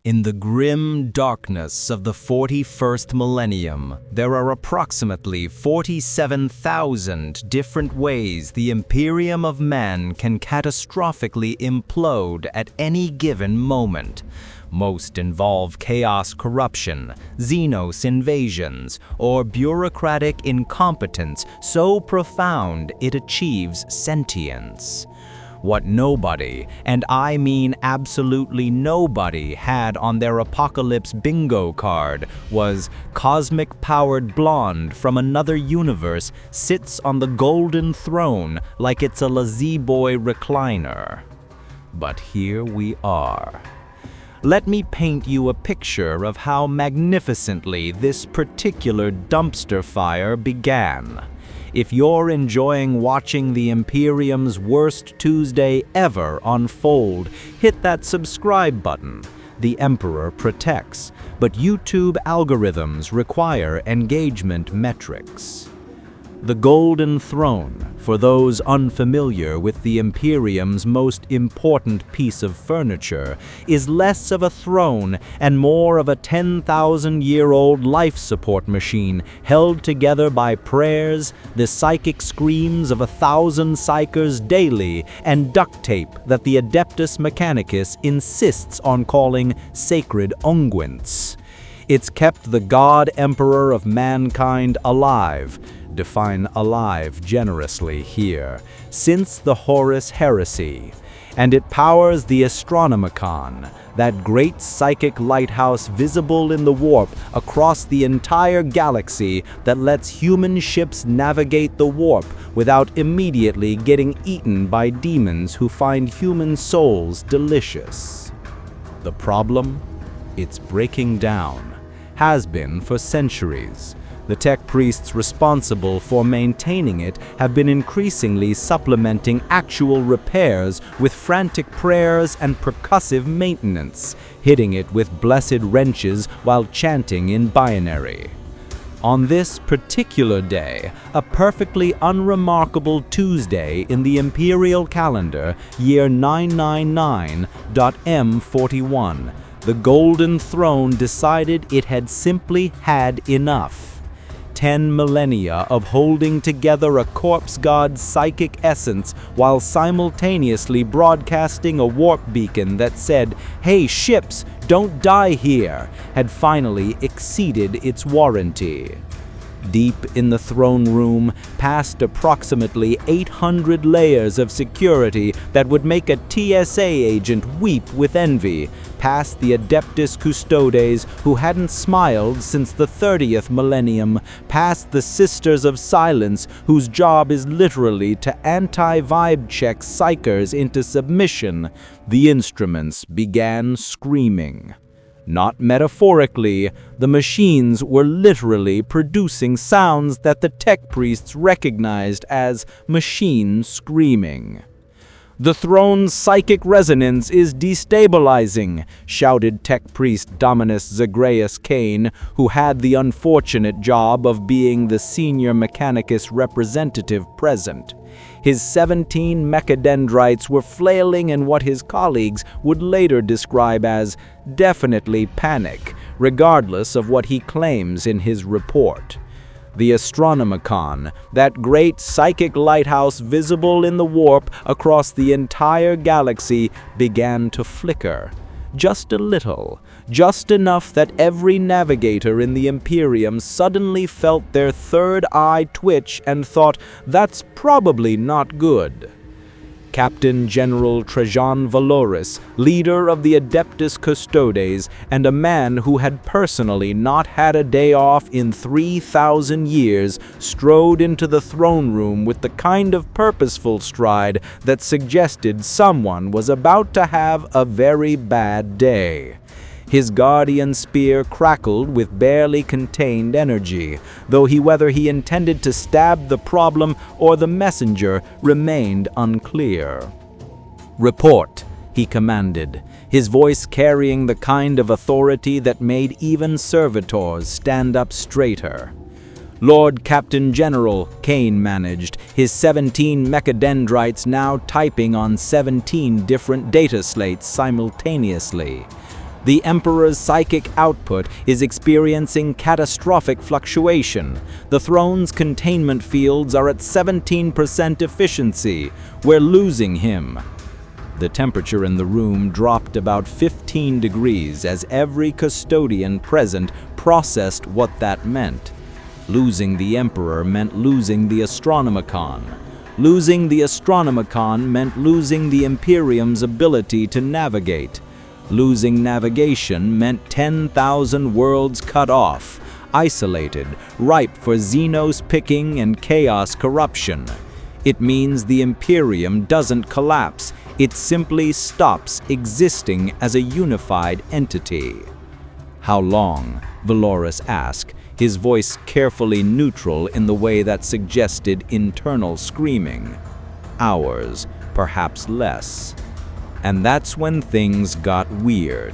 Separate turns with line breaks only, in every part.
In the grim darkness of the 41st millennium, there are approximately 47,000 different ways the Imperium of Man can catastrophically implode at any given moment. Most involve chaos corruption, Xenos invasions, or bureaucratic incompetence so profound it achieves sentience. What nobody, and I mean absolutely nobody, had on their apocalypse bingo card was cosmic-powered blonde from another universe sits on the golden throne like it's a La-Z-Boy recliner. But here we are. Let me paint you a picture of how magnificently this particular dumpster fire began. If you're enjoying watching the Imperium's worst Tuesday ever unfold, hit that subscribe button. The Emperor protects, but YouTube algorithms require engagement metrics. The Golden Throne, for those unfamiliar with the Imperium's most important piece of furniture, is less of a throne and more of a 10,000-year-old life support machine held together by prayers, the psychic screams of 1,000 psychers daily, and duct tape that the Adeptus Mechanicus insists on calling sacred unguents. It's kept the God Emperor of mankind alive. Define alive generously here, since the Horus Heresy, and it powers the Astronomicon, that great psychic lighthouse visible in the warp across the entire galaxy that lets human ships navigate the warp without immediately getting eaten by demons who find human souls delicious. The problem? It's breaking down. Has been for centuries. The tech priests responsible for maintaining it have been increasingly supplementing actual repairs with frantic prayers and percussive maintenance, hitting it with blessed wrenches while chanting in binary. On this particular day, a perfectly unremarkable Tuesday in the Imperial calendar, year 999.M41, the Golden Throne decided it had simply had enough. 10 millennia of holding together a corpse god's psychic essence while simultaneously broadcasting a warp beacon that said, "Hey ships, don't die here," had finally exceeded its warranty. Deep in the throne room, past approximately 800 layers of security that would make a TSA agent weep with envy, past the Adeptus Custodes who hadn't smiled since the 30th millennium, past the Sisters of Silence whose job is literally to anti-vibe check psychers into submission, the instruments began screaming. Not metaphorically, the machines were literally producing sounds that the tech priests recognized as machine screaming. "The throne's psychic resonance is destabilizing," shouted tech priest Dominus Zagreus Kane, who had the unfortunate job of being the senior Mechanicus representative present. His 17 mechadendrites were flailing in what his colleagues would later describe as definitely panic, regardless of what he claims in his report. The Astronomicon, that great psychic lighthouse visible in the warp across the entire galaxy, began to flicker. Just a little, just enough that every navigator in the Imperium suddenly felt their third eye twitch and thought, "That's probably not good." Captain General Trajan Valoris, leader of the Adeptus Custodes, and a man who had personally not had a day off in 3,000 years, strode into the throne room with the kind of purposeful stride that suggested someone was about to have a very bad day. His guardian spear crackled with barely contained energy, though whether he intended to stab the problem or the messenger remained unclear. "Report," he commanded, his voice carrying the kind of authority that made even servitors stand up straighter. "Lord Captain General," Kane managed, his 17 mechadendrites now typing on 17 different data slates simultaneously. The Emperor's psychic output is experiencing catastrophic fluctuation. The throne's containment fields are at 17% efficiency. We're losing him. The temperature in the room dropped about 15 degrees as every custodian present processed what that meant. Losing the Emperor meant losing the Astronomicon. Losing the Astronomicon meant losing the Imperium's ability to navigate. Losing navigation meant 10,000 worlds cut off, isolated, ripe for Xenos picking and chaos corruption. It means the Imperium doesn't collapse, it simply stops existing as a unified entity. How long? Valoris asked, his voice carefully neutral in the way that suggested internal screaming. Hours, perhaps less. And that's when things got weird.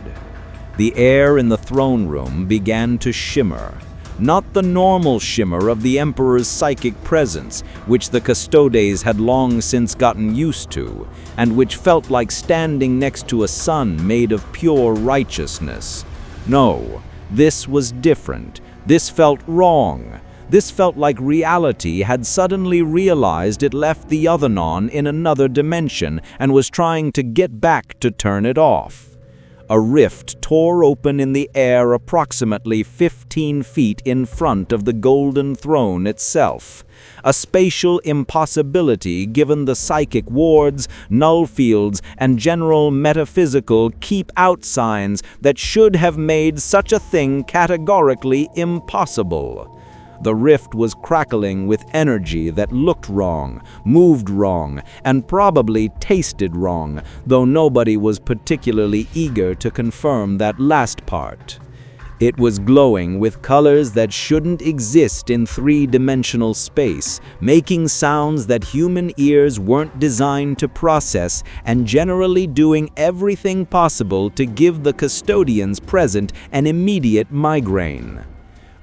The air in the throne room began to shimmer. Not the normal shimmer of the Emperor's psychic presence, which the Custodes had long since gotten used to, and which felt like standing next to a sun made of pure righteousness. No, this was different. This felt wrong. This felt like reality had suddenly realized it left the Othenon in another dimension and was trying to get back to turn it off. A rift tore open in the air approximately 15 feet in front of the Golden Throne itself. A spatial impossibility given the psychic wards, null fields, and general metaphysical keep-out signs that should have made such a thing categorically impossible. The rift was crackling with energy that looked wrong, moved wrong, and probably tasted wrong, though nobody was particularly eager to confirm that last part. It was glowing with colors that shouldn't exist in three-dimensional space, making sounds that human ears weren't designed to process, and generally doing everything possible to give the custodians present an immediate migraine.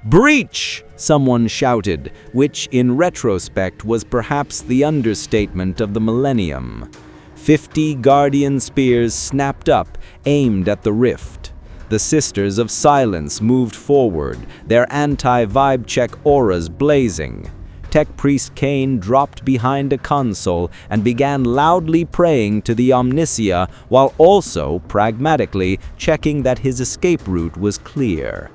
"Breach!" someone shouted, which in retrospect was perhaps the understatement of the millennium. 50 Guardian spears snapped up, aimed at the rift. The Sisters of Silence moved forward, their anti-vibe check auras blazing. Tech Priest Kane dropped behind a console and began loudly praying to the Omnisia while also, pragmatically, checking that his escape route was clear.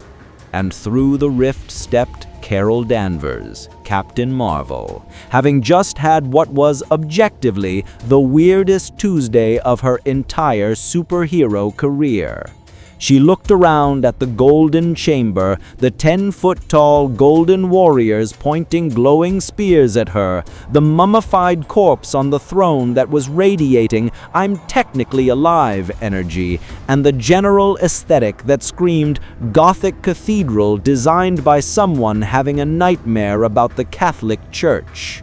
And through the rift stepped Carol Danvers, Captain Marvel, having just had what was objectively the weirdest Tuesday of her entire superhero career. She looked around at the Golden Chamber, the 10-foot-tall Golden Warriors pointing glowing spears at her, the mummified corpse on the throne that was radiating "I'm technically alive" energy, and the general aesthetic that screamed Gothic cathedral designed by someone having a nightmare about the Catholic Church.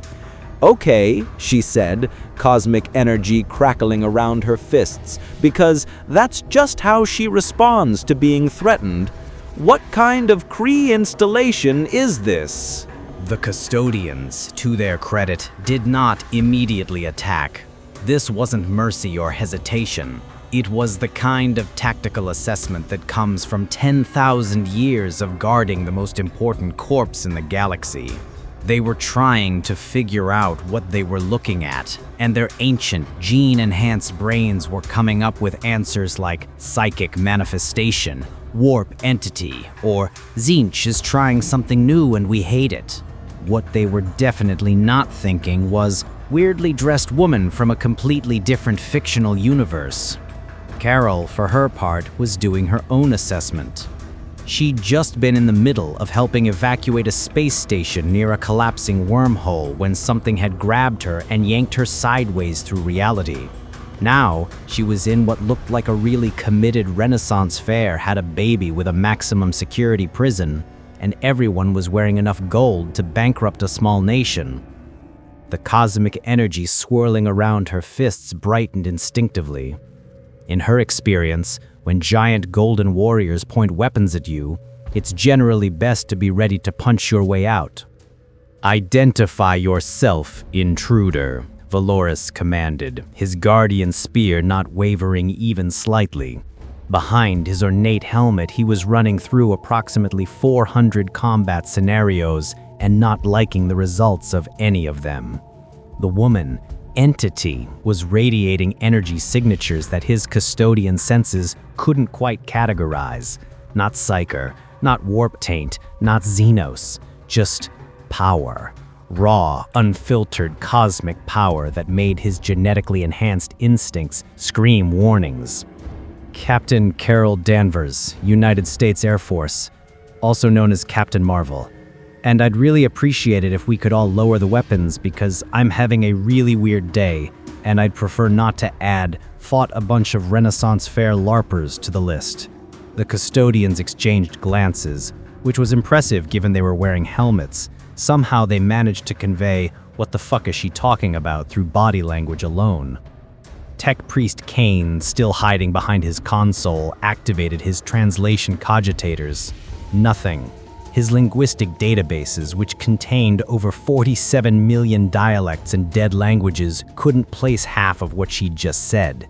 "Okay," she said, cosmic energy crackling around her fists, because that's just how she responds to being threatened. "What kind of Kree installation is this?"
The custodians, to their credit, did not immediately attack. This wasn't mercy or hesitation. It was the kind of tactical assessment that comes from 10,000 years of guarding the most important corpse in the galaxy. They were trying to figure out what they were looking at, and their ancient, gene-enhanced brains were coming up with answers like psychic manifestation, warp entity, or Tzeentch is trying something new and we hate it. What they were definitely not thinking was weirdly dressed woman from a completely different fictional universe. Carol, for her part, was doing her own assessment. She'd just been in the middle of helping evacuate a space station near a collapsing wormhole when something had grabbed her and yanked her sideways through reality. Now, she was in what looked like a really committed Renaissance fair, had a baby with a maximum security prison, and everyone was wearing enough gold to bankrupt a small nation. The cosmic energy swirling around her fists brightened instinctively. In her experience, when giant golden warriors point weapons at you, it's generally best to be ready to punch your way out. "Identify yourself, intruder," Valoris commanded, his guardian spear not wavering even slightly. Behind his ornate helmet, he was running through approximately 400 combat scenarios and not liking the results of any of them. The woman, Entity, was radiating energy signatures that his custodian senses couldn't quite categorize. Not Psyker, not Warp Taint, not Xenos, just power. Raw, unfiltered cosmic power that made his genetically enhanced instincts scream warnings. Captain Carol Danvers, United States Air Force, also known as Captain Marvel. And I'd really appreciate it if we could all lower the weapons because I'm having a really weird day, and I'd prefer not to add fought a bunch of Renaissance Fair LARPers to the list. The custodians exchanged glances, which was impressive given they were wearing helmets. Somehow they managed to convey what the fuck is she talking about through body language alone. Tech Priest Kane, still hiding behind his console, activated his translation cogitators. Nothing. His linguistic databases, which contained over 47 million dialects and dead languages, couldn't place half of what she'd just said.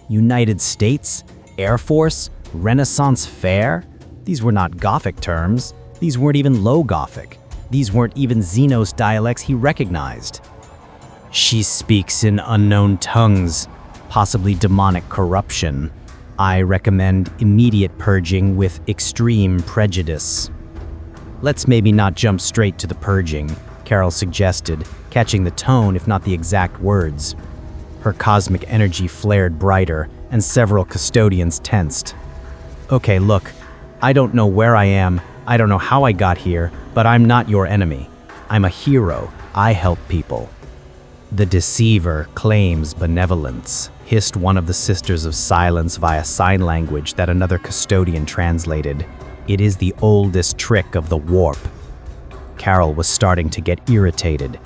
United States? Air Force? Renaissance Fair? These were not Gothic terms. These weren't even Low Gothic. These weren't even Xenos dialects he recognized. She speaks in unknown tongues, possibly demonic corruption. I recommend immediate purging with extreme prejudice. Let's maybe not jump straight to the purging, Carol suggested, catching the tone if not the exact words. Her cosmic energy flared brighter, and several custodians tensed. Okay, look, I don't know where I am, I don't know how I got here, but I'm not your enemy. I'm a hero. I help people. The deceiver claims benevolence, hissed one of the Sisters of Silence via sign language that another custodian translated. It is the oldest trick of the warp. Carol was starting to get irritated.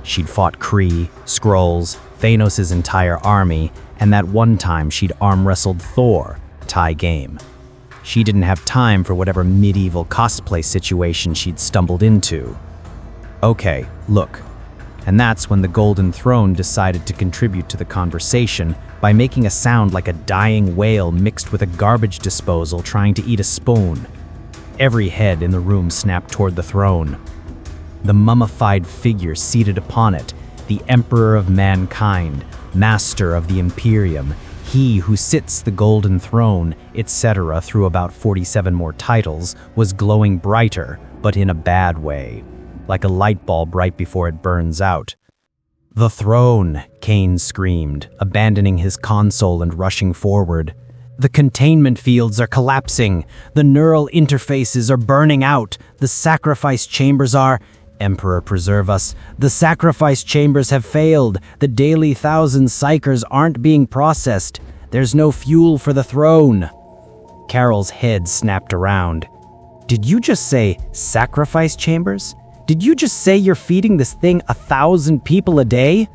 She'd fought Kree, Skrulls, Thanos' entire army, and that one time she'd arm wrestled Thor, tie game. She didn't have time for whatever medieval cosplay situation she'd stumbled into. Okay, look. And that's when the Golden Throne decided to contribute to the conversation by making a sound like a dying whale mixed with a garbage disposal trying to eat a spoon. Every head in the room snapped toward the throne. The mummified figure seated upon it, the Emperor of Mankind, Master of the Imperium, he who sits the Golden Throne, etc. through about 47 more titles, was glowing brighter, but in a bad way, like a light bulb right before it burns out. "The throne," Kane screamed, abandoning his console and rushing forward. "The containment fields are collapsing. The neural interfaces are burning out. The sacrifice chambers are... Emperor preserve us. The sacrifice chambers have failed. The daily 1,000 psychers aren't being processed. There's no fuel for the throne." Carol's head snapped around. "Did you just say sacrifice chambers? Did you just say you're feeding this thing 1,000 people a day?"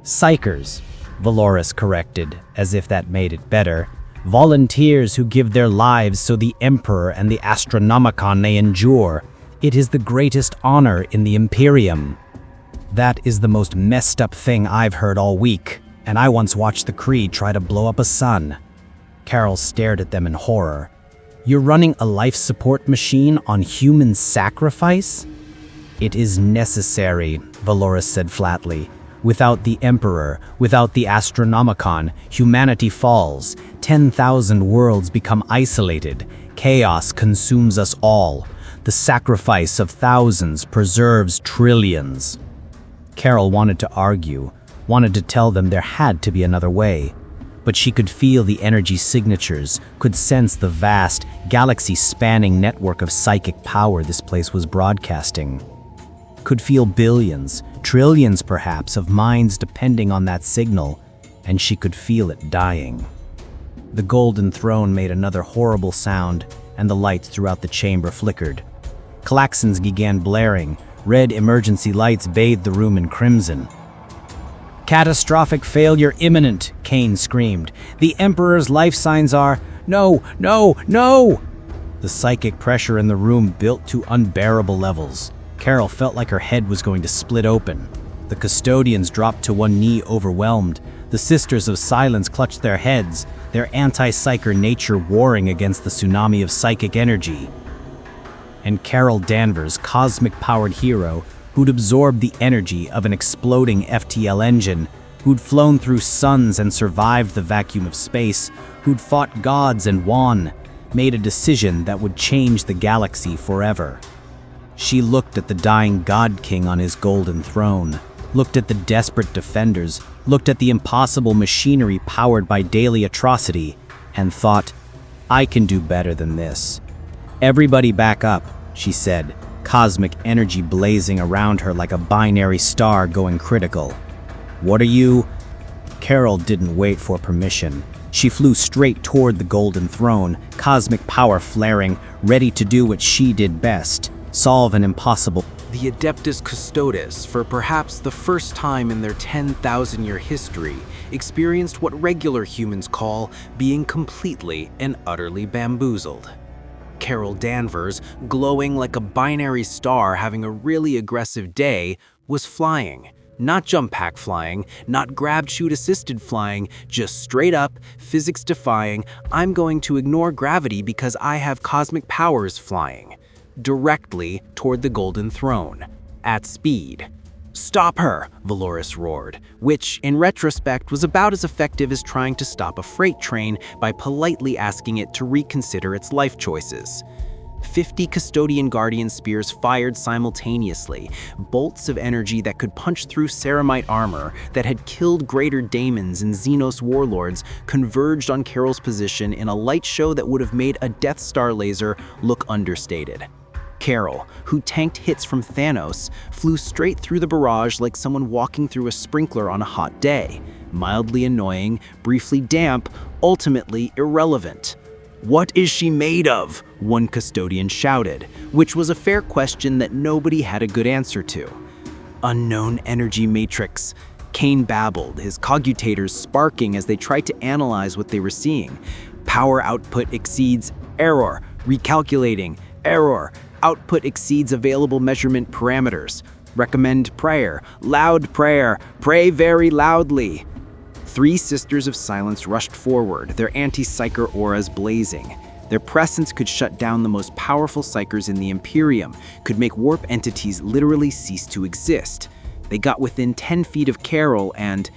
"Psychers," Valoris corrected, as if that made it better. "Volunteers who give their lives so the Emperor and the Astronomicon may endure. It is the greatest honor in the Imperium." "That is the most messed up thing I've heard all week, and I once watched the Kree try to blow up a sun." Carol stared at them in horror. "You're running a life support machine on human sacrifice?" "It is necessary," Valoris said flatly. "Without the Emperor, without the Astronomicon, humanity falls. 10,000 worlds become isolated. Chaos consumes us all. The sacrifice of thousands preserves trillions." Carol wanted to argue, wanted to tell them there had to be another way. But she could feel the energy signatures, could sense the vast, galaxy-spanning network of psychic power this place was broadcasting. Could feel billions, trillions perhaps, of minds depending on that signal, and she could feel it dying. The Golden Throne made another horrible sound, and the lights throughout the chamber flickered. Klaxons began blaring. Red emergency lights bathed the room in crimson. "Catastrophic failure imminent," Kane screamed. "The Emperor's life signs are... No, no, no!" The psychic pressure in the room built to unbearable levels. Carol felt like her head was going to split open. The custodians dropped to one knee, overwhelmed. The The Sisters of Silence clutched their heads, their anti-psyker nature warring against the tsunami of psychic energy. And Carol Danvers, cosmic-powered hero, who'd absorbed the energy of an exploding FTL engine, who'd flown through suns and survived the vacuum of space, who'd fought gods and won, made a decision that would change the galaxy forever. She looked at the dying God King on his golden throne, looked at the desperate defenders, looked at the impossible machinery powered by daily atrocity, and thought, I can do better than this. Everybody back up, she said, cosmic energy blazing around her like a binary star going critical. What are you? Carol didn't wait for permission. She flew straight toward the golden throne, cosmic power flaring, ready to do what she did best, solve an impossible.
The Adeptus Custodes, for perhaps the first time in their 10,000-year history, experienced what regular humans call being completely and utterly bamboozled. Carol Danvers, glowing like a binary star having a really aggressive day, was flying. Not jump pack flying, not grab chute assisted flying, just straight up, physics defying, I'm going to ignore gravity because I have cosmic powers flying. Directly toward the Golden Throne, at speed. Stop her, Valoris roared, which, in retrospect, was about as effective as trying to stop a freight train by politely asking it to reconsider its life choices. 50 Custodian Guardian spears fired simultaneously, bolts of energy that could punch through ceramite armor that had killed greater daemons and Xenos warlords converged on Carol's position in a light show that would have made a Death Star laser look understated. Carol, who tanked hits from Thanos, flew straight through the barrage like someone walking through a sprinkler on a hot day. Mildly annoying, briefly damp, ultimately irrelevant. What is she made of? One custodian shouted, which was a fair question that nobody had a good answer to. Unknown energy matrix. Kane babbled, his cogutators sparking as they tried to analyze what they were seeing. Power output exceeds error. Recalculating. Error. Output exceeds available measurement parameters. Recommend prayer. Loud prayer. Pray very loudly. 3 Sisters of Silence rushed forward, their anti-psyker auras blazing. Their presence could shut down the most powerful psykers in the Imperium, could make warp entities literally cease to exist. They got within 10 feet of Carol and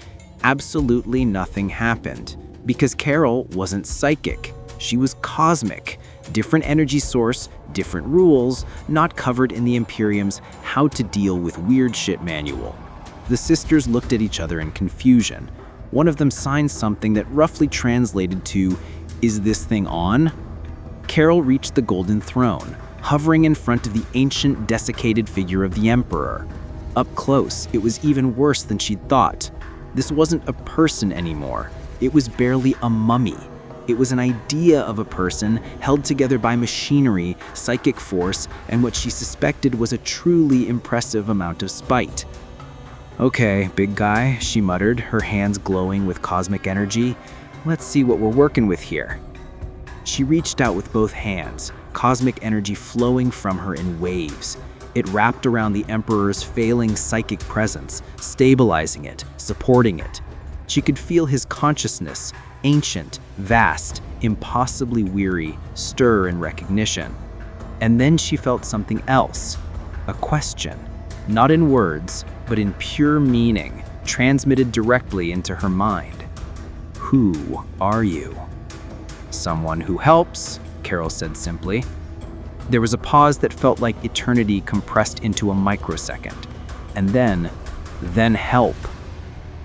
absolutely nothing happened. Because Carol wasn't psychic. She was cosmic. Different energy source, different rules, not covered in the Imperium's How to Deal with Weird Shit manual. The sisters looked at each other in confusion. One of them signed something that roughly translated to, "Is this thing on?" Carol reached the Golden Throne, hovering in front of the ancient, desiccated figure of the Emperor. Up close, it was even worse than she'd thought. This wasn't a person anymore. It was barely a mummy. It was an idea of a person held together by machinery, psychic force, and what she suspected was a truly impressive amount of spite. "Okay, big guy," she muttered, her hands glowing with cosmic energy. "Let's see what we're working with here." She reached out with both hands, cosmic energy flowing from her in waves. It wrapped around the Emperor's failing psychic presence, stabilizing it, supporting it. She could feel his consciousness, ancient, vast, impossibly weary, stir in recognition. And then she felt something else, a question, not in words, but in pure meaning, transmitted directly into her mind. "Who are you?" "Someone who helps," Carol said simply. There was a pause that felt like eternity compressed into a microsecond. And then help.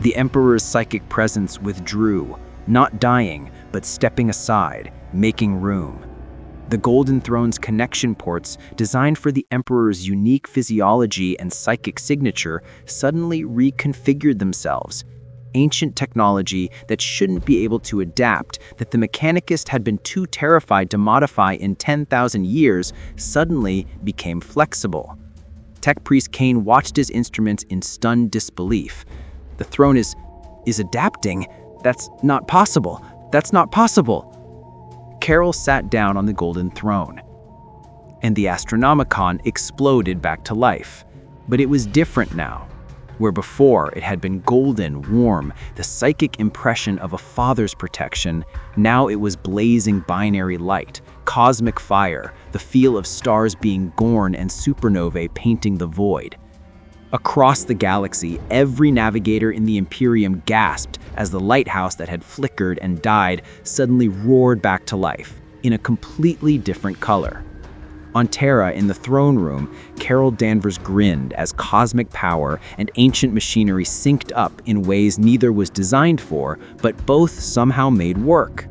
The Emperor's psychic presence withdrew, not dying, but stepping aside, making room. The Golden Throne's connection ports, designed for the Emperor's unique physiology and psychic signature, suddenly reconfigured themselves. Ancient technology that shouldn't be able to adapt, that the Mechanicist had been too terrified to modify in 10,000 years, suddenly became flexible. Tech Priest Kane watched his instruments in stunned disbelief. The throne is adapting? That's not possible. That's not possible. Carol sat down on the Golden Throne, and the Astronomicon exploded back to life. But it was different now. Where before it had been golden, warm, the psychic impression of a father's protection, now it was blazing binary light, cosmic fire, the feel of stars being gorn and supernovae painting the void. Across the galaxy, every navigator in the Imperium gasped as the lighthouse that had flickered and died suddenly roared back to life, in a completely different color. On Terra, in the throne room, Carol Danvers grinned as cosmic power and ancient machinery synced up in ways neither was designed for, but both somehow made work.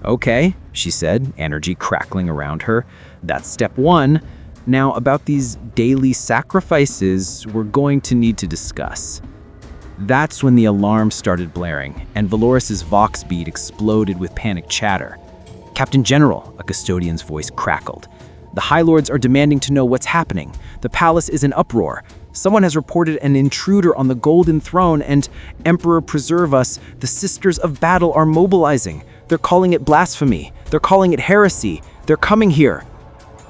"Okay," she said, energy crackling around her. "That's step one. Now, about these daily sacrifices, we're going to need to discuss." That's when the alarm started blaring, and Valoris's vox bead exploded with panic chatter. "Captain General," a custodian's voice crackled. "The High Lords are demanding to know what's happening. The palace is in uproar. Someone has reported an intruder on the Golden Throne, and Emperor preserve us, the Sisters of Battle are mobilizing. They're calling it blasphemy. They're calling it heresy. They're coming here."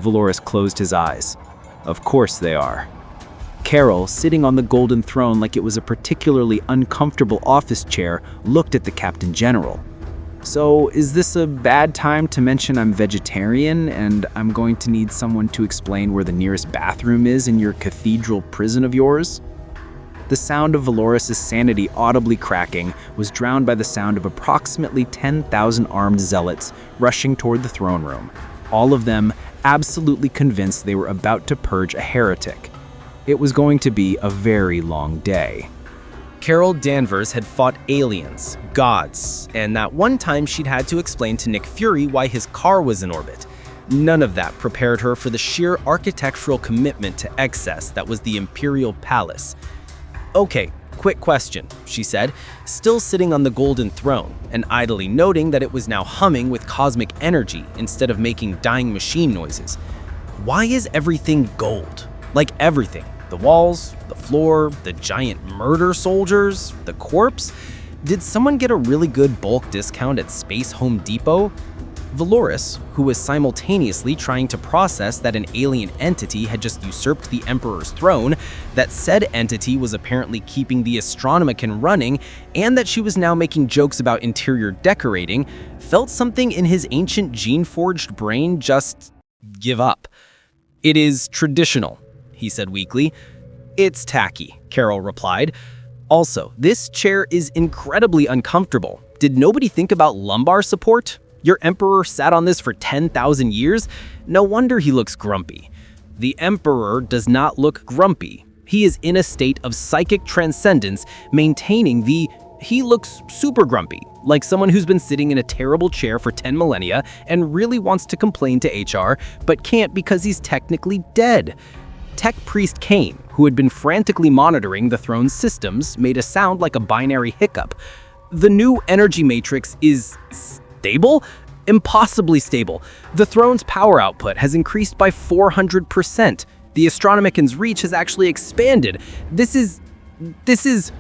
Valoris closed his eyes. Of course they are. Carol, sitting on the Golden Throne like it was a particularly uncomfortable office chair, looked at the Captain General. "So, is this a bad time to mention I'm vegetarian and I'm going to need someone to explain where the nearest bathroom is in your cathedral prison of yours?" The sound of Valoris' sanity audibly cracking was drowned by the sound of approximately 10,000 armed zealots rushing toward the throne room, all of them absolutely convinced they were about to purge a heretic. It was going to be a very long day.
Carol Danvers had fought aliens, gods, and that one time she'd had to explain to Nick Fury why his car was in orbit. None of that prepared her for the sheer architectural commitment to excess that was the Imperial Palace. "Okay, quick question," she said, still sitting on the Golden Throne, and idly noting that it was now humming with cosmic energy instead of making dying machine noises. "Why is everything gold? Like everything. The walls, the floor, the giant murder soldiers, the corpse? Did someone get a really good bulk discount at Space Home Depot?" Valoris, who was simultaneously trying to process that an alien entity had just usurped the Emperor's throne, that said entity was apparently keeping the Astronomicon running, and that she was now making jokes about interior decorating, felt something in his ancient gene-forged brain just give up. "It is traditional," he said weakly. "It's tacky," Carol replied. "Also, this chair is incredibly uncomfortable. Did nobody think about lumbar support? Your Emperor sat on this for 10,000 years? No wonder he looks grumpy." "The Emperor does not look grumpy. He is in a state of psychic transcendence, maintaining he looks super grumpy, like someone who's been sitting in a terrible chair for 10 millennia and really wants to complain to HR, but can't because he's technically dead." Tech Priest Kane, who had been frantically monitoring the throne's systems, made a sound like a binary hiccup. "The new energy matrix is stable? Impossibly stable. The throne's power output has increased by 400%. The Astronomicon's reach has actually expanded. This is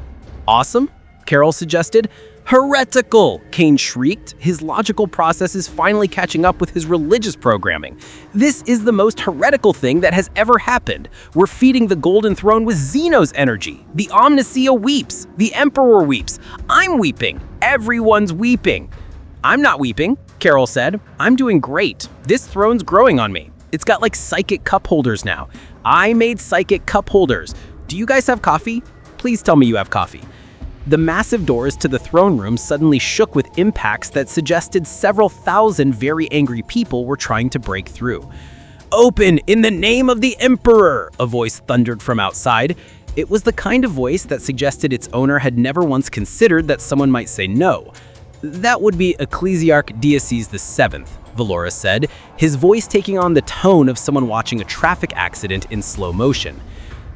awesome," Carol suggested. "Heretical!" Kane shrieked, his logical processes finally catching up with his religious programming. "This is the most heretical thing that has ever happened. We're feeding the Golden Throne with Xeno's energy. The Omnicia weeps. The Emperor weeps. I'm weeping. Everyone's weeping." "I'm not weeping," Carol said. "I'm doing great. This throne's growing on me. It's got like psychic cup holders now. I made psychic cup holders. Do you guys have coffee? Please tell me you have coffee." The massive doors to the throne room suddenly shook with impacts that suggested several thousand very angry people were trying to break through. "Open in the name of the Emperor!" a voice thundered from outside. It was the kind of voice that suggested its owner had never once considered that someone might say no. "That would be Ecclesiarch Diocese VII, Valoris said, his voice taking on the tone of someone watching a traffic accident in slow motion.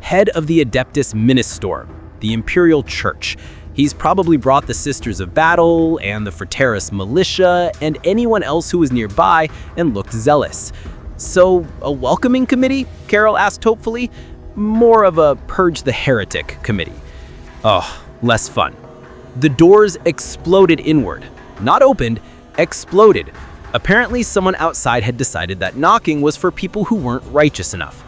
"Head of the Adeptus Ministorum, the Imperial Church. He's probably brought the Sisters of Battle and the Frateris Militia and anyone else who was nearby and looked zealous." "So, a welcoming committee?" Carol asked hopefully. "More of a purge the heretic committee." "Oh, less fun." The doors exploded inward. Not opened, exploded. Apparently someone outside had decided that knocking was for people who weren't righteous enough.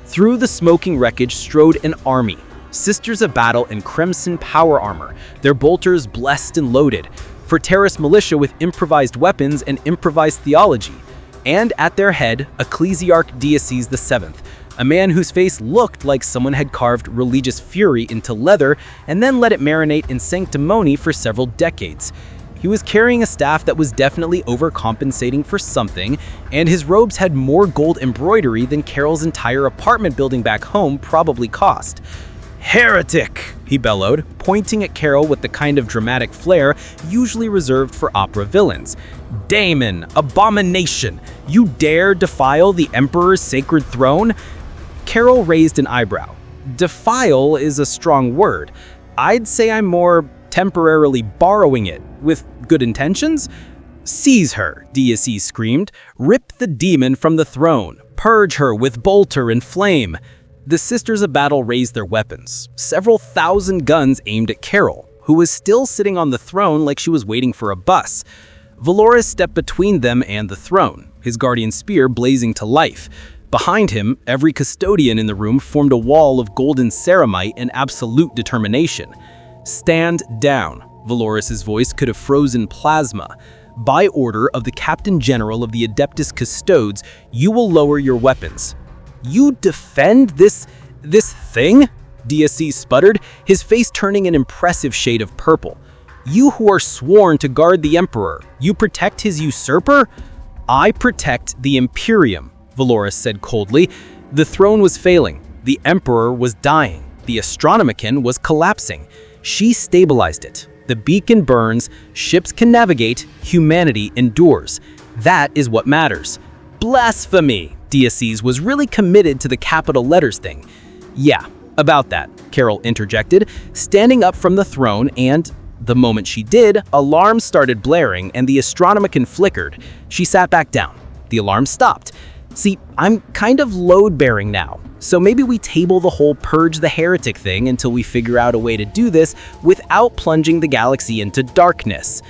Through the smoking wreckage strode an army. Sisters of Battle in crimson power armor, their bolters blessed and loaded, for Terrace militia with improvised weapons and improvised theology, and at their head, Ecclesiarch Deaces VII, a man whose face looked like someone had carved religious fury into leather and then let it marinate in sanctimony for several decades. He was carrying a staff that was definitely overcompensating for something, and his robes had more gold embroidery than Carol's entire apartment building back home probably cost. "Heretic!" he bellowed, pointing at Carol with the kind of dramatic flair usually reserved for opera villains. "Daemon! Abomination! You dare defile the Emperor's sacred throne?" Carol raised an eyebrow. "Defile is a strong word. I'd say I'm more temporarily borrowing it, with good intentions." "Seize her," Deaces screamed. "Rip the demon from the throne. Purge her with bolter and flame." The Sisters of Battle raised their weapons, several thousand guns aimed at Carol, who was still sitting on the throne like she was waiting for a bus. Valoris stepped between them and the throne, his guardian spear blazing to life. Behind him, every custodian in the room formed a wall of golden ceramite and absolute determination. "Stand down," Valoris's voice could have frozen plasma. "By order of the Captain General of the Adeptus Custodes, you will lower your weapons." "You defend this thing?" Deaces sputtered, his face turning an impressive shade of purple. "You who are sworn to guard the Emperor, you protect his usurper?" "I protect the Imperium," Valoris said coldly. The throne was failing. The Emperor was dying. The Astronomicon was collapsing. She stabilized it. The beacon burns, ships can navigate, humanity endures. That is what matters. "Blasphemy!" Deaces was really committed to the capital letters thing. "Yeah, about that," Carol interjected, standing up from the throne, and the moment she did, alarms started blaring and the Astronomicon flickered. She sat back down. The alarm stopped. "See, I'm kind of load-bearing now, so maybe we table the whole purge the heretic thing until we figure out a way to do this without plunging the galaxy into darkness."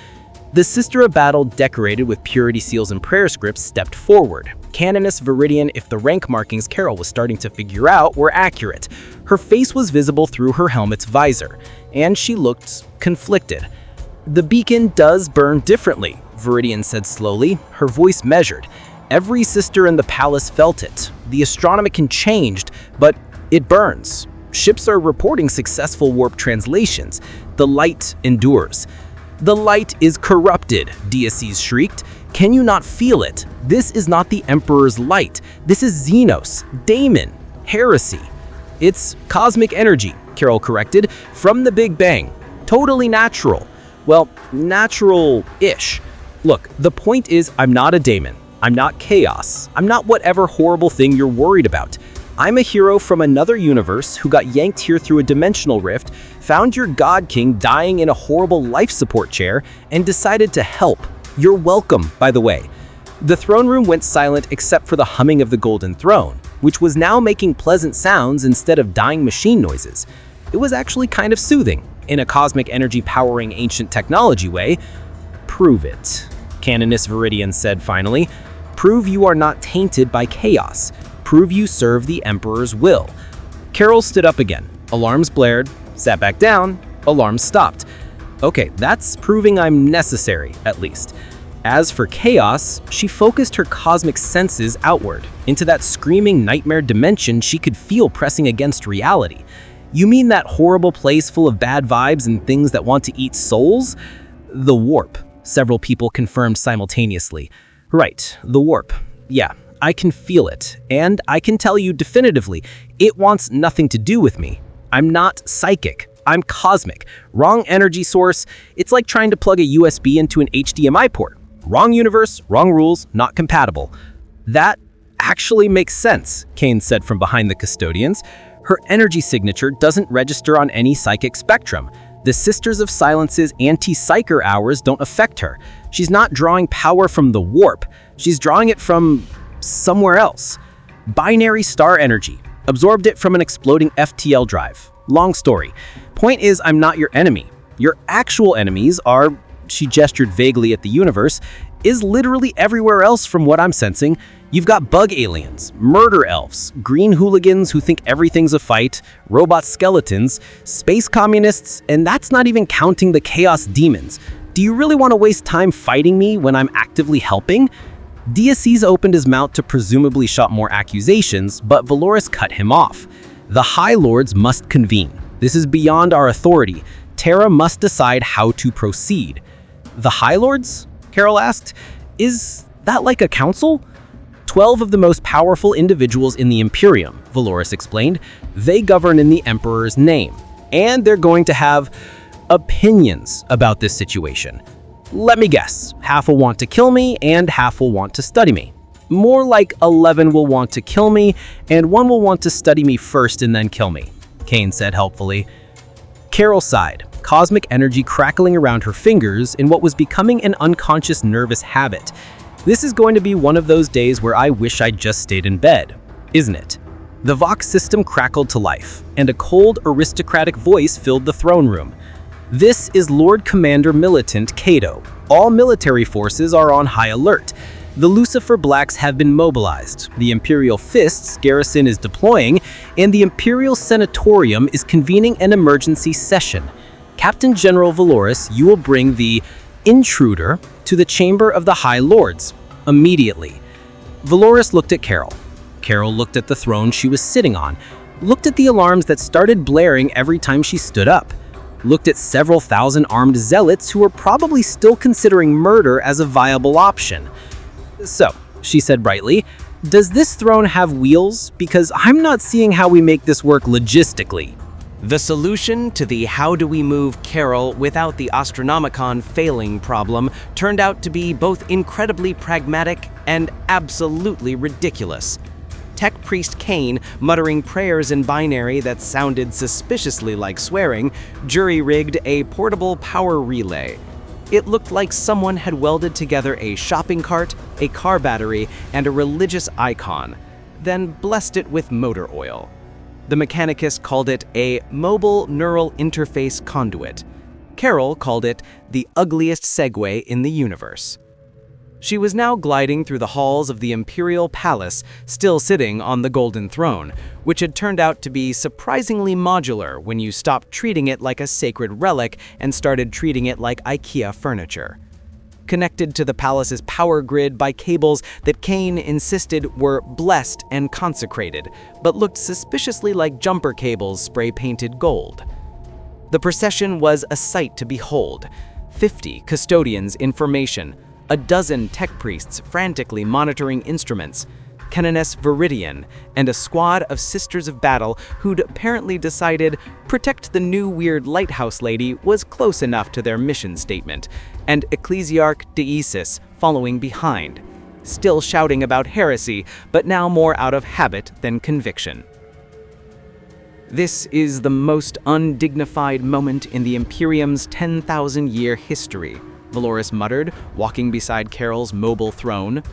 The Sister of Battle, decorated with purity seals and prayer scripts, stepped forward. Canoness Viridian, if the rank markings Carol was starting to figure out were accurate. Her face was visible through her helmet's visor, and she looked conflicted. "The beacon does burn differently," Viridian said slowly, her voice measured. "Every sister in the palace felt it. The Astronomicon changed, but it burns. Ships are reporting successful warp translations. The light endures." "The light is corrupted," Deaces shrieked. "Can you not feel it? This is not the Emperor's light. This is Xenos, Daemon, heresy." "It's cosmic energy," Carol corrected, "from the Big Bang. Totally natural. Well, natural-ish. Look, the point is I'm not a daemon. I'm not chaos. I'm not whatever horrible thing you're worried about. I'm a hero from another universe who got yanked here through a dimensional rift, found your God King dying in a horrible life support chair, and decided to help. You're welcome, by the way." The throne room went silent except for the humming of the golden throne, which was now making pleasant sounds instead of dying machine noises. It was actually kind of soothing, in a cosmic energy powering ancient technology way. "Prove it," Canoness Viridian said finally. "Prove you are not tainted by chaos. Prove you serve the Emperor's will." Carol stood up again. Alarms blared, sat back down, alarms stopped. "Okay, that's proving I'm necessary, at least." As for chaos, she focused her cosmic senses outward, into that screaming nightmare dimension she could feel pressing against reality. "You mean that horrible place full of bad vibes and things that want to eat souls?" "The warp," several people confirmed simultaneously. "Right, the warp. Yeah, I can feel it, and I can tell you definitively, it wants nothing to do with me. I'm not psychic. I'm cosmic. Wrong energy source. It's like trying to plug a USB into an HDMI port. Wrong universe, wrong rules, not compatible." "That actually makes sense," Kane said from behind the custodians. "Her energy signature doesn't register on any psychic spectrum. The Sisters of Silence's anti-psyker hours don't affect her. She's not drawing power from the warp. She's drawing it from somewhere else. Binary star energy. Absorbed it from an exploding FTL drive. Long story. Point is, I'm not your enemy. Your actual enemies are," she gestured vaguely at the universe, "is literally everywhere else from what I'm sensing. You've got bug aliens, murder elves, green hooligans who think everything's a fight, robot skeletons, space communists, and that's not even counting the chaos demons. Do you really want to waste time fighting me when I'm actively helping? Diaces opened his mouth to presumably shout more accusations, but Valoris cut him off. The High Lords must convene. This is beyond our authority. Terra must decide how to proceed. The High Lords? Carol asked. Is that like a council? 12 of the most powerful individuals in the Imperium, Valoris explained. They govern in the Emperor's name, and they're going to have opinions about this situation. Let me guess, half will want to kill me and half will want to study me. More like 11 will want to kill me and 1 will want to study me first and then kill me, Kane said helpfully. Carol sighed, cosmic energy crackling around her fingers in what was becoming an unconscious nervous habit. This is going to be one of those days where I wish I'd just stayed in bed, isn't it? The Vox system crackled to life, and a cold, aristocratic voice filled the throne room. This is Lord Commander Militant Cato. All military forces are on high alert. The Lucifer Blacks have been mobilized, the Imperial Fists garrison is deploying, and the Imperial Senatorium is convening an emergency session. Captain General Valoris, you will bring the intruder to the Chamber of the High Lords immediately. Valoris looked at Carol. Carol looked at the throne she was sitting on, looked at the alarms that started blaring every time she stood up, looked at several thousand armed zealots who were probably still considering murder as a viable option. So, she said brightly, does this throne have wheels? Because I'm not seeing how we make this work logistically.
The solution to the how do we move Carol without the Astronomicon failing problem turned out to be both incredibly pragmatic and absolutely ridiculous. Tech Priest Kane, muttering prayers in binary that sounded suspiciously like swearing, jury-rigged a portable power relay. It looked like someone had welded together a shopping cart, a car battery, and a religious icon, then blessed it with motor oil. The Mechanicus called it a mobile neural interface conduit. Carol called it the ugliest Segway in the universe. She was now gliding through the halls of the Imperial Palace, still sitting on the Golden Throne, which had turned out to be surprisingly modular when you stopped treating it like a sacred relic and started treating it like IKEA furniture. Connected to the palace's power grid by cables that Kane insisted were blessed and consecrated, but looked suspiciously like jumper cables spray-painted gold. The procession was a sight to behold. 50 custodians in formation, a dozen tech priests frantically monitoring instruments, Canoness Viridian, and a squad of Sisters of Battle who'd apparently decided protect the new weird lighthouse lady was close enough to their mission statement, and Ecclesiarch Deesis following behind, still shouting about heresy, but now more out of habit than conviction. This is the most undignified moment in the Imperium's 10,000-year history, Valoris muttered, walking beside Carol's mobile throne.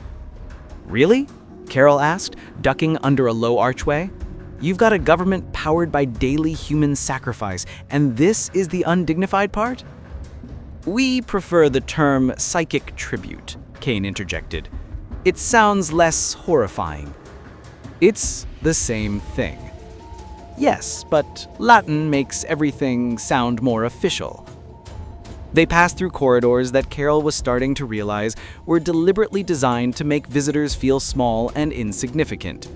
Really? Carol asked, ducking under a low archway. You've got a government powered by daily human sacrifice, and this is the undignified part? We prefer the term psychic tribute, Kane interjected. It sounds less horrifying. It's the same thing. Yes, but Latin makes everything sound more official. They passed through corridors that Carol was starting to realize were deliberately designed to make visitors feel small and insignificant.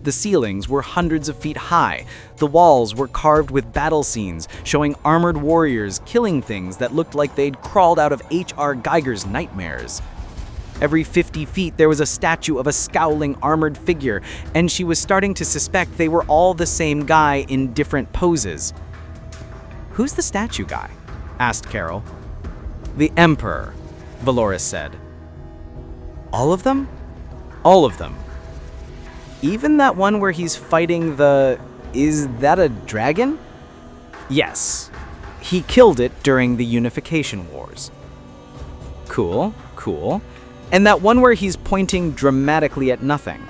The ceilings were hundreds of feet high. The walls were carved with battle scenes, showing armored warriors killing things that looked like they'd crawled out of H.R. Geiger's nightmares. Every 50 feet there was a statue of a scowling armored figure, and she was starting to suspect they were all the same guy in different poses. "Who's the statue guy?" asked Carol. "The Emperor," Valoris said. "All of them?" "All of them. Even that one where he's fighting the... Is that a dragon?" "Yes. He killed it during the Unification Wars." "Cool, cool. And that one where he's pointing dramatically at nothing?"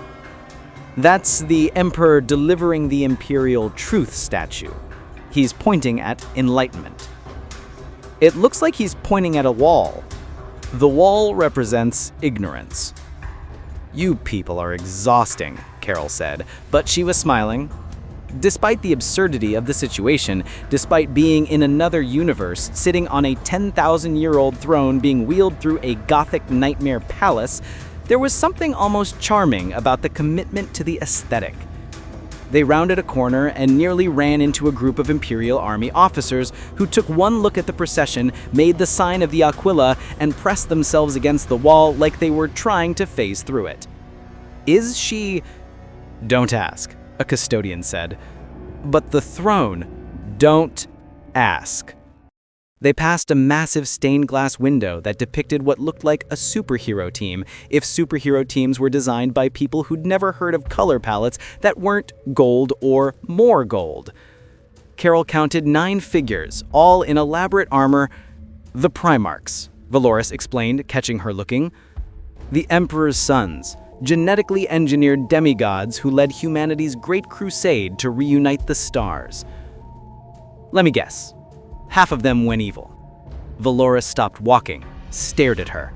"That's the Emperor delivering the Imperial Truth statue. He's pointing at enlightenment." "It looks like he's pointing at a wall. The wall represents ignorance."
You people are exhausting, Carol said, but she was smiling. Despite the absurdity of the situation, despite being in another universe, sitting on a 10,000-year-old throne being wheeled through a gothic nightmare palace, there was something almost charming about the commitment to the aesthetic. They rounded a corner and nearly ran into a group of Imperial Army officers who took one look at the procession, made the sign of the Aquila, and pressed themselves against the wall like they were trying to phase through it. Is she... Don't ask, a custodian said. But the throne, don't ask. They passed a massive stained glass window that depicted what looked like a superhero team, if superhero teams were designed by people who'd never heard of color palettes that weren't gold or more gold. Carol counted 9 figures, all in elaborate armor. The Primarchs, Valoris explained, catching her looking. The Emperor's sons, genetically engineered demigods who led humanity's great crusade to reunite the stars. Let me guess. Half of them went evil. Valoris stopped walking, stared at her.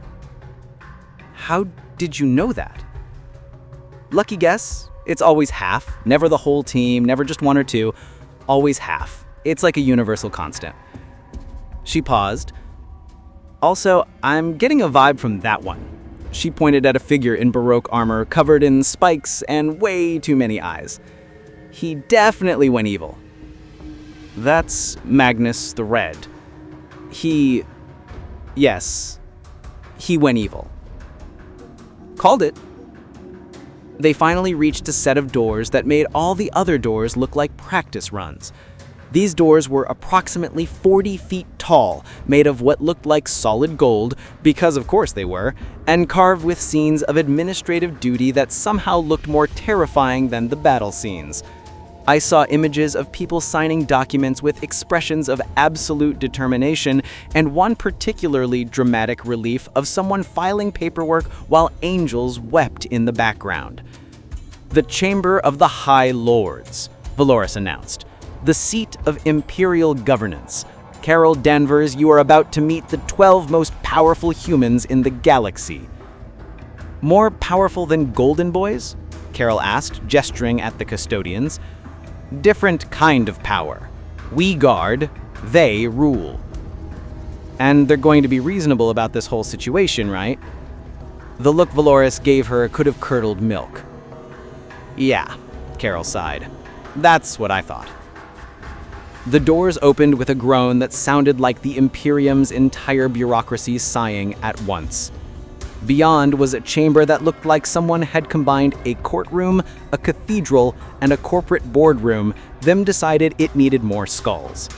How did you know that? Lucky guess. It's always half. Never the whole team, never just 1 or 2. Always half. It's like a universal constant. She paused. Also, I'm getting a vibe from that one. She pointed at a figure in Baroque armor covered in spikes and way too many eyes. He definitely went evil. That's Magnus the Red. Yes, he went evil. Called it. They finally reached a set of doors that made all the other doors look like practice runs. These doors were approximately 40 feet tall, made of what looked like solid gold, because of course they were, and carved with scenes of administrative duty that somehow looked more terrifying than the battle scenes. I saw images of people signing documents with expressions of absolute determination, and one particularly dramatic relief of someone filing paperwork while angels wept in the background. The Chamber of the High Lords, Valoris announced. The seat of imperial governance. Carol Danvers, you are about to meet the 12 most powerful humans in the galaxy. More powerful than Golden Boys? Carol asked, gesturing at the custodians. Different kind of power. We guard, they rule. And they're going to be reasonable about this whole situation, right? The look Valoris gave her could have curdled milk. Yeah, Carol sighed. That's what I thought. The doors opened with a groan that sounded like the Imperium's entire bureaucracy sighing at once. Beyond was a chamber that looked like someone had combined a courtroom, a cathedral, and a corporate boardroom, then decided it needed more skulls.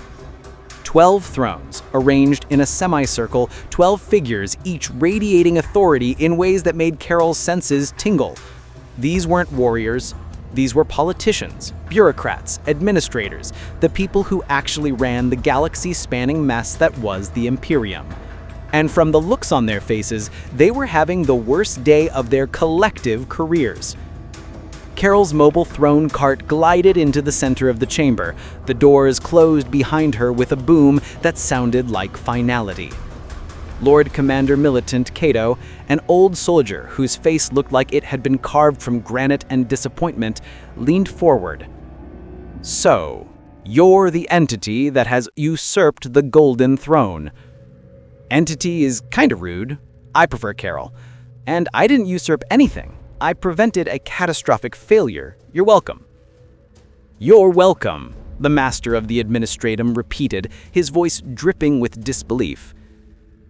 12 thrones, arranged in a semicircle, 12 figures, each radiating authority in ways that made Carol's senses tingle. These weren't warriors. These were politicians, bureaucrats, administrators, the people who actually ran the galaxy-spanning mess that was the Imperium. And from the looks on their faces, they were having the worst day of their collective careers. Carol's mobile throne cart glided into the center of the chamber. The doors closed behind her with a boom that sounded like finality. Lord Commander Militant Cato, an old soldier whose face looked like it had been carved from granite and disappointment, leaned forward. So, you're the entity that has usurped the Golden Throne. Entity is kinda rude. I prefer Carol. And I didn't usurp anything. I prevented a catastrophic failure. You're welcome. You're welcome, the master of the administratum repeated, his voice dripping with disbelief.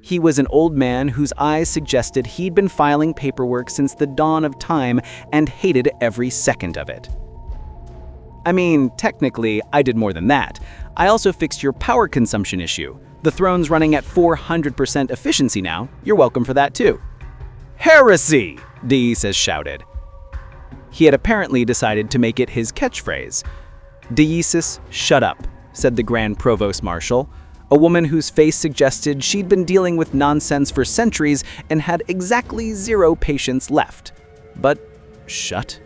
He was an old man whose eyes suggested he'd been filing paperwork since the dawn of time and hated every second of it. I mean, technically, I did more than that. I also fixed your power consumption issue. The throne's running at 400% efficiency now. You're welcome for that too. Heresy! Deesis shouted. He had apparently decided to make it his catchphrase. Deesis, shut up, said the Grand Provost Marshal, a woman whose face suggested she'd been dealing with nonsense for centuries and had exactly 0 patience left. But shut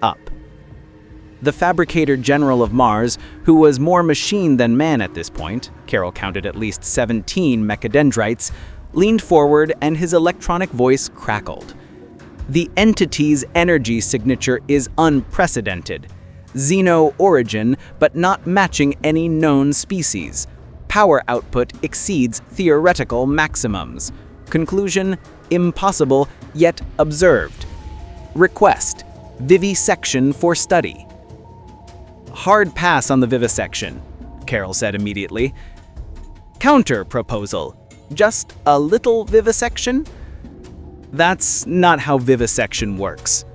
up. The Fabricator General of Mars, who was more machine than man at this point, Carol counted at least 17 mechadendrites, leaned forward and his electronic voice crackled.
The entity's energy signature is unprecedented. Xeno origin, but not matching any known species. Power output exceeds theoretical maximums. Conclusion: impossible, yet observed. Request: vivisection for study. Hard pass on the vivisection, Carol said immediately. Counter proposal: just a little vivisection? That's not how vivisection works.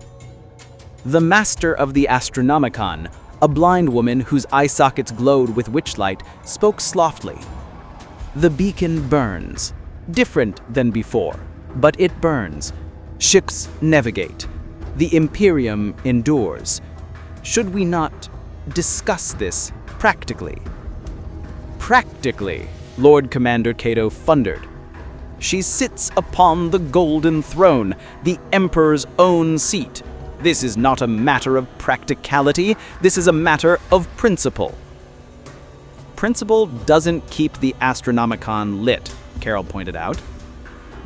The master of the Astronomicon, a blind woman whose eye sockets glowed with witchlight, spoke softly. The beacon burns, different than before, but it burns. Ships navigate. The Imperium endures. Should we not discuss this practically? Practically, Lord Commander Cato thundered. She sits upon the golden throne, the Emperor's own seat. This is not a matter of practicality, this is a matter of principle. Principle doesn't keep the Astronomicon lit, Carol pointed out.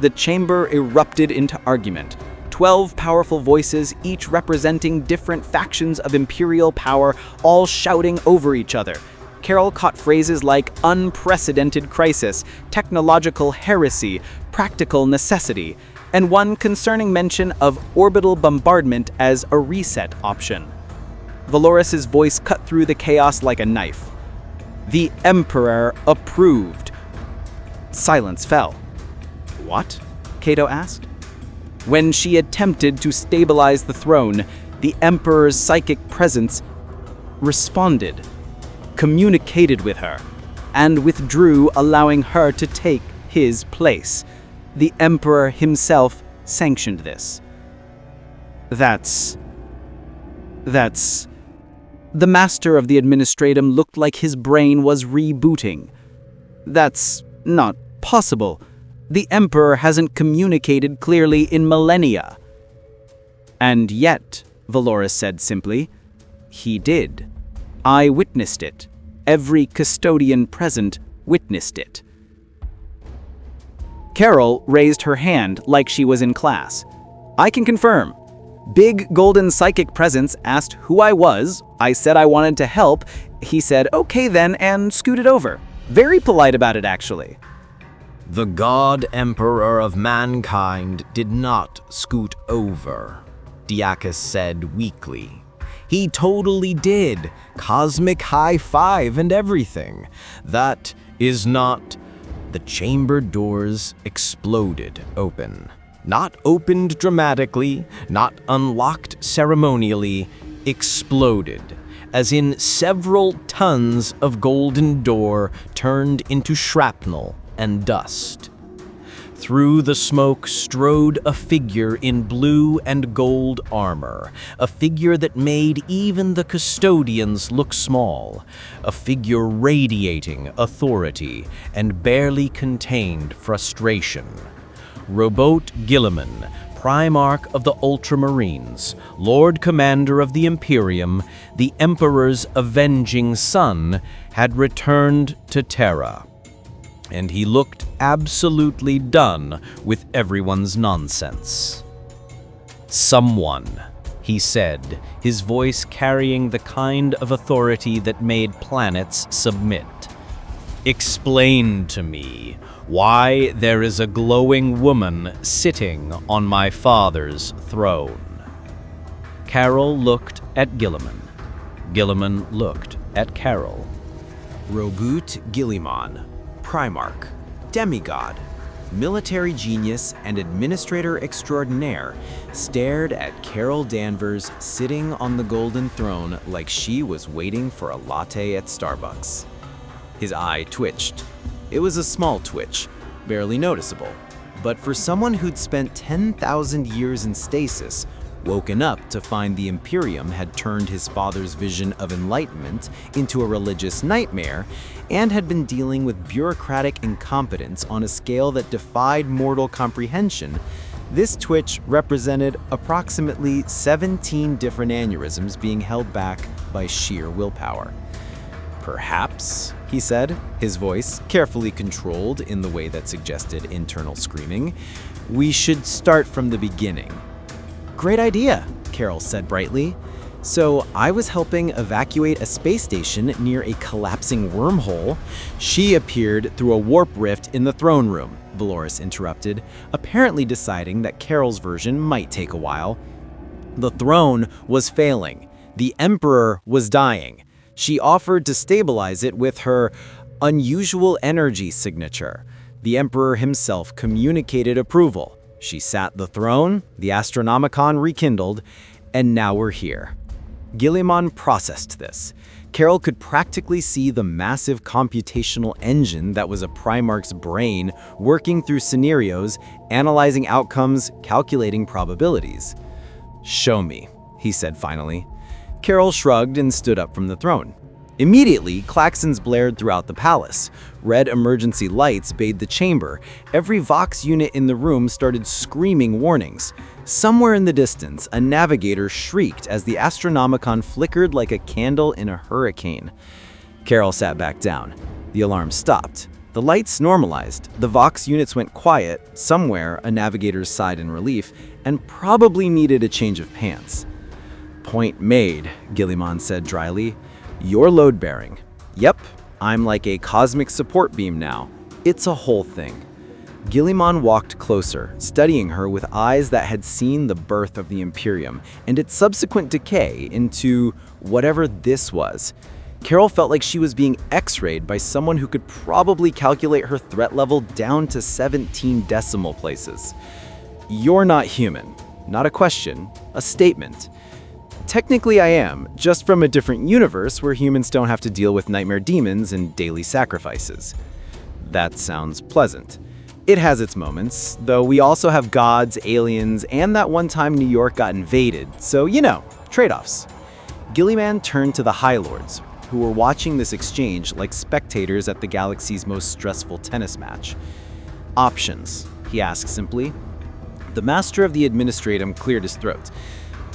The chamber erupted into argument. 12 powerful voices, each representing different factions of imperial power, all shouting over each other. Carol caught phrases like unprecedented crisis, technological heresy, practical necessity, and one concerning mention of orbital bombardment as a reset option. Valoris's voice cut through the chaos like a knife. The Emperor approved. Silence fell. What? Cato asked. When she attempted to stabilize the throne, the Emperor's psychic presence responded, communicated with her, and withdrew, allowing her to take his place. The Emperor himself sanctioned this. That's... The master of the administratum looked like his brain was rebooting. That's not possible. The Emperor hasn't communicated clearly in millennia. And yet, Valoris said simply, he did. I witnessed it. Every custodian present witnessed it. Carol raised her hand like she was in class. I can confirm. Big golden psychic presence asked who I was. I said I wanted to help. He said, okay then, and scooted over. Very polite about it, actually.
The God Emperor of mankind did not scoot over, Diakis said weakly. He totally did. Cosmic high five and everything. That is not... The chamber doors exploded open. Not opened dramatically, not unlocked ceremonially, exploded, as in several tons of golden door turned into shrapnel and dust. Through the smoke strode a figure in blue and gold armor, a figure that made even the custodians look small, a figure radiating authority and barely contained frustration. Robot Guilliman, Primarch of the Ultramarines, Lord Commander of the Imperium, the Emperor's avenging son, had returned to Terra. And he looked absolutely done with everyone's nonsense. Someone, he said, his voice carrying the kind of authority that made planets submit. Explain to me why there is a glowing woman sitting on my father's throne. Carol looked at Guilliman. Guilliman looked at Carol.
Robot Guilliman, Primarch, demigod, military genius, and administrator extraordinaire, stared at Carol Danvers sitting on the golden throne like she was waiting for a latte at Starbucks. His eye twitched. It was a small twitch, barely noticeable, but for someone who'd spent 10,000 years in stasis, woken up to find the Imperium had turned his father's vision of enlightenment into a religious nightmare, and had been dealing with bureaucratic incompetence on a scale that defied mortal comprehension, this twitch represented approximately 17 different aneurysms being held back by sheer willpower. Perhaps, he said, his voice carefully controlled in the way that suggested internal screaming, we should start from the beginning.
Great idea, Carol said brightly. So I was helping evacuate a space station near a collapsing wormhole.
She appeared through a warp rift in the throne room, Valoris interrupted, apparently deciding that Carol's version might take a while. The throne was failing. The Emperor was dying. She offered to stabilize it with her unusual energy signature. The Emperor himself communicated approval. She sat the throne, the Astronomicon rekindled, and now we're here. Guilliman processed this. Carol could practically see the massive computational engine that was a Primarch's brain working through scenarios, analyzing outcomes, calculating probabilities. "Show me," he said finally. Carol shrugged and stood up from the throne. Immediately, klaxons blared throughout the palace. Red emergency lights bathed the chamber. Every Vox unit in the room started screaming warnings. Somewhere in the distance, a navigator shrieked as the Astronomicon flickered like a candle in a hurricane. Carol sat back down. The alarm stopped. The lights normalized. The Vox units went quiet. Somewhere, a navigator sighed in relief and probably needed a change of pants. "Point made," Guilliman said dryly. "You're load-bearing." "Yep, I'm like a cosmic support beam now. It's a whole thing." Guilliman walked closer, studying her with eyes that had seen the birth of the Imperium and its subsequent decay into whatever this was. Carol felt like she was being X-rayed by someone who could probably calculate her threat level down to 17 decimal places. "You're not human." Not a question, a statement. "Technically I am, just from a different universe where humans don't have to deal with nightmare demons and daily sacrifices." That sounds pleasant. It has its moments, though we also have gods, aliens, and that one time New York got invaded, so trade-offs. Guilliman turned to the High Lords, who were watching this exchange like spectators at the galaxy's most stressful tennis match. "Options," he asked simply. The Master of the Administratum cleared his throat.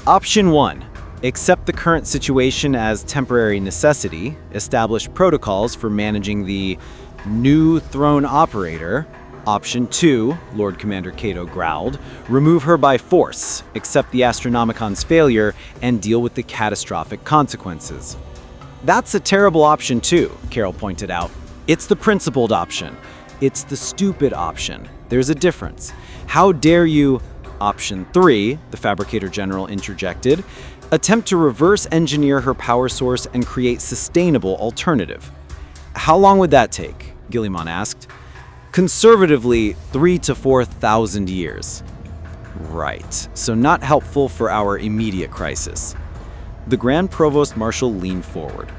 "Option 1. Accept the current situation as temporary necessity, establish protocols for managing the new throne operator. Option 2, Lord Commander Cato growled, remove her by force, accept the Astronomicon's failure, and deal with the catastrophic consequences." "That's a terrible option too," Carol pointed out. "It's the principled option. It's the stupid option. There's a difference. How dare you—" "Option 3, the Fabricator General interjected, attempt to reverse engineer her power source and create sustainable alternative." "How long would that take?" Guilliman asked. "Conservatively, 3,000 to 4,000 years. "Right, so not helpful for our immediate crisis." The Grand Provost Marshal leaned forward.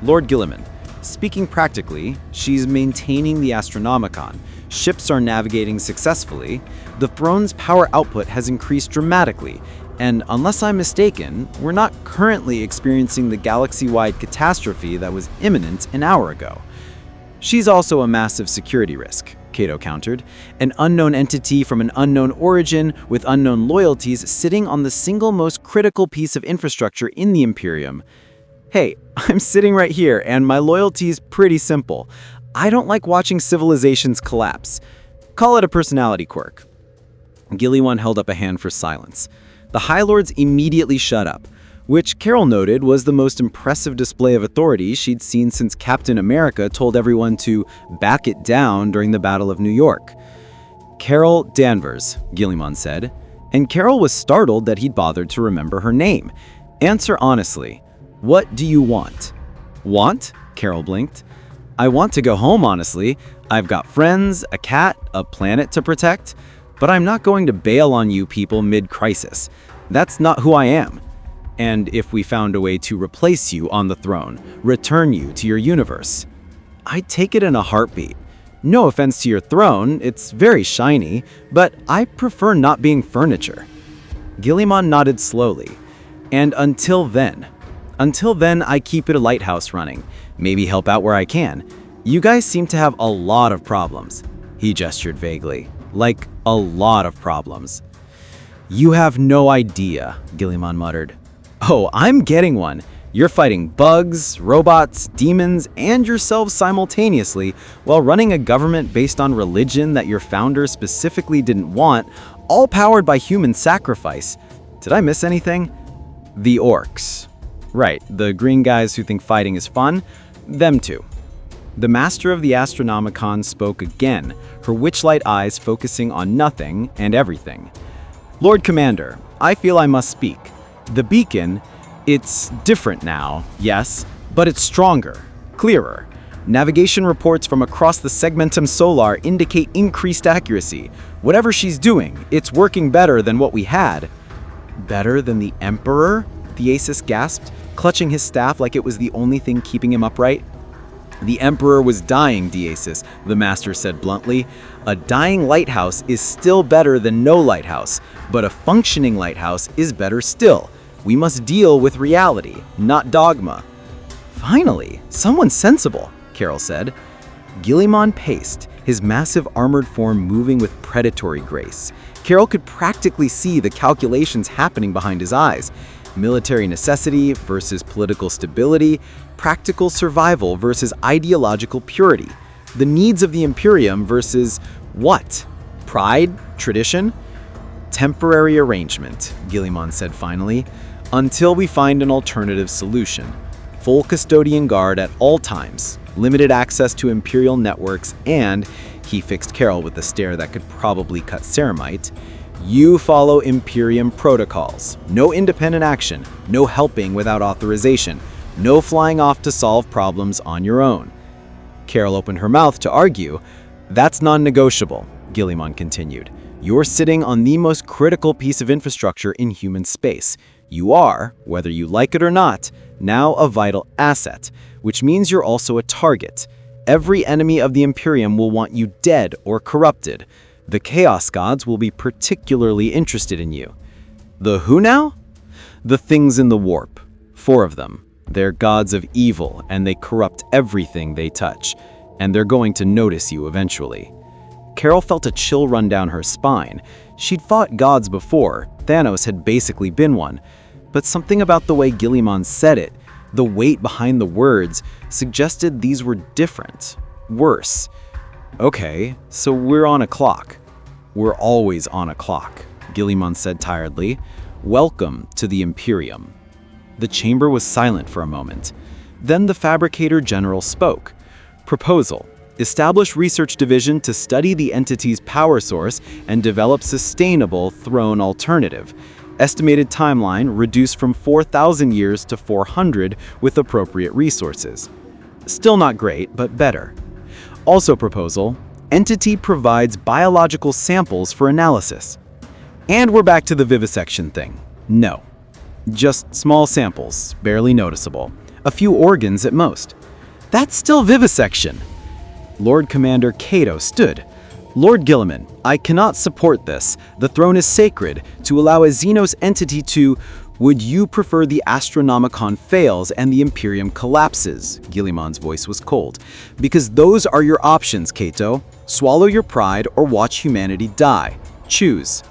"Lord Guilliman, speaking practically, she's maintaining the Astronomicon. Ships are navigating successfully. The throne's power output has increased dramatically, and unless I'm mistaken, we're not currently experiencing the galaxy-wide catastrophe that was imminent an hour ago." "She's also a massive security risk," Cato countered. "An unknown entity from an unknown origin with unknown loyalties sitting on the single most critical piece of infrastructure in the Imperium. Hey, I'm sitting right here, and my loyalty's pretty simple. I don't like watching civilizations collapse. Call it a personality quirk." Guilliman held up a hand for silence. The High Lords immediately shut up, which Carol noted was the most impressive display of authority she'd seen since Captain America told everyone to back it down during the Battle of New York. "Carol Danvers," Guilliman said, and Carol was startled that he'd bothered to remember her name. "Answer honestly. What do you want?" "Want?" Carol blinked. "I want to go home, honestly. I've got friends, a cat, a planet to protect, but I'm not going to bail on you people mid-crisis. That's not who I am. And if we found a way to replace you on the throne, return you to your universe, I'd take it in a heartbeat. No offense to your throne, it's very shiny, but I prefer not being furniture." Guilliman nodded slowly. "And until then, I keep it a lighthouse running, maybe help out where I can. You guys seem to have a lot of problems." He gestured vaguely. "Like, a lot of problems." "You have no idea," Guilliman muttered. "Oh, I'm getting one. You're fighting bugs, robots, demons, and yourselves simultaneously while running a government based on religion that your founder specifically didn't want, all powered by human sacrifice.
Did I miss anything? The orcs. Right, the green guys who think fighting is fun. Them too. The master of the Astronomicon spoke again, her witchlight eyes focusing on nothing and everything. Lord Commander, I feel I must speak. The beacon, it's different now, yes, but it's stronger, clearer. Navigation reports from across the Segmentum Solar indicate increased accuracy. Whatever she's doing, it's working better than what we had. Better than the Emperor? Theasus gasped, clutching his staff like it was the only thing keeping him upright. The Emperor was dying, Theasus, the master said bluntly. A dying lighthouse is still better than no lighthouse, but a functioning lighthouse is better still. We must deal with reality, not dogma. Finally, someone sensible, Carol said. Guilliman paced, his massive armored form moving with predatory grace. Carol could practically see the calculations happening behind his eyes. Military necessity versus political stability, practical survival versus ideological purity. The needs of the Imperium versus what? Pride? Tradition? Temporary arrangement, Guilliman said finally, until we find an alternative solution. Full custodian guard at all times, limited access to Imperial networks, and, he fixed Carol with a stare that could probably cut ceramite, you follow Imperium protocols. No independent action, no helping without authorization, no flying off to solve problems on your own. Carol opened her mouth to argue. That's non-negotiable, Guilliman continued. You're sitting on the most critical piece of infrastructure in human space. You are, whether you like it or not, now a vital asset, which means you're also a target. Every enemy of the Imperium will want you dead or corrupted. The Chaos Gods will be particularly interested in you. The who now? The things in the warp. 4 of them. They're gods of evil, and they corrupt everything they touch. And they're going to notice you eventually. Carol felt a chill run down her spine. She'd fought gods before. Thanos had basically been one. But something about the way Guilliman said it, the weight behind the words, suggested these were different. Worse. Okay, so we're on a clock. We're always on a clock, Guilliman said tiredly. Welcome to the Imperium. The chamber was silent for a moment. Then the Fabricator General spoke. Proposal. Establish research division to study the entity's power source and develop sustainable throne alternative. Estimated timeline reduced from 4,000 years to 400 with appropriate resources. Still not great, but better. Also proposal, entity provides biological samples for analysis. And we're back to the vivisection thing. No. Just small samples, barely noticeable. A few organs at most. That's still vivisection. Lord Commander Cato stood. Lord Guilliman, I cannot support this. The throne is sacred. To allow a Xenos entity to... Would you prefer the Astronomicon fails and the Imperium collapses? Guilliman's voice was cold. Because those are your options, Cato. Swallow your pride or watch humanity die. Choose.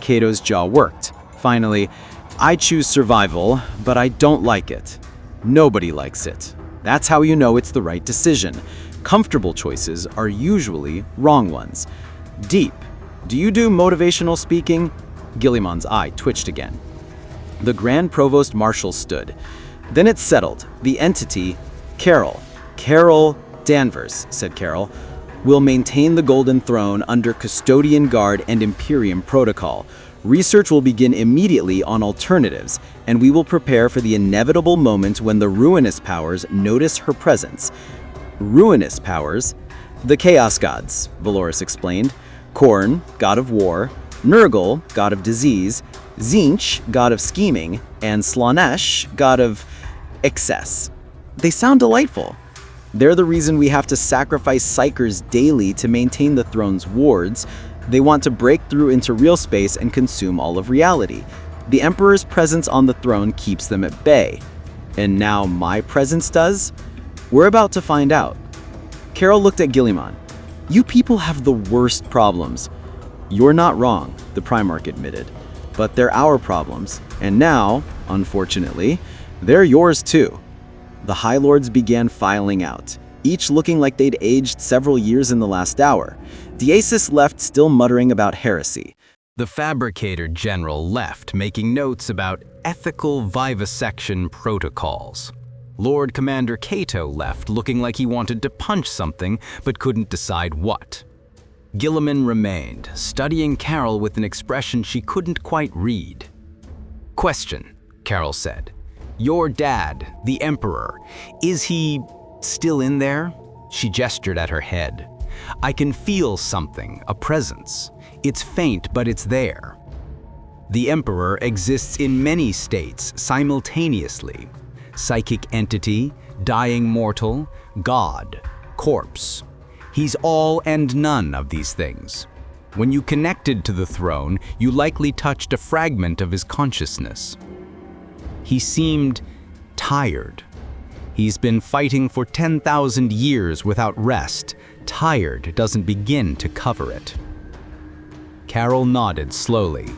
Cato's jaw worked. Finally, I choose survival, but I don't like it. Nobody likes it. That's how you know it's the right decision. Comfortable choices are usually wrong ones. Deep. Do you do motivational speaking? Guilliman's eye twitched again. The Grand Provost Marshal stood. Then it settled. The entity, Carol Danvers, said Carol, will maintain the Golden Throne under Custodian Guard and Imperium Protocol. Research will begin immediately on alternatives, and we will prepare for the inevitable moment when the Ruinous Powers notice her presence. Ruinous Powers? The Chaos Gods, Valoris explained. Khorne, God of War, Nurgle, God of Disease, Tzeentch, God of Scheming, and Slaanesh, God of Excess. They sound delightful. They're the reason we have to sacrifice Psykers daily to maintain the throne's wards. They want to break through into real space and consume all of reality. The Emperor's presence on the throne keeps them at bay. And now my presence does? We're about to find out. Carol looked at Guilliman. You people have the worst problems. You're not wrong, the Primarch admitted. But they're our problems. And now, unfortunately, they're yours too. The High Lords began filing out, each looking like they'd aged several years in the last hour. Deasis left still muttering about heresy.
The fabricator general left, making notes about ethical vivisection protocols. Lord Commander Cato left, looking like he wanted to punch something, but couldn't decide what. Gilliman remained, studying Carol with an expression she couldn't quite read. "Question," Carol said. "Your dad, the Emperor, is he still in there?" She gestured at her head. "I can feel something, a presence. It's faint, but it's there." The Emperor exists in many states simultaneously. Psychic entity, dying mortal, god, corpse. He's all and none of these things. When you connected to the throne, you likely touched a fragment of his consciousness. He seemed tired. He's been fighting for 10,000 years without rest. Tired doesn't begin to cover it. Carol nodded slowly.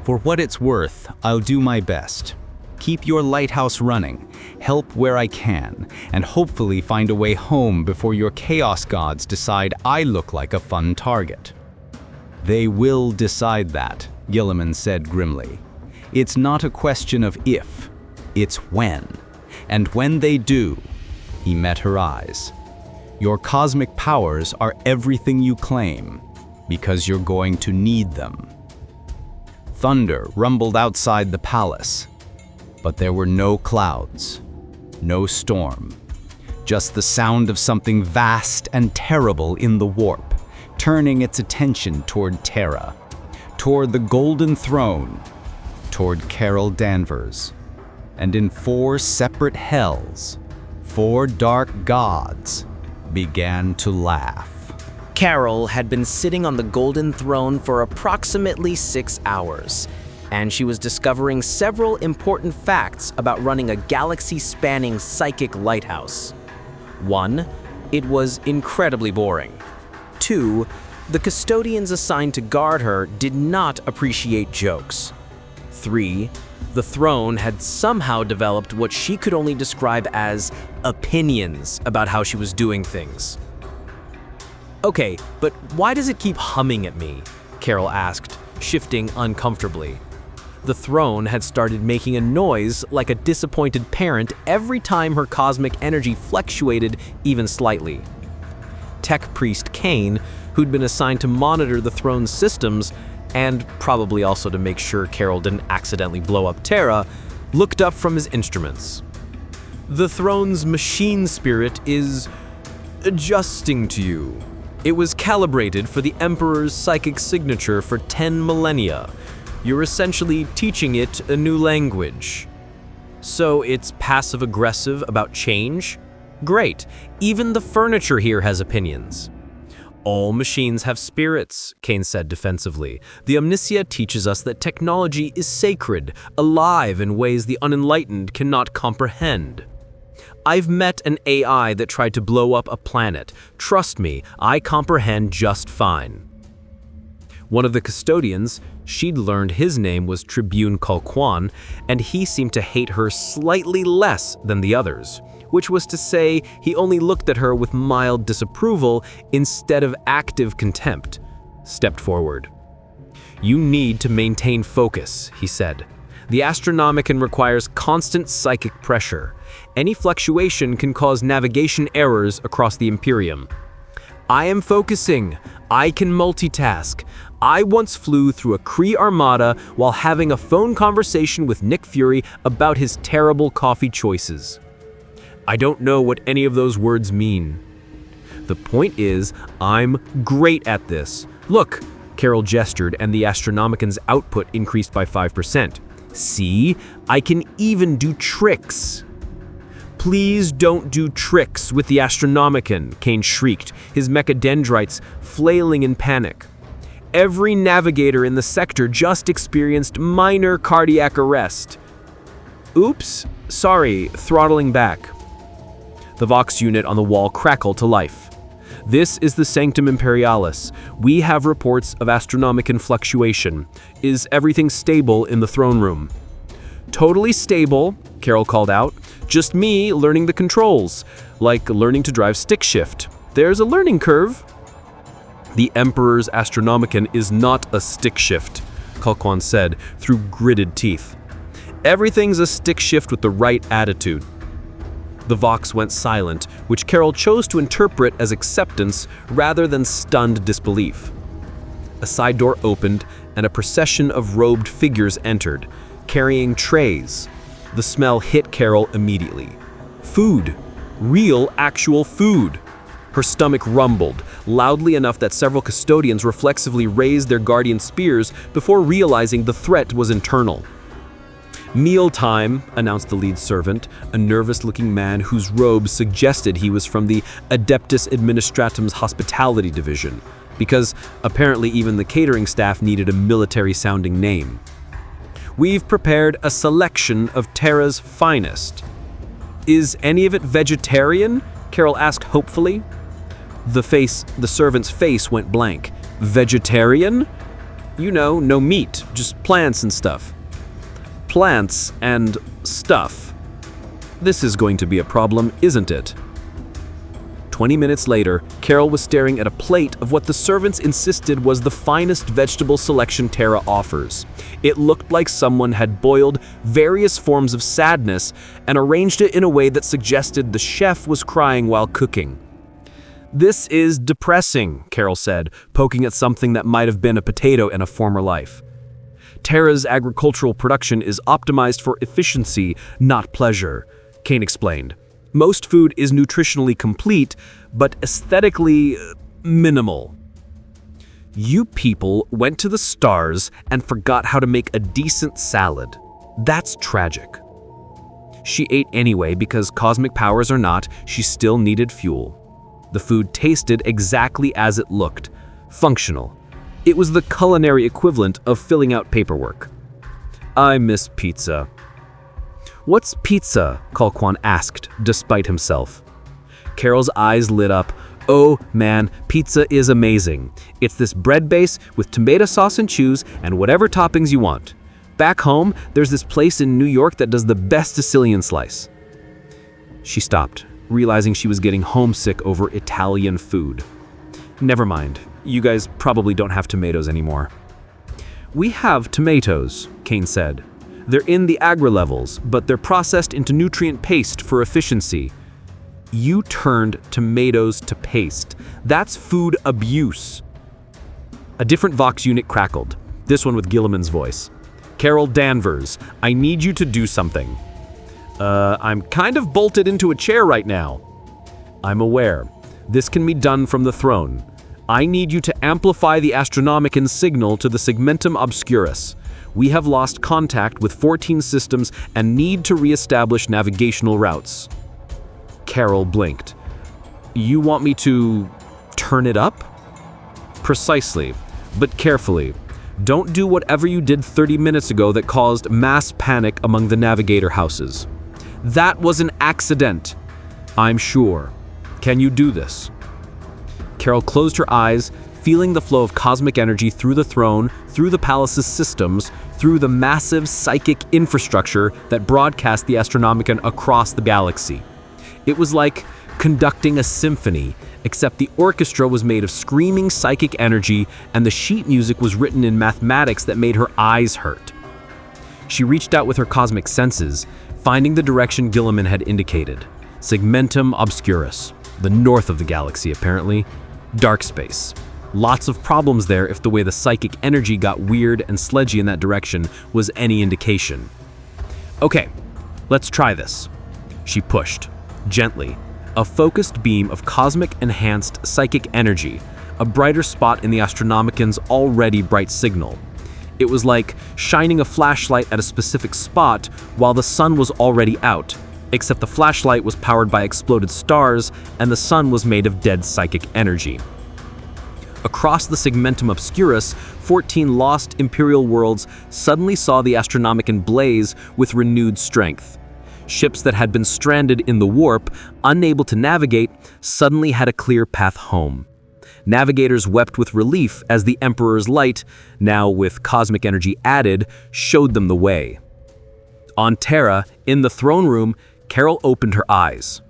"For what it's worth, I'll do my best. Keep your lighthouse running, help where I can, and hopefully find a way home before your chaos gods decide I look like a fun target." "They will decide that," Gilliman said grimly. "It's not a question of if, it's when. And when they do," he met her eyes, "your cosmic powers are everything you claim, because you're going to need them." Thunder rumbled outside the palace, but there were no clouds, no storm, just the sound of something vast and terrible in the warp, turning its attention toward Terra, toward the Golden Throne, toward Carol Danvers. And in 4 separate hells, 4 dark gods began to laugh.
Carol had been sitting on the Golden Throne for approximately 6 hours, and she was discovering several important facts about running a galaxy-spanning psychic lighthouse. 1, it was incredibly boring. 2, the custodians assigned to guard her did not appreciate jokes. 3, the throne had somehow developed what she could only describe as opinions about how she was doing things. "Okay, but why does it keep humming at me?" Carol asked, shifting uncomfortably. The throne had started making a noise like a disappointed parent every time her cosmic energy fluctuated even slightly. Tech Priest Kane, who'd been assigned to monitor the throne's systems, and probably also to make sure Carol didn't accidentally blow up Terra, looked up from his instruments. "The throne's machine spirit is adjusting to you. It was calibrated for the Emperor's psychic signature for 10 millennia. You're essentially teaching it a new language. So it's passive-aggressive about change? Great, even the furniture here has opinions." "All machines have spirits," Kane said defensively. "The Omniscia teaches us that technology is sacred, alive in ways the unenlightened cannot comprehend. I've met an AI that tried to blow up a planet. Trust me, I comprehend just fine." One of the custodians, she'd learned his name was Tribune Colquan, and he seemed to hate her slightly less than the others, which was to say he only looked at her with mild disapproval instead of active contempt, stepped forward. "You need to maintain focus," he said. "The Astronomicon requires constant psychic pressure. Any fluctuation can cause navigation errors across the Imperium." "I am focusing. I can multitask. I once flew through a Kree armada while having a phone conversation with Nick Fury about his terrible coffee choices." "I don't know what any of those words mean." "The point is, I'm great at this. Look," Carol gestured, and the Astronomicon's output increased by 5%. "See? I can even do tricks." "Please don't do tricks with the Astronomicon," Kane shrieked, his mechadendrites flailing in panic. "Every navigator in the sector just experienced minor cardiac arrest." "Oops, sorry, throttling back." The Vox unit on the wall crackled to life. "This is the Sanctum Imperialis. We have reports of Astronomicon fluctuation. Is everything stable in the throne room?" "Totally stable," Carol called out. "Just me learning the controls, like learning to drive stick shift. There's a learning curve."
The Emperor's Astronomicon is not a stick shift, Kalquan said through gritted teeth. Everything's a stick shift with the right attitude. The Vox went silent, which Carol chose to interpret as acceptance rather than stunned disbelief. A side door opened and a procession of robed figures entered, carrying trays. The smell hit Carol immediately. Food. Real, actual food. Her stomach rumbled, loudly enough that several custodians reflexively raised their guardian spears before realizing the threat was internal. "Mealtime," announced the lead servant, a nervous-looking man whose robe suggested he was from the Adeptus Administratum's hospitality division, because apparently even the catering staff needed a military-sounding name. "We've prepared a selection of Terra's finest." "Is any of it vegetarian?" Carol asked hopefully. The servant's face went blank. "Vegetarian? You know, no meat, just plants and stuff." "Plants and stuff. This is going to be a problem, isn't it?" 20 minutes later, Carol was staring at a plate of what the servants insisted was the finest vegetable selection Terra offers. It looked like someone had boiled various forms of sadness and arranged it in a way that suggested the chef was crying while cooking. "This is depressing," Carol said, poking at something that might have been a potato in a former life. "Terra's agricultural production is optimized for efficiency, not pleasure," Kane explained. "Most food is nutritionally complete, but aesthetically minimal." "You people went to the stars and forgot how to make a decent salad. That's tragic." She ate anyway because cosmic powers or not, she still needed fuel. The food tasted exactly as it looked, functional. It was the culinary equivalent of filling out paperwork. "I miss pizza." "What's pizza?" Kalquan asked, despite himself. Carol's eyes lit up. "Oh man, pizza is amazing. It's this bread base with tomato sauce and cheese and whatever toppings you want. Back home, there's this place in New York that does the best Sicilian slice." She stopped, realizing she was getting homesick over Italian food. "Never mind. You guys probably don't have tomatoes anymore." "We have tomatoes," Kane said. "They're in the agri levels, but they're processed into nutrient paste for efficiency." "You turned tomatoes to paste. That's food abuse." A different Vox unit crackled, this one with Gilliman's voice. "Carol Danvers, I need you to do something." I'm kind of bolted into a chair right now." "I'm aware. This can be done from the throne. I need you to amplify the Astronomicon signal to the Segmentum Obscurus. We have lost contact with 14 systems and need to re-establish navigational routes." Carol blinked. "You want me to turn it up?" "Precisely, but carefully. Don't do whatever you did 30 minutes ago that caused mass panic among the navigator houses." "That was an accident." "I'm sure. Can you do this?" Carol closed her eyes, feeling the flow of cosmic energy through the throne, through the palace's systems, through the massive psychic infrastructure that broadcast the Astronomicon across the galaxy. It was like conducting a symphony, except the orchestra was made of screaming psychic energy and the sheet music was written in mathematics that made her eyes hurt. She reached out with her cosmic senses, finding the direction Gilliman had indicated. Segmentum Obscurus, the north of the galaxy apparently. Dark space. Lots of problems there if the way the psychic energy got weird and sledgy in that direction was any indication. "Okay, let's try this." She pushed, gently, a focused beam of cosmic enhanced psychic energy, a brighter spot in the Astronomicon's already bright signal. It was like shining a flashlight at a specific spot while the sun was already out, except the flashlight was powered by exploded stars and the sun was made of dead psychic energy. Across the Segmentum Obscurus, 14 lost Imperial worlds suddenly saw the Astronomicon blaze with renewed strength. Ships that had been stranded in the warp, unable to navigate, suddenly had a clear path home. Navigators wept with relief as the Emperor's light, now with cosmic energy added, showed them the way. On Terra, in the throne room, Carol opened her eyes.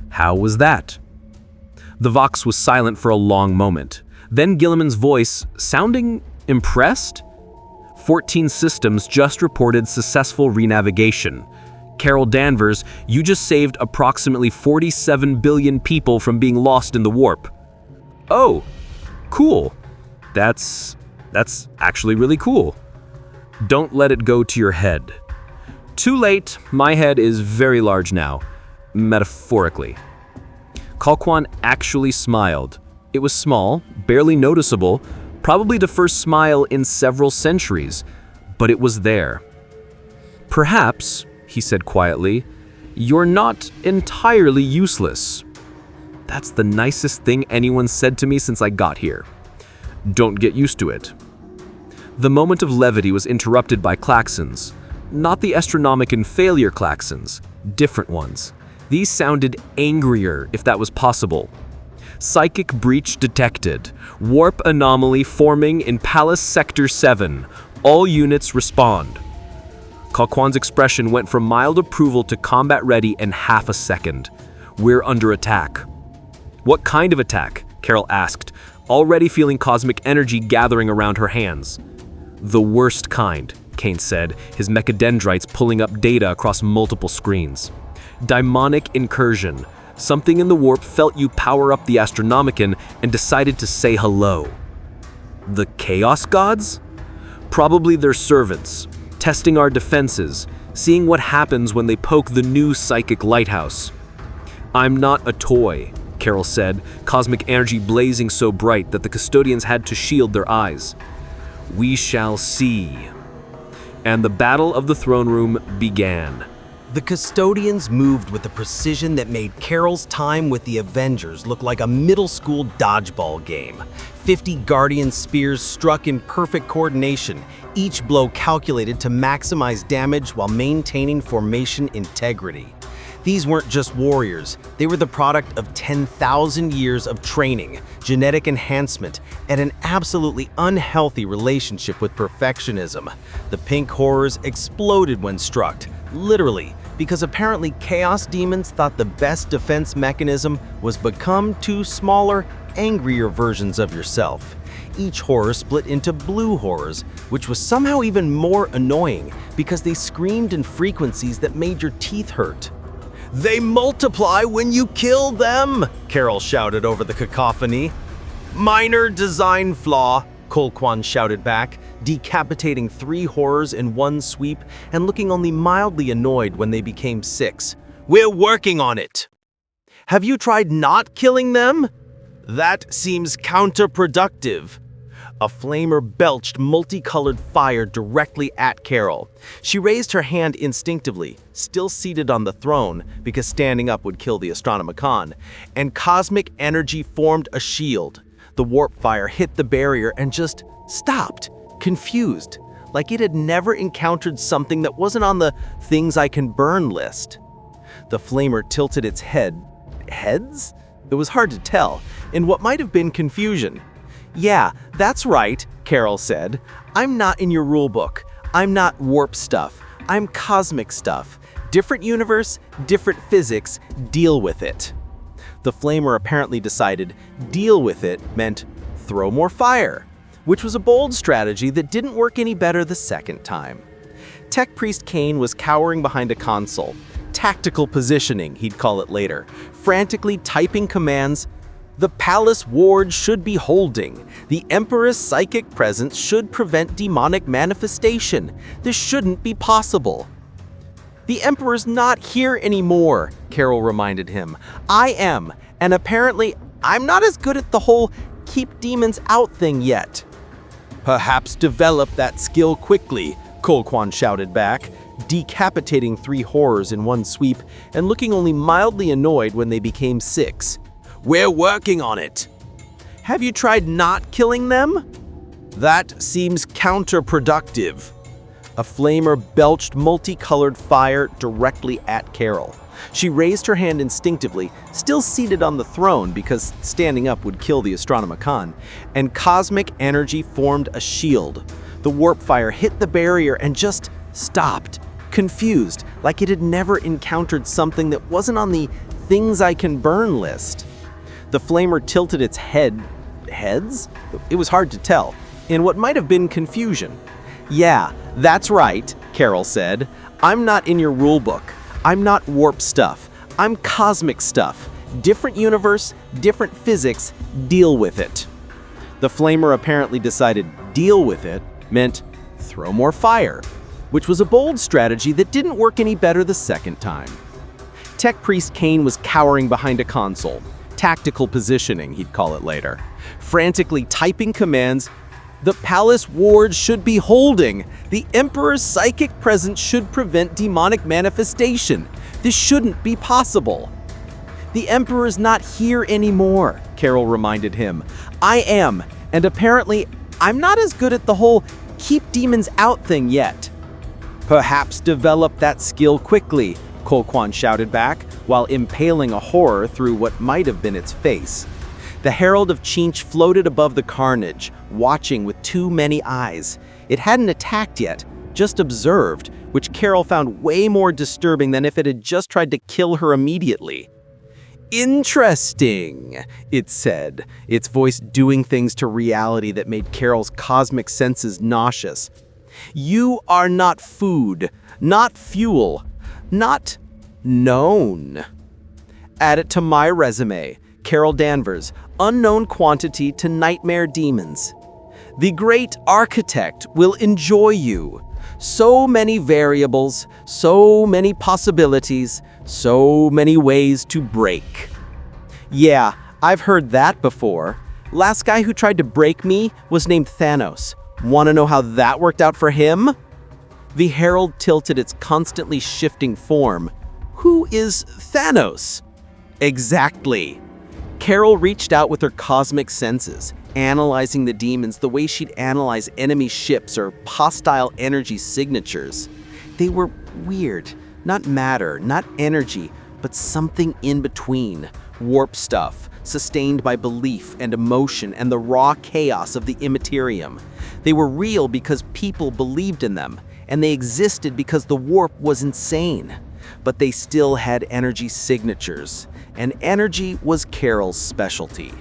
"How was that?" The Vox was silent for a long moment. Then Gilliman's voice, sounding impressed? 14 systems just reported successful renavigation. Carol Danvers, you just saved approximately 47 billion people from being lost in the warp. Oh, cool. That's actually really cool. Don't let it go to your head. Too late, my head is very large now, metaphorically. Kalquan actually smiled. It was small, barely noticeable, probably the first smile in several centuries, but it was there. Perhaps, he said quietly, you're not entirely useless. That's the nicest thing anyone said to me since I got here. Don't get used to it. The moment of levity was interrupted by klaxons. Not the Astronomicon failure klaxons, different ones. These sounded angrier, if that was possible. Psychic breach detected. Warp anomaly forming in Palace Sector 7. All units respond. Kalquan's expression went from mild approval to combat ready in half a second. We're under attack. What kind of attack? Carol asked, already feeling cosmic energy gathering around her hands. The worst kind, Kane said, his mechadendrites pulling up data across multiple screens. Daimonic incursion. Something in the warp felt you power up the Astronomicon and decided to say hello. The Chaos Gods? Probably their servants, testing our defenses, seeing what happens when they poke the new psychic lighthouse. I'm not a toy, Carol said, cosmic energy blazing so bright that the custodians had to shield their eyes. We shall see. And the battle of the throne room began.
The custodians moved with a precision that made Carol's time with the Avengers look like a middle school dodgeball game. 50 Guardian spears struck in perfect coordination, each blow calculated to maximize damage while maintaining formation integrity. These weren't just warriors, they were the product of 10,000 years of training, genetic enhancement, and an absolutely unhealthy relationship with perfectionism. The pink horrors exploded when struck, literally, because apparently Chaos Demons thought the best defense mechanism was become two smaller, angrier versions of yourself. Each horror split into blue horrors, which was somehow even more annoying because they screamed in frequencies that made your teeth hurt. "They multiply when you kill them!" Carol shouted over the cacophony. "Minor design flaw," Kalquan shouted back, decapitating 3 horrors in one sweep and looking only mildly annoyed when they became 6. "We're working on it." "Have you tried not killing them?" "That seems counterproductive." A flamer belched multicolored fire directly at Carol. She raised her hand instinctively, still seated on the throne because standing up would kill the Astronomicon, and cosmic energy formed a shield. The warp fire hit the barrier and just stopped, confused, like it had never encountered something that wasn't on the things I can burn list. The flamer tilted its heads? It was hard to tell, in what might have been confusion. "Yeah, that's right," Carol said. "I'm not in your rulebook. I'm not warp stuff. I'm cosmic stuff. Different universe, different physics, deal with it." The flamer apparently decided deal with it meant throw more fire, which was a bold strategy that didn't work any better the second time. Tech Priest Kane was cowering behind a console. Tactical positioning, he'd call it later, frantically typing commands. "The palace ward should be holding. The Emperor's psychic presence should prevent demonic manifestation. This shouldn't be possible." "The Emperor's not here anymore," Carol reminded him. "I am, and apparently I'm not as good at the whole keep demons out thing yet." "Perhaps develop that skill quickly," Kalquan shouted back, decapitating 3 horrors in one sweep and looking only mildly annoyed when they became 6. "We're working on it." "Have you tried not killing them?" "That seems counterproductive." A flamer belched multicolored fire directly at Carol. She raised her hand instinctively, still seated on the throne because standing up would kill the Astronomicon, and cosmic energy formed a shield. The warp fire hit the barrier and just stopped, confused, like it had never encountered something that wasn't on the things I can burn list. The flamer tilted its head,
heads? It was hard to tell, in what might have been confusion. "Yeah, that's right," Carol said. "I'm not in your rulebook. I'm not warp stuff. I'm cosmic stuff. Different universe, different physics, deal with it." The flamer apparently decided deal with it meant throw more fire, which was a bold strategy that didn't work any better the second time. Tech Priest Kane was cowering behind a console. Tactical positioning, he'd call it later. Frantically typing commands. "The palace ward should be holding. The Emperor's psychic presence should prevent demonic manifestation. This shouldn't be possible." "The Emperor's not here anymore," Carol reminded him. "I am, and apparently I'm not as good at the whole keep demons out thing yet." "Perhaps develop that skill quickly," Kolquan shouted back, while impaling a horror through what might have been its face. The Herald of Chinch floated above the carnage, watching with too many eyes. It hadn't attacked yet, just observed, which Carol found way more disturbing than if it had just tried to kill her immediately. "Interesting," it said, its voice doing things to reality that made Carol's cosmic senses nauseous. "You are not food, not fuel, not known. Add it to my resume, Carol Danvers, unknown quantity to nightmare demons. The great architect will enjoy you. So many variables, so many possibilities, so many ways to break." "Yeah, I've heard that before. Last guy who tried to break me was named Thanos. Want to know how that worked out for him?" The Herald tilted its constantly shifting form. "Who is Thanos?" "Exactly." Carol reached out with her cosmic senses, analyzing the demons the way she'd analyze enemy ships or hostile energy signatures. They were weird. Not matter, not energy, but something in between. Warp stuff, sustained by belief and emotion and the raw chaos of the immaterium. They were real because people believed in them, and they existed because the warp was insane. But they still had energy signatures, and energy was Carol's specialty.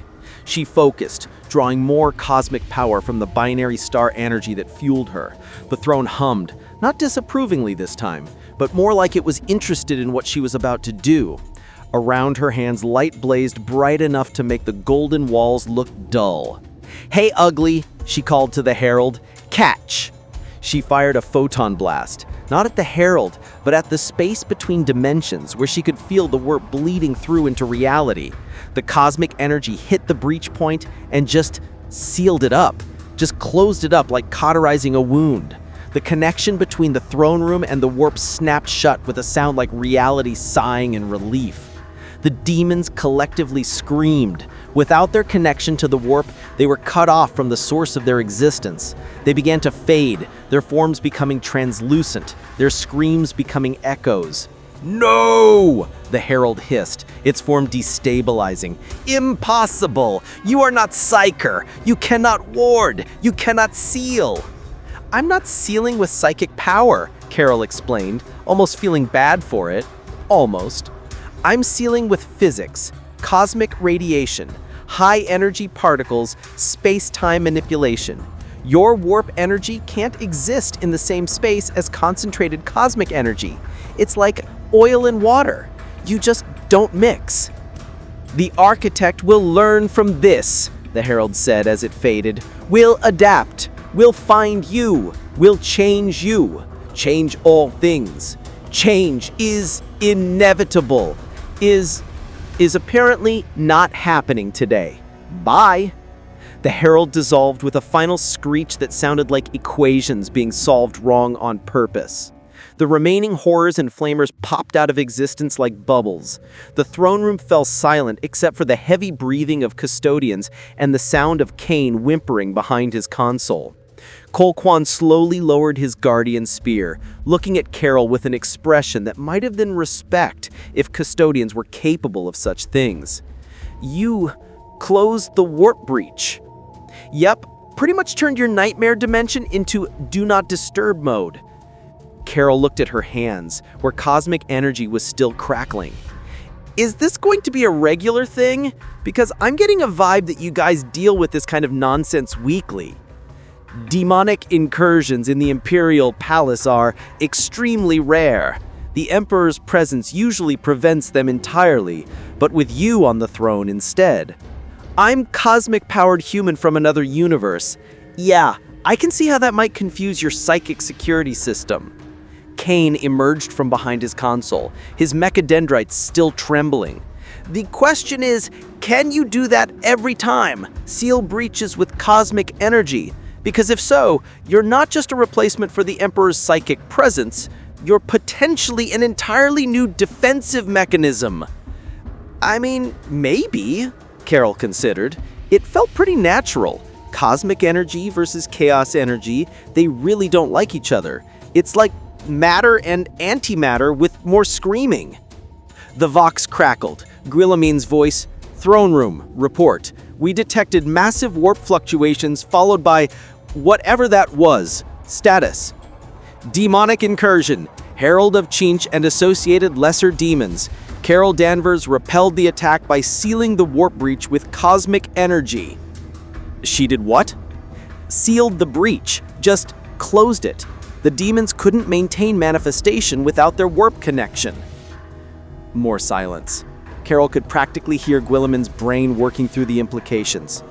She focused, drawing more cosmic power from the binary star energy that fueled her. The throne hummed, not disapprovingly this time, but more like it was interested in what she was about to do. Around her hands, light blazed bright enough to make the golden walls look dull. "Hey, ugly," she called to the Herald. "Catch!" She fired a photon blast, not at the Herald, but at the space between dimensions where she could feel the warp bleeding through into reality. The cosmic energy hit the breach point and just sealed it up, just closed it up like cauterizing a wound. The connection between the throne room and the warp snapped shut with a sound like reality sighing in relief. The demons collectively screamed. Without their connection to the warp, they were cut off from the source of their existence. They began to fade, their forms becoming translucent, their screams becoming echoes. "No!" the Herald hissed, its form destabilizing. "Impossible! You are not Psyker! You cannot ward! You cannot seal!" "I'm not sealing with psychic power," Carol explained, almost feeling bad for it. Almost. "I'm sealing with physics, cosmic radiation, high-energy particles, space-time manipulation. Your warp energy can't exist in the same space as concentrated cosmic energy. It's like oil and water. You just don't mix." "The architect will learn from this," the Herald said as it faded. "We'll adapt. We'll find you. We'll change you. Change all things. Change is inevitable. Is apparently not happening today. Bye." The Herald dissolved with a final screech that sounded like equations being solved wrong on purpose. The remaining horrors and flamers popped out of existence like bubbles. The throne room fell silent except for the heavy breathing of custodians and the sound of Kane whimpering behind his console. Kolquan slowly lowered his guardian spear, looking at Carol with an expression that might have been respect if custodians were capable of such things. "You closed the warp breach." "Yep, pretty much turned your nightmare dimension into do not disturb mode." Carol looked at her hands, where cosmic energy was still crackling.
Is this going to be a regular thing? Because I'm getting a vibe that you guys deal with this kind of nonsense weekly. Demonic incursions in the Imperial Palace are extremely rare. The Emperor's presence usually prevents them entirely, but with you on the throne instead. I'm cosmic-powered human from another universe. Yeah, I can see how that might confuse your psychic security system. Kane emerged from behind his console, his mechadendrites still trembling. The question is, can you do that every time? Seal breaches with cosmic energy? Because if so, you're not just a replacement for the Emperor's psychic presence, you're potentially an entirely new defensive mechanism. I mean, maybe, Carol considered. It felt pretty natural. Cosmic energy versus chaos energy, they really don't like each other. It's like matter and antimatter with more screaming. The Vox crackled. Guillamine's voice, "Throne room, report. We detected massive warp fluctuations followed by whatever that was. Status. Demonic incursion. Herald of Chinch and associated lesser demons. Carol Danvers repelled the attack by sealing the warp breach with cosmic energy." She did what? Sealed the breach. Just closed it. The demons couldn't maintain manifestation without their warp connection. More silence. Carol could practically hear Guillamine's brain working through the implications.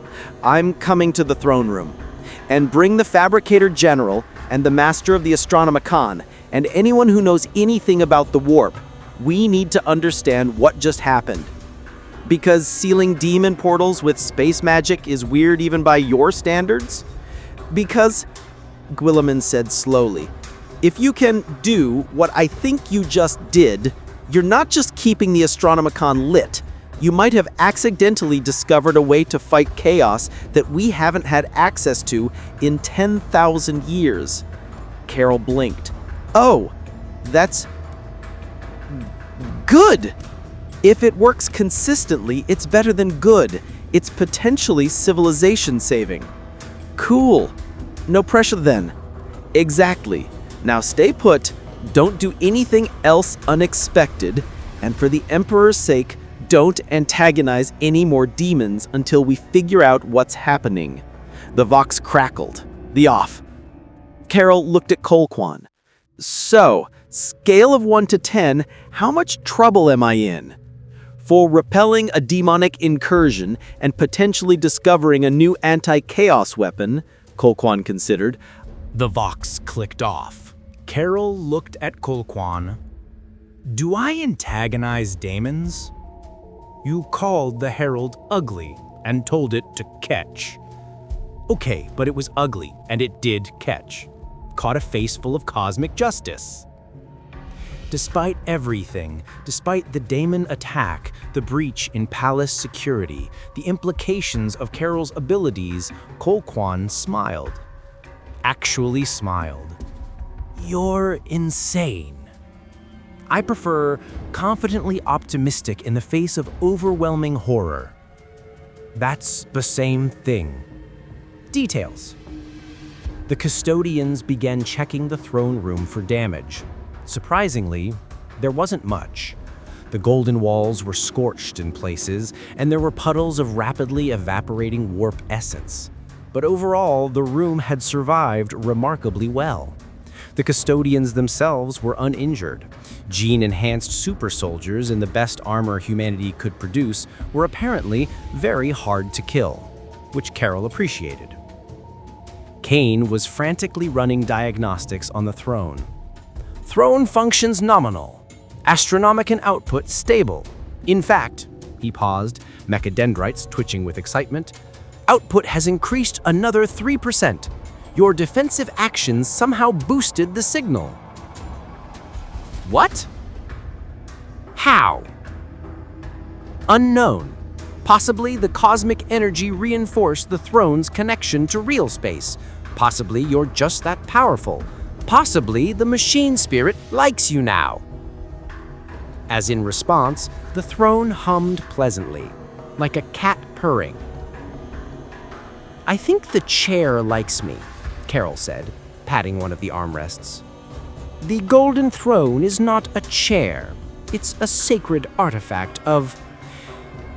"I'm coming to the throne room. And bring the Fabricator General and the Master of the Astronomicon and anyone who knows anything about the warp. We need to understand what just happened. Because sealing demon portals with space magic is weird even by your standards? Because," Guillamine said slowly, "if you can do what I think you just did, you're not just keeping the Astronomicon lit. You might have accidentally discovered a way to fight chaos that we haven't had access to in 10,000 years. Carol blinked. "Oh, that's good! If it works consistently, it's better than good. It's potentially civilization-saving." "Cool. No pressure then." "Exactly. Now stay put, don't do anything else unexpected, and for the Emperor's sake, don't antagonize any more demons until we figure out what's happening." The Vox crackled. The off. Carol looked at Colquhoun. "So, scale of 1 to 10, how much trouble am I in?" "For repelling a demonic incursion and potentially discovering a new anti-chaos weapon," Colquhoun considered.
The Vox clicked off. Carol looked at Colquhoun. "Do I antagonize daemons? You called the Herald ugly and told it to catch. Okay, but it was ugly, and it did catch. Caught a face full of cosmic justice. Despite everything, despite the daemon attack, the breach in palace security, the implications of Carol's abilities, Colquhoun smiled. Actually smiled. You're insane. I prefer confidently optimistic in the face of overwhelming horror. That's the same thing. Details. The custodians began checking the throne room for damage. Surprisingly, there wasn't much. The golden walls were scorched in places, and there were puddles of rapidly evaporating warp essence. But overall, the room had survived remarkably well. The custodians themselves were uninjured. Gene-enhanced super soldiers in the best armor humanity could produce were apparently very hard to kill, which Carol appreciated. Kane was frantically running diagnostics on the throne. Throne functions nominal. Astronomicon output stable. In fact, he paused, mechadendrites twitching with excitement, output has increased another 3%. Your defensive actions somehow boosted the signal. What? How? Unknown. Possibly the cosmic energy reinforced the throne's connection to real space. Possibly you're just that powerful. Possibly the machine spirit likes you now. As in response, the throne hummed pleasantly, like a cat purring. I think the chair likes me, Carol said, patting one of the armrests. The golden throne is not a chair.
It's a sacred artifact of...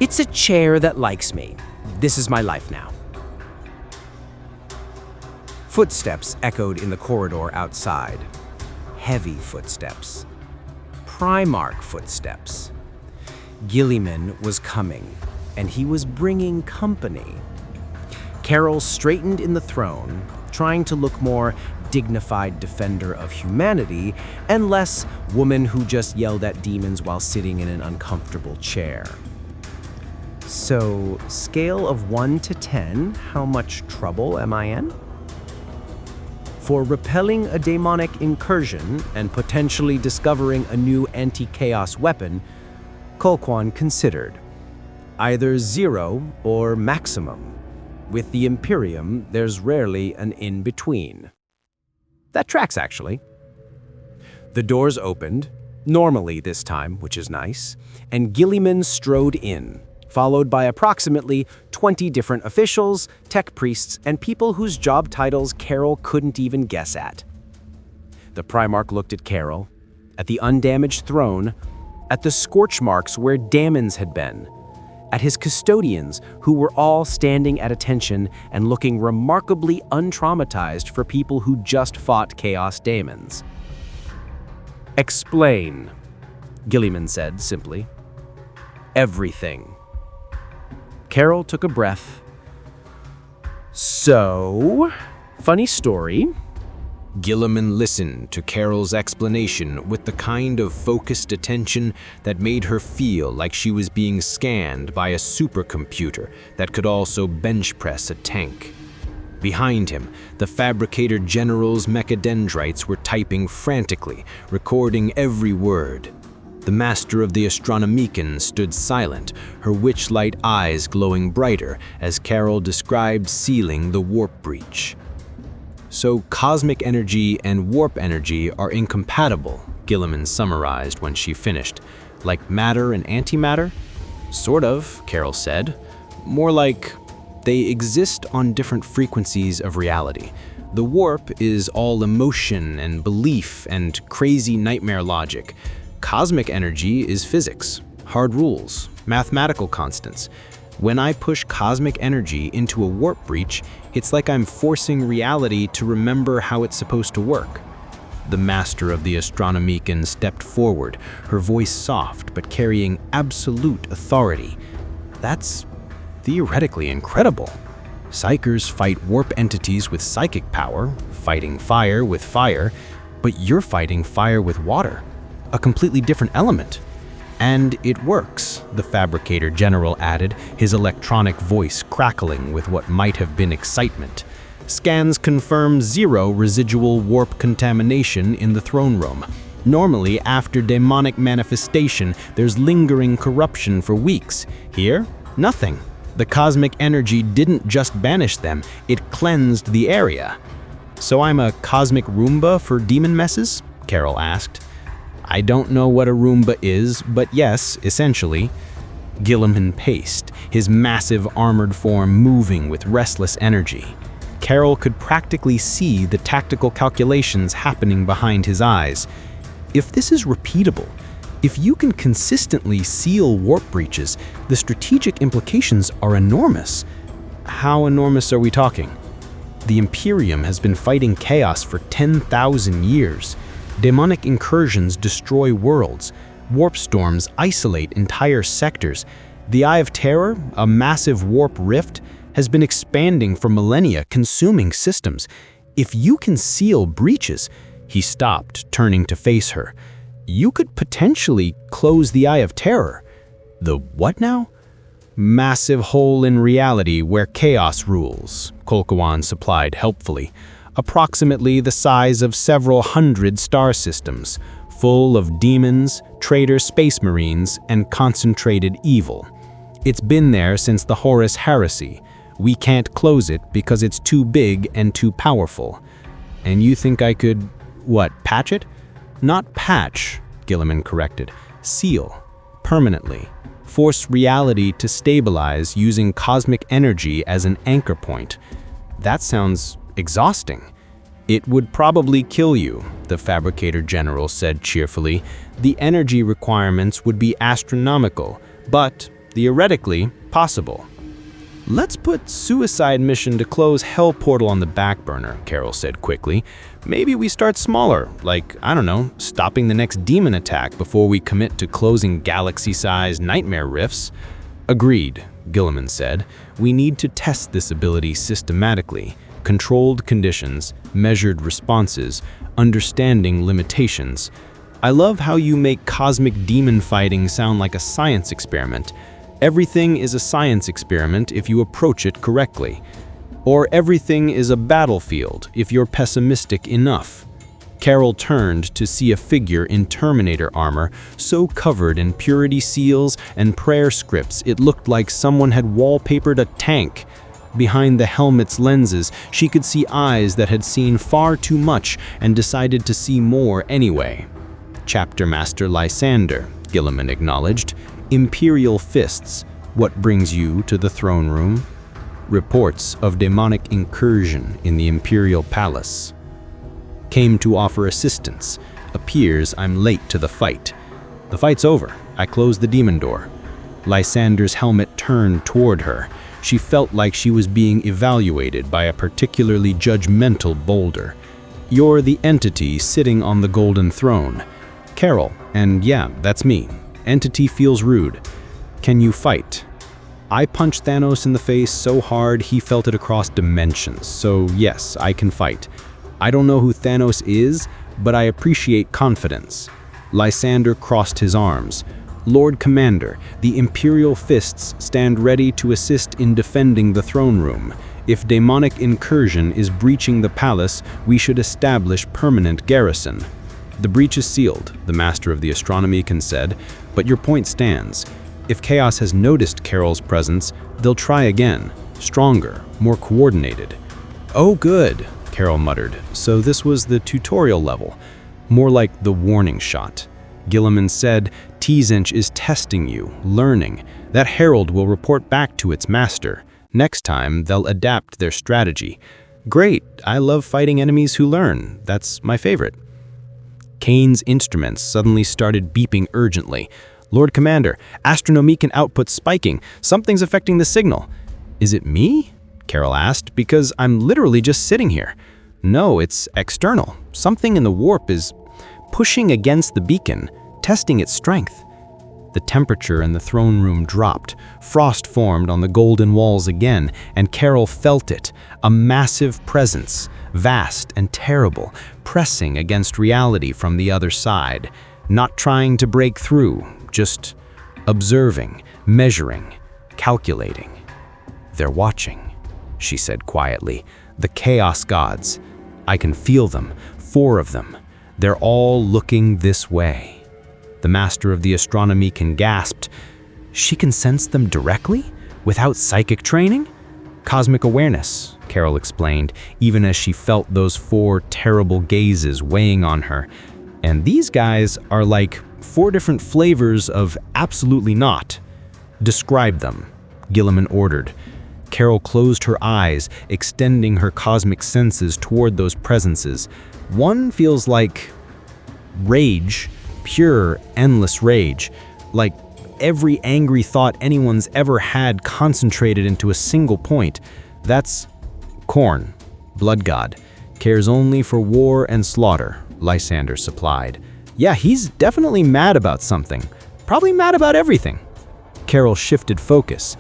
It's a chair that likes me. This is my life now. Footsteps echoed in the corridor outside. Heavy footsteps. Primarch footsteps. Gilliman was coming, and he was bringing company. Carol straightened in the throne, trying to look more dignified defender of humanity and less woman who just yelled at demons while sitting in an uncomfortable chair. So, scale of 1 to 10, how much trouble am I in? For repelling a demonic incursion and potentially discovering a new anti-chaos weapon, Colquhoun considered. Either 0 or maximum. With the Imperium, there's rarely an in-between. That tracks, actually. The doors opened, normally this time, which is nice, and Gilliman strode in, followed by approximately 20 different officials, tech priests, and people whose job titles Carol couldn't even guess at. The Primarch looked at Carol, at the undamaged throne, at the scorch marks where Daemons had been, at his custodians who were all standing at attention and looking remarkably untraumatized for people who just fought Chaos Daemons. "Explain," Gilliman said simply. "Everything." Carol took a breath. "So, funny story."
Gilliman listened to Carol's explanation with the kind of focused attention that made her feel like she was being scanned by a supercomputer that could also bench press a tank. Behind him, the Fabricator General's mechadendrites were typing frantically, recording every word. The Master of the Astronomicon stood silent, her witch-light eyes glowing brighter as Carol described sealing the warp breach. "So cosmic energy and warp energy are incompatible," Gilliman summarized when she finished. "Like matter and antimatter?" "Sort of," Carol said. "More like they exist on different frequencies of reality. The warp is all emotion and belief and crazy nightmare logic. Cosmic energy is physics, hard rules, mathematical constants. When I push cosmic energy into a warp breach, it's like I'm forcing reality to remember how it's supposed to work." The Master of the Astronomicon stepped forward, her voice soft but carrying absolute authority. "That's theoretically incredible. Psychers fight warp entities with psychic power, fighting fire with fire, but you're fighting fire with water, a completely different element. And it works," the Fabricator General added, his electronic voice crackling with what might have been excitement. "Scans confirm 0 residual warp contamination in the throne room. Normally, after demonic manifestation, there's lingering corruption for weeks. Here, nothing. The cosmic energy didn't just banish them, it cleansed the area." "So I'm a cosmic Roomba for demon messes?" Carol asked. "I don't know what a Roomba is, but yes, essentially." Gilliman paced, his massive armored form moving with restless energy. Carol could practically see the tactical calculations happening behind his eyes. If this is repeatable, if you can consistently seal warp breaches, the strategic implications are enormous. How enormous are we talking? The Imperium has been fighting chaos for 10,000 years. Demonic incursions destroy worlds. Warp storms isolate entire sectors. The Eye of Terror, a massive warp rift, has been expanding for millennia, consuming systems. If you can seal breaches, he stopped, turning to face her. You could potentially close the Eye of Terror. The what now? Massive hole in reality where chaos rules, Colquhoun supplied helpfully. Approximately the size of several hundred star systems, full of demons, traitor space marines, and concentrated evil. It's been there since the Horus Heresy. We can't close it because it's too big and too powerful. And you think I could, what, patch it? Not patch, Gilliman corrected. Seal. Permanently. Force reality to stabilize using cosmic energy as an anchor point. That sounds exhausting.
It would probably kill you, the Fabricator General said cheerfully. The energy requirements would be astronomical, but theoretically possible. Let's put suicide mission to close Hell Portal on the back burner, Carol said quickly. Maybe we start smaller, like, I don't know, stopping the next demon attack before we commit to closing galaxy-sized nightmare rifts. Agreed, Gilliman said. We need to test this ability systematically. Controlled conditions, measured responses, understanding limitations. I love how you make cosmic demon fighting sound like a science experiment. Everything is a science experiment if you approach it correctly. Or everything is a battlefield if you're pessimistic enough. Carol turned to see a figure in Terminator armor so covered in purity seals and prayer scripts it looked like someone had wallpapered a tank. Behind the helmet's lenses, she could see eyes that had seen far too much and decided to see more anyway. Chapter Master Lysander, Gilliman acknowledged. Imperial fists, what brings you to the throne room? Reports of demonic incursion in the Imperial Palace. Came to offer assistance. Appears I'm late to the fight. The fight's over. I closed the demon door. Lysander's helmet turned toward her. She felt like she was being evaluated by a particularly judgmental boulder. You're the entity sitting on the golden throne. Carol, and yeah, that's me. Entity feels rude. Can you fight? I punched Thanos in the face so hard he felt it across dimensions, so yes, I can fight. I don't know who Thanos is, but I appreciate confidence. Lysander crossed his arms. Lord Commander, the Imperial Fists stand ready to assist in defending the throne room. If demonic incursion is breaching the palace, we should establish permanent garrison. The breach is sealed, the Master of the Astronomican said, but your point stands. If Chaos has noticed Carol's presence, they'll try again, stronger, more coordinated. Oh good, Carol muttered, so this was the tutorial level, more like the warning shot. Gilliman said, Tzeentch is testing you, learning. That herald will report back to its master. Next time, they'll adapt their strategy. Great, I love fighting enemies who learn. That's my favorite. Kane's instruments suddenly started beeping urgently. Lord Commander, Astronomican output spiking. Something's affecting the signal. Is it me? Carol asked, because I'm literally just sitting here. No, it's external. Something in the warp is pushing against the beacon, testing its strength. The temperature in the throne room dropped. Frost formed on the golden walls again, and Carol felt it, a massive presence, vast and terrible, pressing against reality from the other side, not trying to break through, just observing, measuring, calculating. They're watching, she said quietly. The Chaos Gods. I can feel them, 4 of them. They're all looking this way. The Master of the Astronomican gasped. She can sense them directly? Without psychic training? Cosmic awareness, Carol explained, even as she felt those 4 terrible gazes weighing on her. And these guys are like 4 different flavors of absolutely not. Describe them, Gilliman ordered. Carol closed her eyes, extending her cosmic senses toward those presences. One feels like rage, pure, endless rage, like every angry thought anyone's ever had concentrated into a single point. That's Khorne, Blood God, cares only for war and slaughter, Lysander supplied. Yeah, he's definitely mad about something. Probably mad about everything. Carol shifted focus.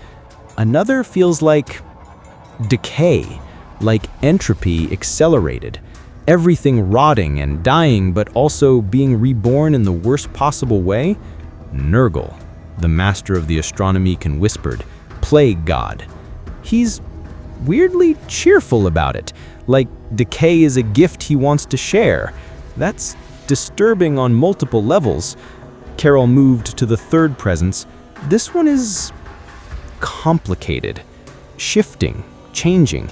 Another feels like decay, like entropy accelerated. Everything rotting and dying, but also being reborn in the worst possible way? Nurgle, the Master of the Astronomican whispered, Plague God. He's weirdly cheerful about it, like decay is a gift he wants to share. That's disturbing on multiple levels. Carol moved to the 3rd presence. This one is complicated, shifting, changing.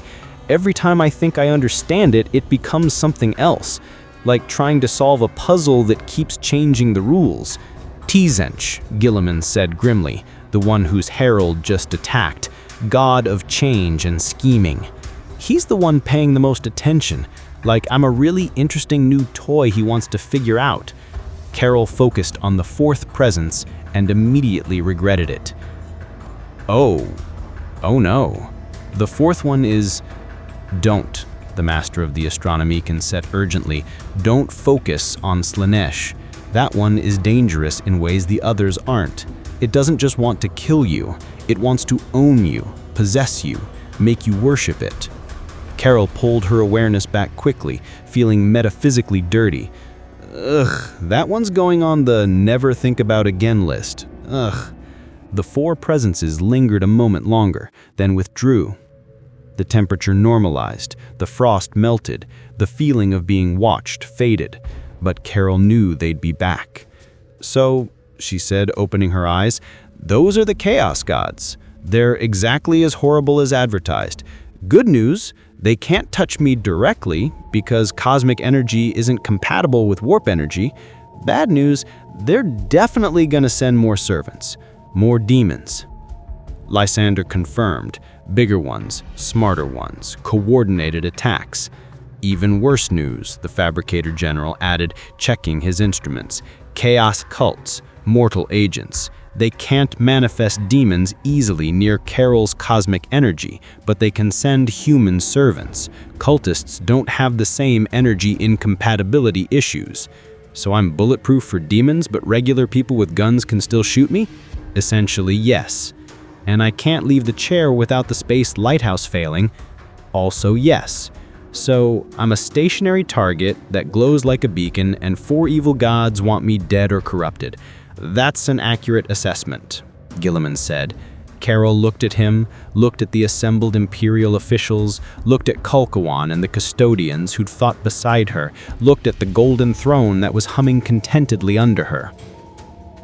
Every time I think I understand it, it becomes something else, like trying to solve a puzzle that keeps changing the rules. Tzeentch, Gilliman said grimly, the one whose herald just attacked, god of change and scheming. He's the one paying the most attention,
Like I'm a really interesting new toy he wants to figure out. Carol focused on the fourth presence and immediately regretted it. Oh no. The fourth one is don't, the master of the Astronomican said urgently. Don't focus on Slaanesh. That one is dangerous in ways the others aren't. It doesn't just want to kill you, it wants to own you, possess you, make you worship it. Carol pulled her awareness back quickly, feeling metaphysically dirty. Ugh, that one's going on the never think about again list. Ugh. The four presences lingered a moment longer, then withdrew. The temperature normalized, the frost melted, the feeling of being watched faded, but Carol knew they'd be back. So, she said, opening her eyes, those are the Chaos Gods. They're exactly as horrible as advertised. Good news, they can't touch me directly because cosmic energy isn't compatible with warp energy. Bad news, they're definitely gonna send more servants, more demons. Lysander confirmed, bigger ones, smarter ones, coordinated attacks. Even worse news, the Fabricator General added, checking his instruments. Chaos cults, mortal agents. They can't manifest demons easily near Carol's cosmic energy, but they can send human servants. Cultists don't have the same energy incompatibility issues. So I'm bulletproof for demons, but regular people with guns can still shoot me? Essentially, yes. And I can't leave the chair without the space lighthouse failing? Also, yes. So I'm a stationary target that glows like a beacon, and four evil gods want me dead or corrupted. That's an accurate assessment, Guilliman said. Carol looked at him, looked at the assembled Imperial officials, looked at Kulkawan and the custodians who'd fought beside her, looked at the golden throne that was humming contentedly under her.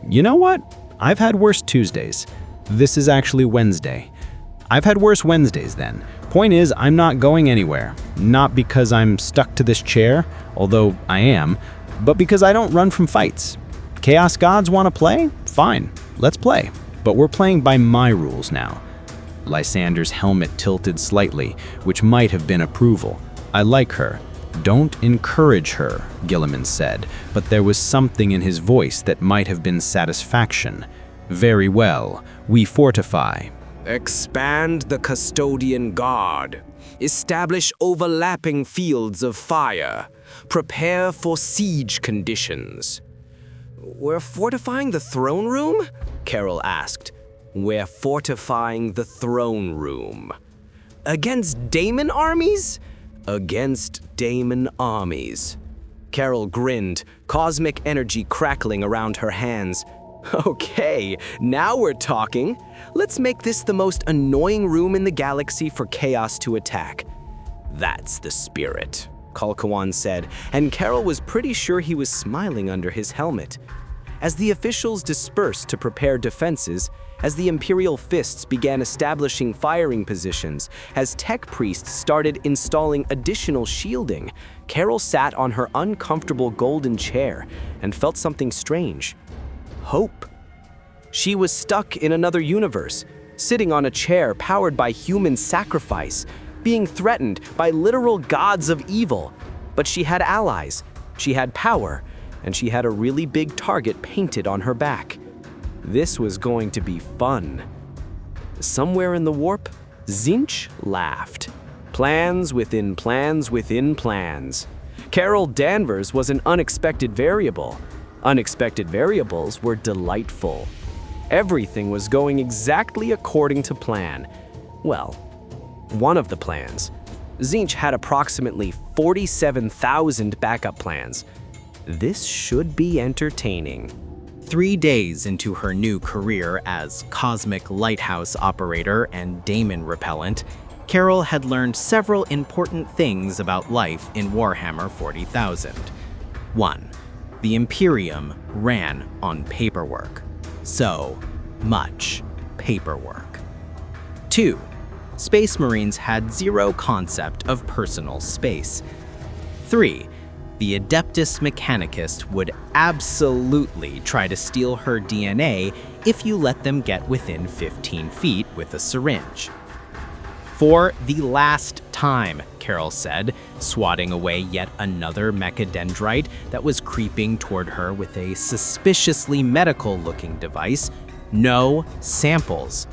You know what? I've had worse Tuesdays. This is actually Wednesday. I've had worse Wednesdays then. Point is, I'm not going anywhere. Not because I'm stuck to this chair, although I am, but because I don't run from fights. Chaos Gods want to play? Fine, let's play. But we're playing by my rules now. Lysander's helmet tilted slightly, which might have been approval. I like her. Don't encourage her, Guilliman said, but there was something in his voice that might have been satisfaction. Very well, we fortify.
Expand the Custodian Guard. Establish overlapping fields of fire. Prepare for siege conditions. We're fortifying the throne room? Carol asked. We're fortifying the throne room. Against Daemon armies? Against Daemon armies. Carol grinned, cosmic energy crackling around her hands. Okay, now we're talking. Let's make this the most annoying room in the galaxy for chaos to attack. That's the spirit, Kulkawan said, and Carol was pretty sure he was smiling under his helmet. As the officials dispersed to prepare defenses, as the Imperial fists began establishing firing positions, as tech priests started installing additional shielding, Carol sat on her uncomfortable golden chair and felt something strange. Hope. She was stuck in another universe, sitting on a chair powered by human sacrifice, being threatened by literal gods of evil. But she had allies, she had power, and she had a really big target painted on her back. This was going to be fun. Somewhere in the warp, Tzeentch laughed. Plans within plans within plans. Carol Danvers was an unexpected variable. Unexpected variables were delightful. Everything was going exactly according to plan. Well, one of the plans. Tzeentch had approximately 47,000 backup plans. This should be entertaining.
3 days into her new career as Cosmic Lighthouse Operator and Daemon Repellent, Carol had learned several important things about life in Warhammer 40,000. 1. The Imperium ran on paperwork. So much paperwork. 2. Space Marines had zero concept of personal space. 3. The Adeptus Mechanicus would absolutely try to steal her DNA if you let them get within 15 feet with a syringe.
For the last time, Carol said, swatting away yet another mechadendrite that was creeping toward her with a suspiciously medical-looking device. No samples.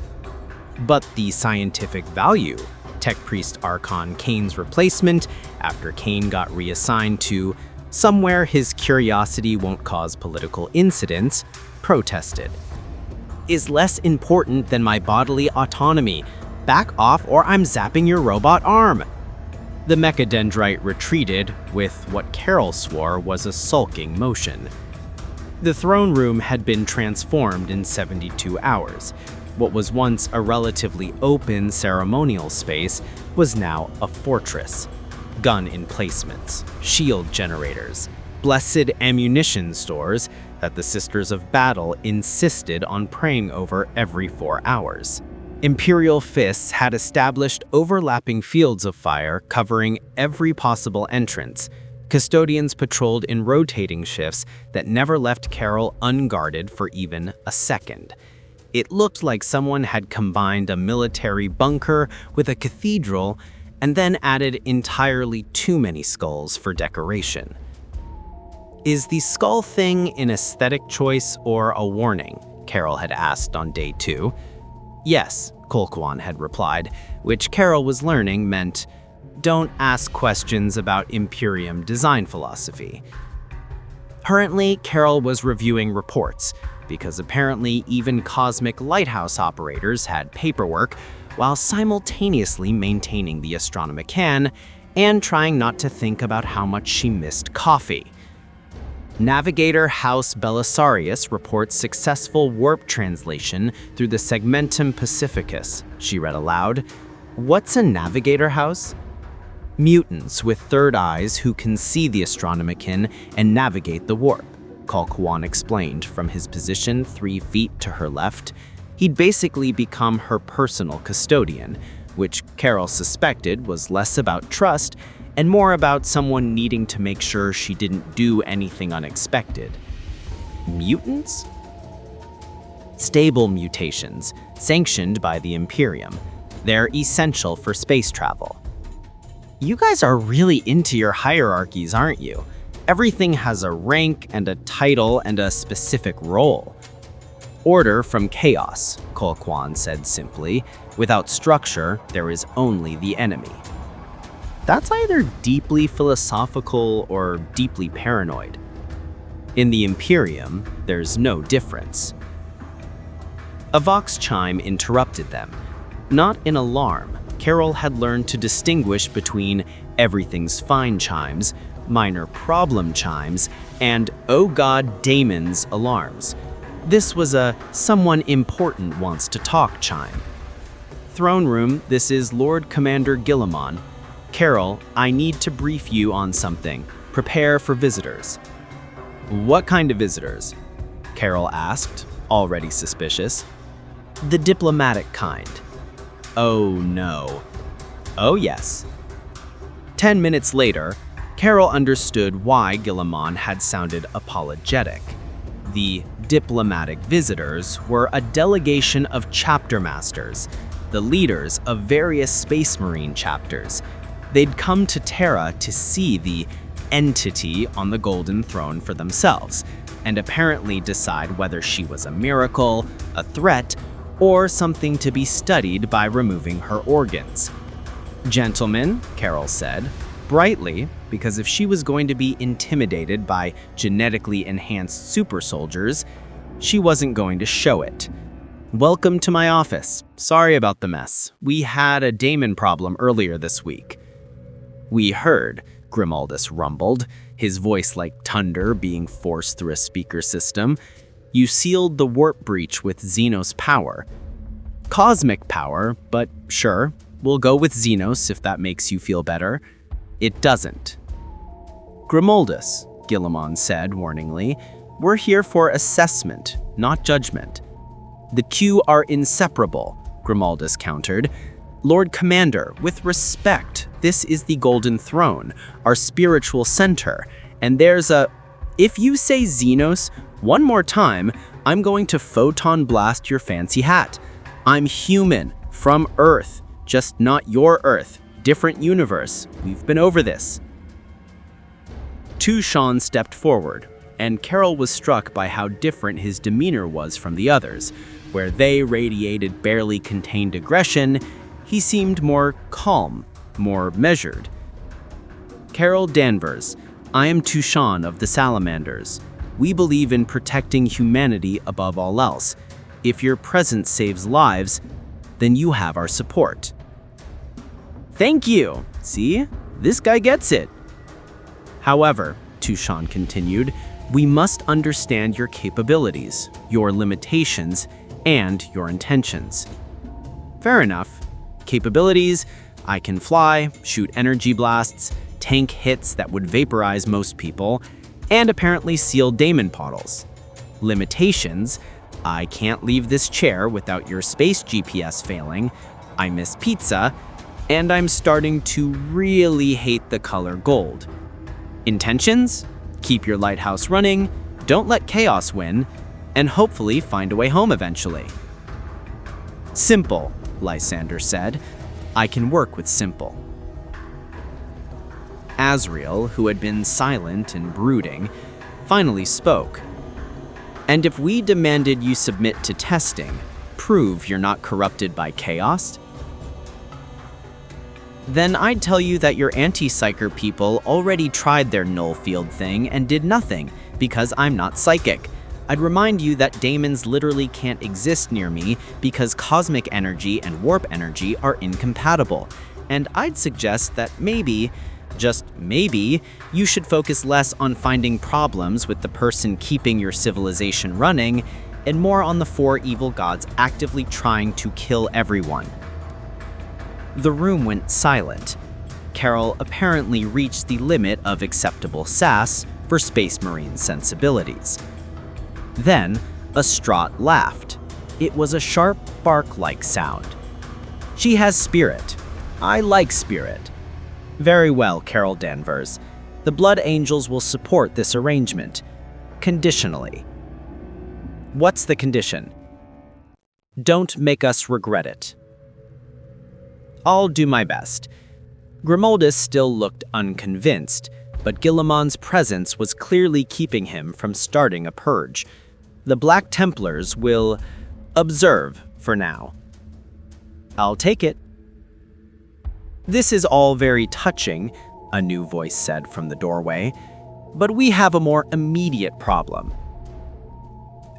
But the scientific value. Tech Priest Archon Kane's replacement, after Kane got reassigned to somewhere his curiosity won't cause political incidents, protested. Is less important than my bodily autonomy. Back off or I'm zapping your robot arm. The mechadendrite retreated with what Carol swore was a sulking motion. The throne room had been transformed in 72 hours. What was once a relatively open ceremonial space was now a fortress. Gun emplacements, shield generators, blessed ammunition stores that the Sisters of Battle insisted on praying over every 4 hours. Imperial fists had established overlapping fields of fire covering every possible entrance. Custodians patrolled in rotating shifts that never left Carol unguarded for even a second. It looked like someone had combined a military bunker with a cathedral and then added entirely too many skulls for decoration. Is the skull thing an aesthetic choice or a warning? Carol had asked on day 2. Yes, Colquhoun had replied, which Carol was learning meant, don't ask questions about Imperium design philosophy. Currently, Carol was reviewing reports, because apparently even cosmic lighthouse operators had paperwork while simultaneously maintaining the Astronomican and trying not to think about how much she missed coffee. Navigator House Belisarius reports successful warp translation through the Segmentum Pacificus, she read aloud. What's a Navigator House? Mutants with third eyes who can see the Astronomican and navigate the warp, Colquhoun explained from his position 3 feet to her left. He'd basically become her personal custodian, which Carol suspected was less about trust and more about someone needing to make sure she didn't do anything unexpected. Mutants? Stable mutations, sanctioned by the Imperium. They're essential for space travel. You guys are really into your hierarchies, aren't you? Everything has a rank and a title and a specific role. Order from chaos, Colquhoun said simply. Without structure, there is only the enemy. That's either deeply philosophical or deeply paranoid. In the Imperium, there's no difference. A Vox chime interrupted them. Not in alarm, Carol had learned to distinguish between everything's fine chimes, minor problem chimes, and oh god Damon's alarms. This was a someone important wants to talk chime. Throne room, this is Lord Commander Guilliman. Carol, I need to brief you on something. Prepare for visitors. What kind of visitors? Carol asked, already suspicious. The diplomatic kind. Oh no. Oh yes. 10 minutes later, Carol understood why Guilliman had sounded apologetic. The diplomatic visitors were a delegation of chapter masters, the leaders of various Space Marine chapters. They'd come to Terra to see the entity on the Golden Throne for themselves, and apparently decide whether she was a miracle, a threat, or something to be studied by removing her organs. Gentlemen, Carol said, brightly, because if she was going to be intimidated by genetically enhanced super soldiers, she wasn't going to show it. Welcome to my office. Sorry about the mess. We had a Damon problem earlier this week. We heard, Grimaldus rumbled, his voice like thunder being forced through a speaker system. You sealed the warp breach with Xenos power. Cosmic power, but sure, we'll go with Xenos if that makes you feel better. It doesn't. Grimaldus, Guilliman said warningly, we're here for assessment, not judgment. The two are inseparable, Grimaldus countered. Lord Commander, with respect, this is the Golden Throne, our spiritual center, and there's a... If you say Xenos one more time, I'm going to photon blast your fancy hat. I'm human, from Earth, Just not your Earth. Different universe. We've been over this. Tushan stepped forward, and Carol was struck by how different his demeanor was from the others. Where they radiated barely contained aggression, he seemed more calm, more measured. Carol Danvers, I am Tushan of the Salamanders. We believe in protecting humanity above all else. If your presence saves lives, then you have our support. Thank you. See? This guy gets it. However, Tushan continued, we must understand your capabilities, your limitations, and your intentions. Fair enough. Capabilities, I can fly, shoot energy blasts, tank hits that would vaporize most people, and apparently seal daemon portals. Limitations, I can't leave this chair without your space GPS failing, I miss pizza, and I'm starting to really hate the color gold. Intentions? Keep your lighthouse running, don't let chaos win, and hopefully find a way home eventually. Simple, Lysander said. I can work with simple. Azriel, who had been silent and brooding, finally spoke. And if we demanded you submit to testing, prove you're not corrupted by chaos? Then I'd tell you that your anti-psyker people already tried their null field thing and did nothing, because I'm not psychic. I'd remind you that daemons literally can't exist near me because cosmic energy and warp energy are incompatible. And I'd suggest that maybe, just maybe, you should focus less on finding problems with the person keeping your civilization running and more on the 4 evil gods actively trying to kill everyone. The room went silent. Carol apparently reached the limit of acceptable sass for Space Marine sensibilities. Then, Astrat laughed. It was a sharp, bark-like sound. She has spirit. I like spirit. Very well, Carol Danvers. The Blood Angels will support this arrangement. Conditionally. What's the condition? Don't make us regret it. I'll do my best. Grimoldus still looked unconvinced, but Guilliman's presence was clearly keeping him from starting a purge. The Black Templars will observe for now. I'll take it. This is all very touching, a new voice said from the doorway, but we have a more immediate problem.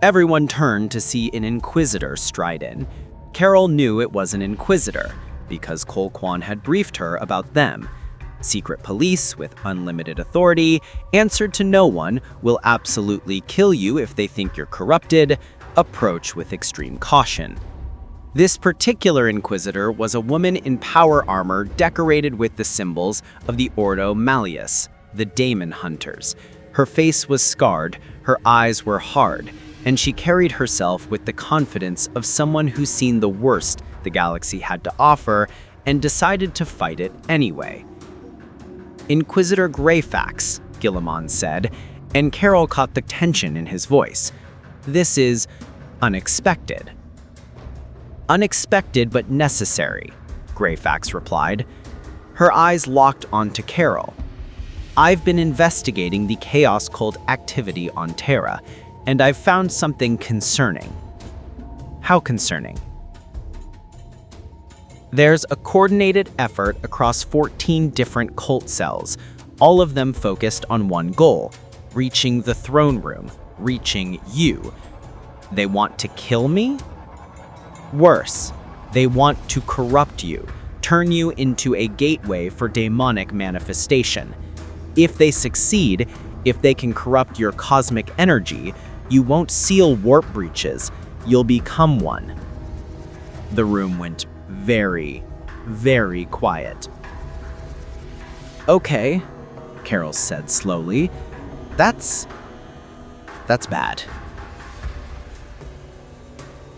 Everyone turned to see an Inquisitor stride in. Carol knew it was an Inquisitor, because Colquhoun had briefed her about them. Secret police with unlimited authority, answered to no one, will absolutely kill you if they think you're corrupted, approach with extreme caution. This particular Inquisitor was a woman in power armor decorated with the symbols of the Ordo Malleus, the Daemon Hunters. Her face was scarred, her eyes were hard, and she carried herself with the confidence of someone who's seen the worst the galaxy had to offer and decided to fight it anyway. Inquisitor Greyfax, Guilliman said, and Carol caught the tension in his voice. This is unexpected. Unexpected but necessary, Greyfax replied. Her eyes locked onto Carol. I've been investigating the Chaos Cult activity on Terra, and I've found something concerning. How concerning? There's a coordinated effort across 14 different cult cells, all of them focused on one goal, reaching the throne room, reaching you. They want to kill me? Worse, they want to corrupt you, turn you into a gateway for demonic manifestation. If they succeed, if they can corrupt your cosmic energy, you won't seal warp breaches, you'll become one. The room went very, very quiet. Okay, Carol said slowly. That's bad.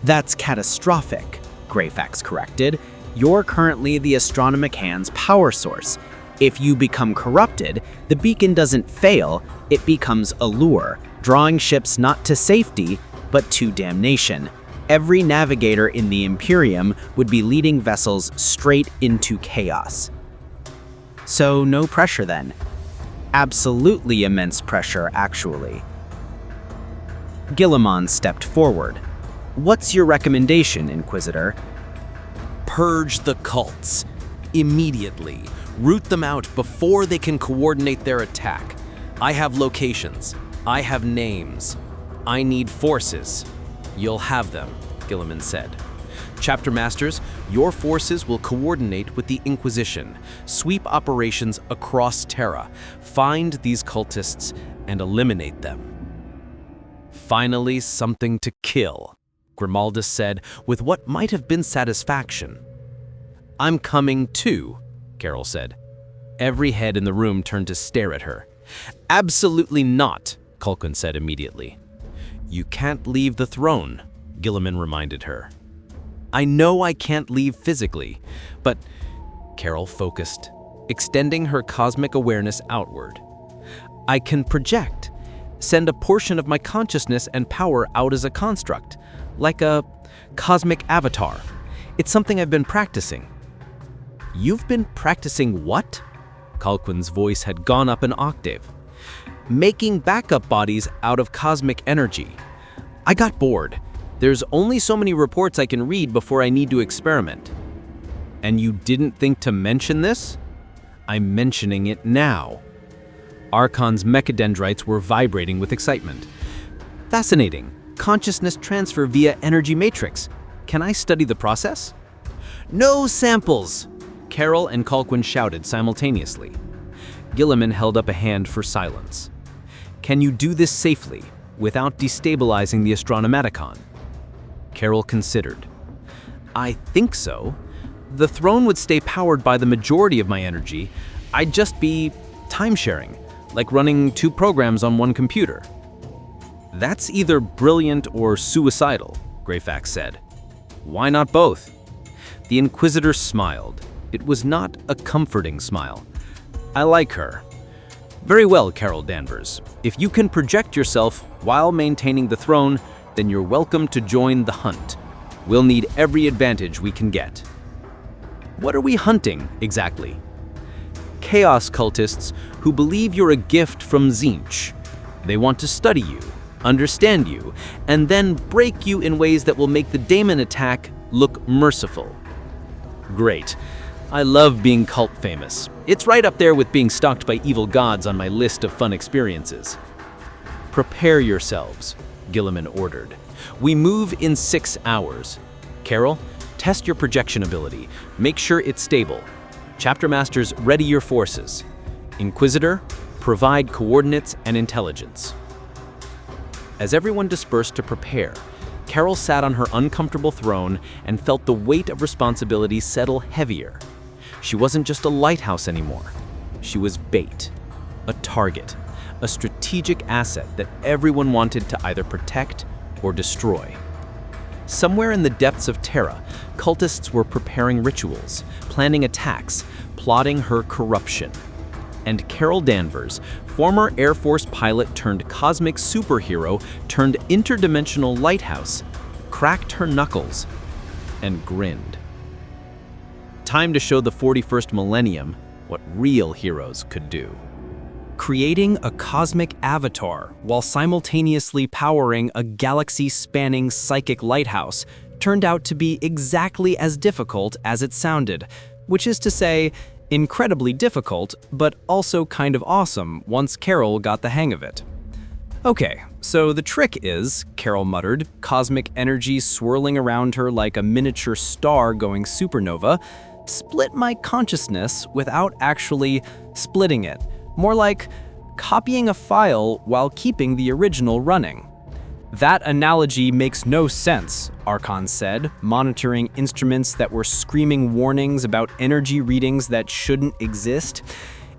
That's catastrophic, Greyfax corrected. You're currently the Astronomican's power source. If you become corrupted, the beacon doesn't fail, it becomes a lure, drawing ships not to safety, but to damnation.
every navigator in the Imperium would be leading vessels straight into chaos. So no pressure then. Absolutely immense pressure, actually. Guilliman stepped forward. What's your recommendation, Inquisitor?
Purge the cults. Immediately. Root them out before they can coordinate their attack. I have locations. I have names. I need forces. You'll have them, Guilliman said. Chapter Masters, your forces will coordinate with the Inquisition, sweep operations across Terra, find these cultists, and eliminate them. Finally, something to kill, Grimaldus said with what might have been satisfaction. I'm coming too, Carol said. Every head in the room turned to stare at her. Absolutely not, Culkin said immediately. You can't leave the throne, Guilliman reminded her. I know I can't leave physically, but Carol focused, extending her cosmic awareness outward. I can project, send a portion of my consciousness and power out as a construct, like a cosmic avatar. It's something I've been practicing. You've been practicing what? Culquin's voice had gone up an octave. Making backup bodies out of cosmic energy. I got bored. There's only so many reports I can read before I need to experiment. And you didn't think to mention this? I'm mentioning it now. Archon's mechadendrites were vibrating with excitement. Fascinating. Consciousness transfer via energy matrix. Can I study the process? No samples! Carol and Culquin shouted simultaneously. Guilliman held up a hand for silence. Can you do this safely, without destabilizing the Astronomaticon? Carol considered. I think so. The throne would stay powered by the majority of my energy. I'd just be time-sharing, like running 2 programs on one computer. That's either brilliant or suicidal, Greyfax said. Why not both? The Inquisitor smiled. It was not a comforting smile. I like her. Very well, Carol Danvers. If you can project yourself while maintaining the throne, then you're welcome to join the hunt. We'll need every advantage we can get. What are we hunting, exactly? Chaos cultists who believe you're a gift from Tzeentch. They want to study you, understand you, and then break you in ways that will make the Daemon attack look merciful. Great. I love being cult famous. It's right up there with being stalked by evil gods on my list of fun experiences. Prepare yourselves, Guilliman ordered. We move in 6 hours. Carol, test your projection ability. Make sure it's stable. Chapter Masters, ready your forces. Inquisitor, provide coordinates and intelligence. As everyone dispersed to prepare, Carol sat on her uncomfortable throne and felt the weight of responsibility settle heavier. She wasn't just a lighthouse anymore. She was bait, a target, a strategic asset that everyone wanted to either protect or destroy. Somewhere in the depths of Terra, cultists were preparing rituals, planning attacks, plotting her corruption. And Carol Danvers, former Air Force pilot turned cosmic superhero turned interdimensional lighthouse, cracked her knuckles and grinned. Time to show the 41st millennium what real heroes could do. Creating a cosmic avatar while simultaneously powering a galaxy-spanning psychic lighthouse turned out to be exactly as difficult as it sounded, which is to say, incredibly difficult, but also kind of awesome once Carol got the hang of it. Okay, so the trick is, Carol muttered, cosmic energy swirling around her like a miniature star going supernova, split my consciousness without actually splitting it. More like copying a file while keeping the original running. That analogy makes no sense, Archon said, monitoring instruments that were screaming warnings about energy readings that shouldn't exist.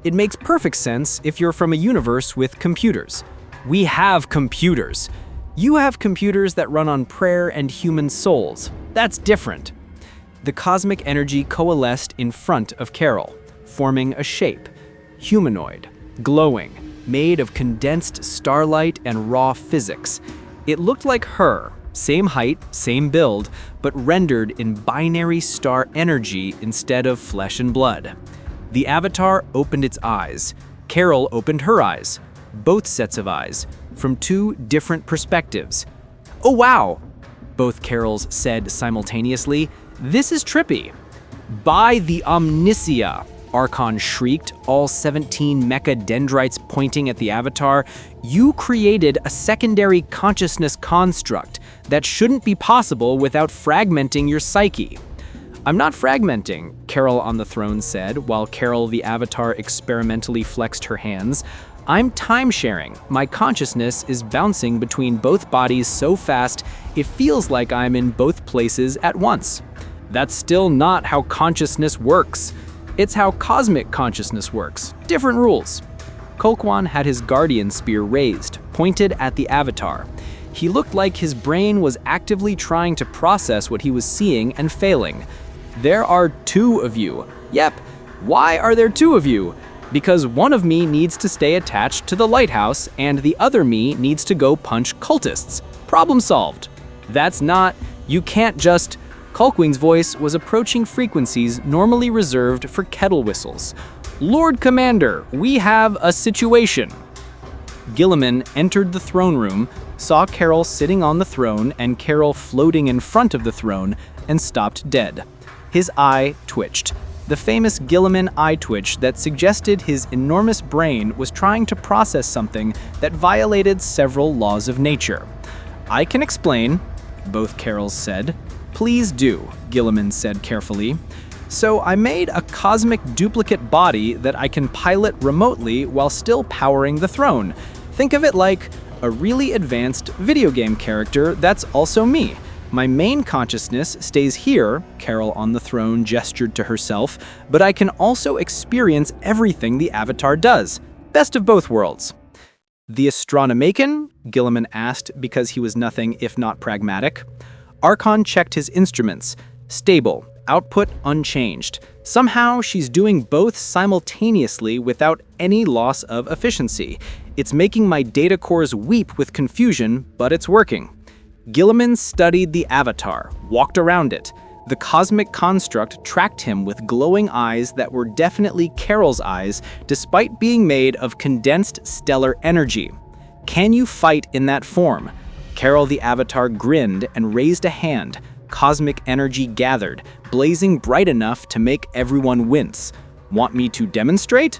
It makes perfect sense if you're from a universe with computers. We have computers. You have computers that run on prayer and human souls. That's different. The cosmic energy coalesced in front of Carol, forming a shape. Humanoid, glowing, made of condensed starlight and raw physics. It looked like her, Same height, same build, but rendered in binary star energy instead of flesh and blood. The Avatar opened its eyes. Carol opened her eyes. Both sets of eyes, from two different perspectives. "Oh wow," both Carols said simultaneously. "This is trippy." "By the Omnisia," Archon shrieked, all 17 mecha dendrites pointing at the Avatar. "You created a secondary consciousness construct that shouldn't be possible without fragmenting your psyche." "I'm not fragmenting," Carol on the throne said, while Carol the Avatar experimentally flexed her hands. "I'm time-sharing. My consciousness is bouncing between both bodies so fast it feels like I'm in both places at once." "That's still not how consciousness works. It's how cosmic consciousness works. Different rules." Kolquan had his guardian spear raised, pointed at the Avatar. He looked like his brain was actively trying to process what he was seeing and failing. "There are two of you." "Yep. Why are there two of you?" "Because one of me needs to stay attached to the lighthouse and the other me needs to go punch cultists. Problem solved." "That's not... You can't just..." Kulkwing's voice was approaching frequencies normally reserved for kettle whistles. "Lord Commander, we have a situation." Gilliman entered the throne room, saw Carol sitting on the throne and Carol floating in front of the throne, and stopped dead. His eye twitched. The famous Gilliman eye twitch that suggested his enormous brain was trying to process something that violated several laws of nature. "I can explain," both Carols said. "Please do," Gilliman said carefully. "So I made a cosmic duplicate body that I can pilot remotely while still powering the throne. Think of it like a really advanced video game character that's also me. My main consciousness stays here," Carol on the throne gestured to herself, "but I can also experience everything the Avatar does. Best of both worlds." "The Astronomican?" Gilliman asked because he was nothing if not pragmatic. Archon checked his instruments. "Stable. Output unchanged. Somehow she's doing both simultaneously without any loss of efficiency. It's making my data cores weep with confusion, but it's working." Gilliman studied the Avatar, walked around it. The cosmic construct tracked him with glowing eyes that were definitely Carol's eyes, despite being made of condensed stellar energy. "Can you fight in that form?" Carol the Avatar grinned and raised a hand. Cosmic energy gathered, blazing bright enough to make everyone wince. "Want me to demonstrate?"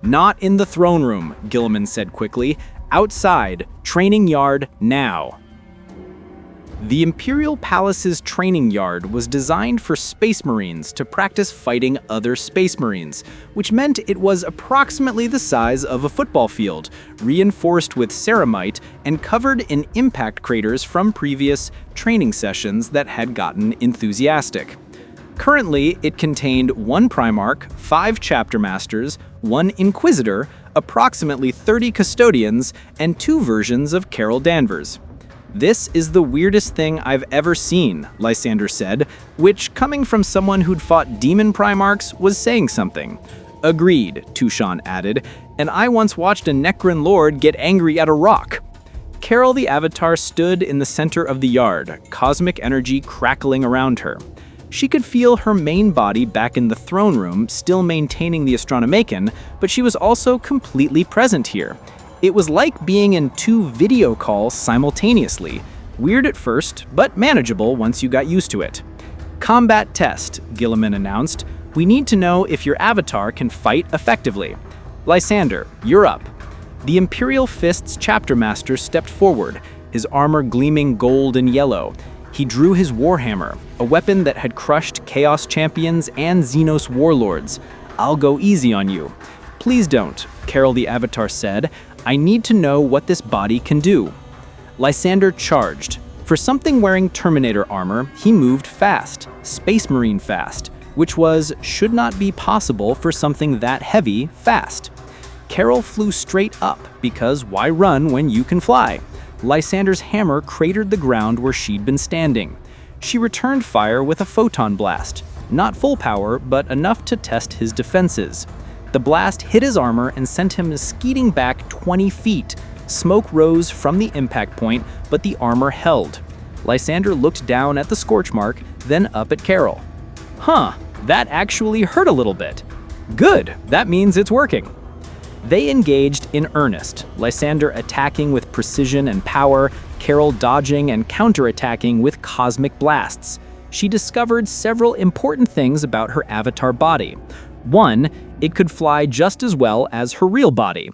"Not in the throne room," Gilliman said quickly. "Outside, training yard now." The Imperial Palace's training yard was designed for Space Marines to practice fighting other Space Marines, which meant it was approximately the size of a football field, reinforced with ceramite and covered in impact craters from previous training sessions that had gotten enthusiastic. Currently, it contained 1 Primarch, 5 Chapter Masters, 1 Inquisitor, approximately 30 Custodians, and 2 versions of Carol Danvers. "This is the weirdest thing I've ever seen," Lysander said, which, coming from someone who'd fought demon Primarchs, was saying something. "Agreed," Tushan added, "and I once watched a Necron Lord get angry at a rock." Carol the Avatar stood in the center of the yard, cosmic energy crackling around her. She could feel her main body back in the throne room, still maintaining the Astronomican, but she was also completely present here. It was like being in 2 video calls simultaneously. Weird at first, but manageable once you got used to it. "Combat test," Gilliman announced. "We need to know if your Avatar can fight effectively." "Lysander, you're up." The Imperial Fist's Chapter Master stepped forward, his armor gleaming gold and yellow. He drew his Warhammer, a weapon that had crushed Chaos Champions and Xenos Warlords. "I'll go easy on you." "Please don't," Carol the Avatar said. "I need to know what this body can do." Lysander charged. For something wearing Terminator armor, he moved fast, Space Marine fast, which should not be possible for something that heavy fast. Carol flew straight up, because why run when you can fly? Lysander's hammer cratered the ground where she'd been standing. She returned fire with a photon blast. Not full power, but enough to test his defenses. The blast hit his armor and sent him skeeting back 20 feet. Smoke rose from the impact point, but the armor held.
Lysander looked down at the scorch mark, then up at Carol. Huh, that actually hurt a little bit. Good, that means it's working. They engaged in earnest, Lysander attacking with precision and power, Carol dodging and counterattacking with cosmic blasts. She discovered several important things about her avatar body. 1, it could fly just as well as her real body.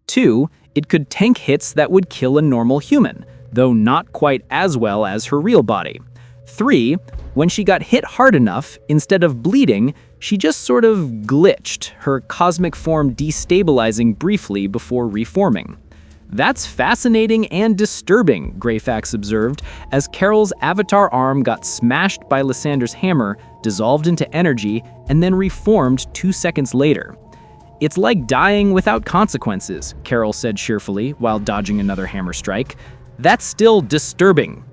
2, it could tank hits that would kill a normal human, though not quite as well as her real body. 3, when she got hit hard enough, instead of bleeding, she just sort of glitched, her cosmic form destabilizing briefly before reforming. That's fascinating and disturbing, Greyfax observed, as Carol's avatar arm got smashed by Lysander's hammer, dissolved into energy, and then reformed 2 seconds later. It's like dying without consequences, Carol said cheerfully while dodging another hammer strike. That's still disturbing.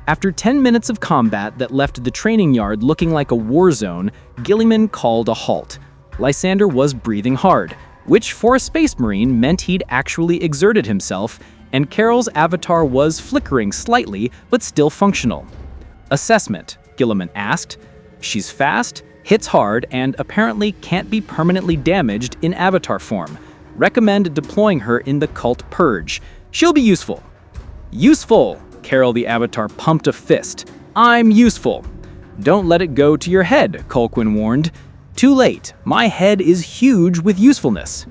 After 10 minutes of combat that left the training yard looking like a war zone, Guilliman called a halt. Lysander was breathing hard, which for a space marine meant he'd actually exerted himself, and Carol's avatar was flickering slightly but still functional. Assessment, Guilliman asked. She's fast, hits hard, and apparently can't be permanently damaged in avatar form. Recommend deploying her in the cult purge. She'll be useful. Useful! Carol the Avatar pumped a fist. I'm useful. Don't let it go to your head, Culquin warned. Too late. My head is huge with usefulness.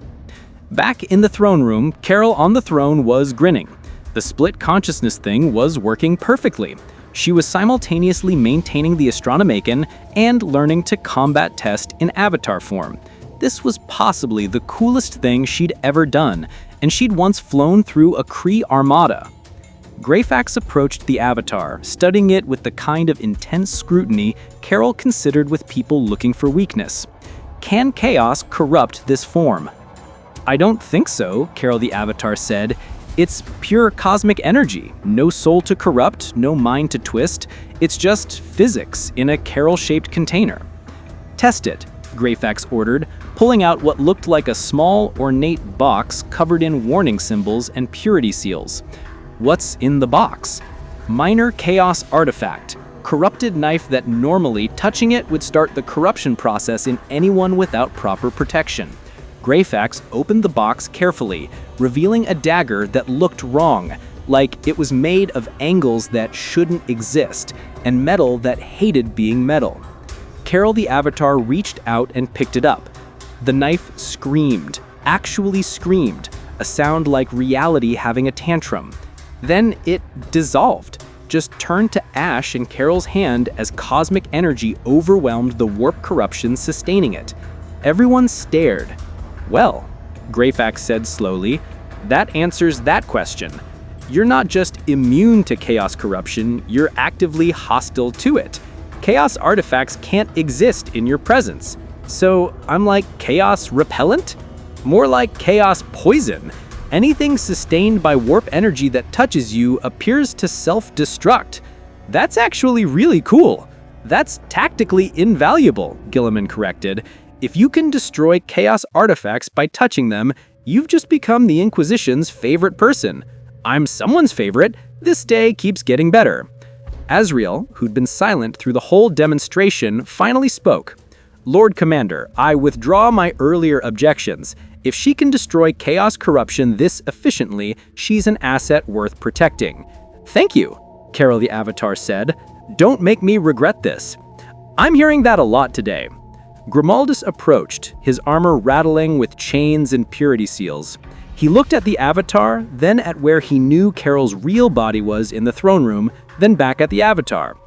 Back in the throne room, Carol on the throne was grinning. The split consciousness thing was working perfectly. She was simultaneously maintaining the Astronomacon and learning to combat test in avatar form. This was possibly the coolest thing she'd ever done, and she'd once flown through a Kree armada. Greyfax approached the Avatar, studying it with the kind of intense scrutiny Carol considered with people looking for weakness. Can chaos corrupt this form? I don't think so, Carol the Avatar said. It's pure cosmic energy, no soul to corrupt, no mind to twist. It's just physics in a Carol-shaped container. Test it, Greyfax ordered, pulling out what looked like a small, ornate box covered in warning symbols and purity seals. What's in the box? Minor chaos artifact. Corrupted knife that normally touching it would start the corruption process in anyone without proper protection. Greyfax opened the box carefully, revealing a dagger that looked wrong, like it was made of angles that shouldn't exist, and metal that hated being metal. Carol the Avatar reached out and picked it up. The knife screamed, actually screamed, a sound like reality having a tantrum. Then it dissolved, just turned to ash in Carol's hand as cosmic energy overwhelmed the warp corruption sustaining it. Everyone stared. Well, Greyfax said slowly, that answers that question. You're not just immune to chaos corruption, you're actively hostile to it. Chaos artifacts can't exist in your presence. So I'm like chaos repellent? More like chaos poison. Anything sustained by warp energy that touches you appears to self-destruct. That's actually really cool. That's tactically invaluable, Guilliman corrected. If you can destroy chaos artifacts by touching them, you've just become the Inquisition's favorite person. I'm someone's favorite. This day keeps getting better. Azriel, who'd been silent through the whole demonstration, finally spoke. Lord Commander, I withdraw my earlier objections. If she can destroy chaos corruption this efficiently, she's an asset worth protecting. Thank you, Carol the Avatar said. Don't make me regret this. I'm hearing that a lot today. Grimaldus approached, his armor rattling with chains and purity seals. He looked at the Avatar, then at where he knew Carol's real body was in the throne room, then back at the Avatar.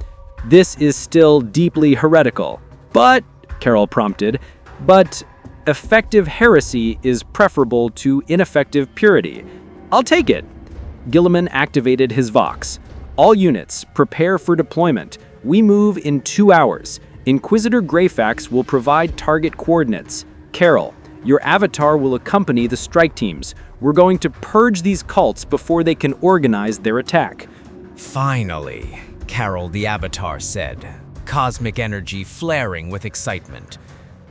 This is still deeply heretical. But, Carol prompted, but effective heresy is preferable to ineffective purity. I'll take it. Guilliman activated his Vox. All units, prepare for deployment. We move in 2 hours. Inquisitor Greyfax will provide target coordinates. Carol, your avatar will accompany the strike teams. We're going to purge these cults before they can organize their attack.
Finally, Carol the Avatar said, cosmic energy flaring with excitement.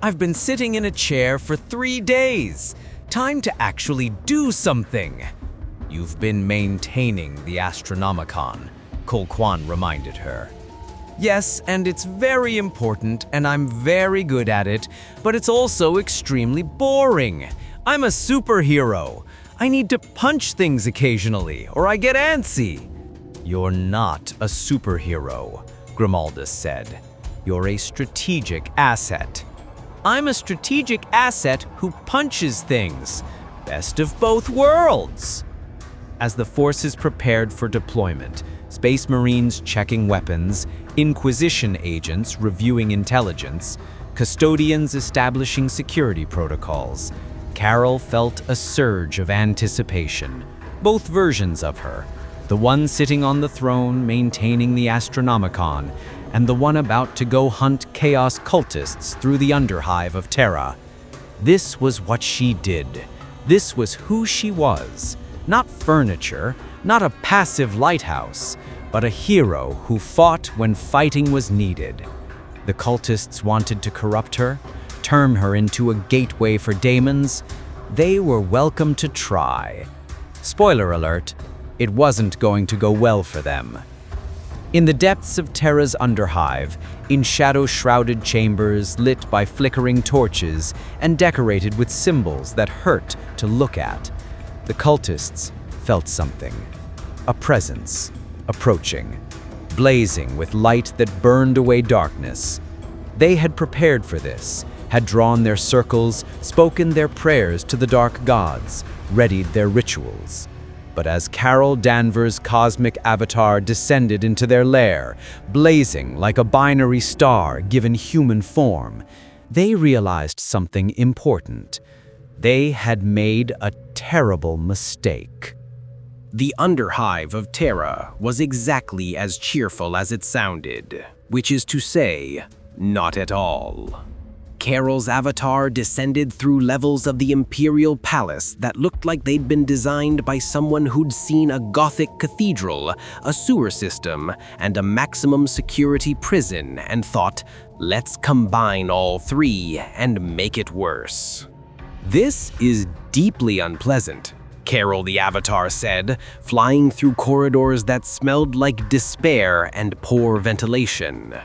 I've been sitting in a chair for 3 days. Time to actually do something. You've been maintaining the Astronomicon.
Kolquan reminded her.
Yes, and it's very important, and I'm very good at it, but it's also extremely boring. I'm a superhero. I need to punch things occasionally, or I get antsy.
You're not a superhero, Grimaldus said. You're a strategic asset.
I'm a strategic asset who punches things. Best of both worlds. As the forces prepared for deployment, Space Marines checking weapons, Inquisition agents reviewing intelligence, custodians establishing security protocols, Carol felt a surge of anticipation. Both versions of her, the one sitting on the throne maintaining the Astronomicon, and the one about to go hunt Chaos cultists through the Underhive of Terra. This was what she did. This was who she was. Not furniture, not a passive lighthouse, but a hero who fought when fighting was needed. The cultists wanted to corrupt her, turn her into a gateway for daemons. They were welcome to try. Spoiler alert, it wasn't going to go well for them. In the depths of Terra's Underhive, in shadow-shrouded chambers lit by flickering torches and decorated with symbols that hurt to look at, the cultists felt something. A presence, approaching, blazing with light that burned away darkness. They had prepared for this, had drawn their circles, spoken their prayers to the dark gods, readied their rituals. But as Carol Danvers' cosmic avatar descended into their lair, blazing like a binary star given human form, they realized something important. They had made a terrible mistake.
The Underhive of Terra was exactly as cheerful as it sounded, which is to say, not at all. Carol's avatar descended through levels of the Imperial Palace that looked like they'd been designed by someone who'd seen a Gothic cathedral, a sewer system, and a maximum security prison and thought, let's combine all three and make it worse. This is deeply unpleasant, Carol the Avatar said, flying through corridors that smelled like despair and poor ventilation.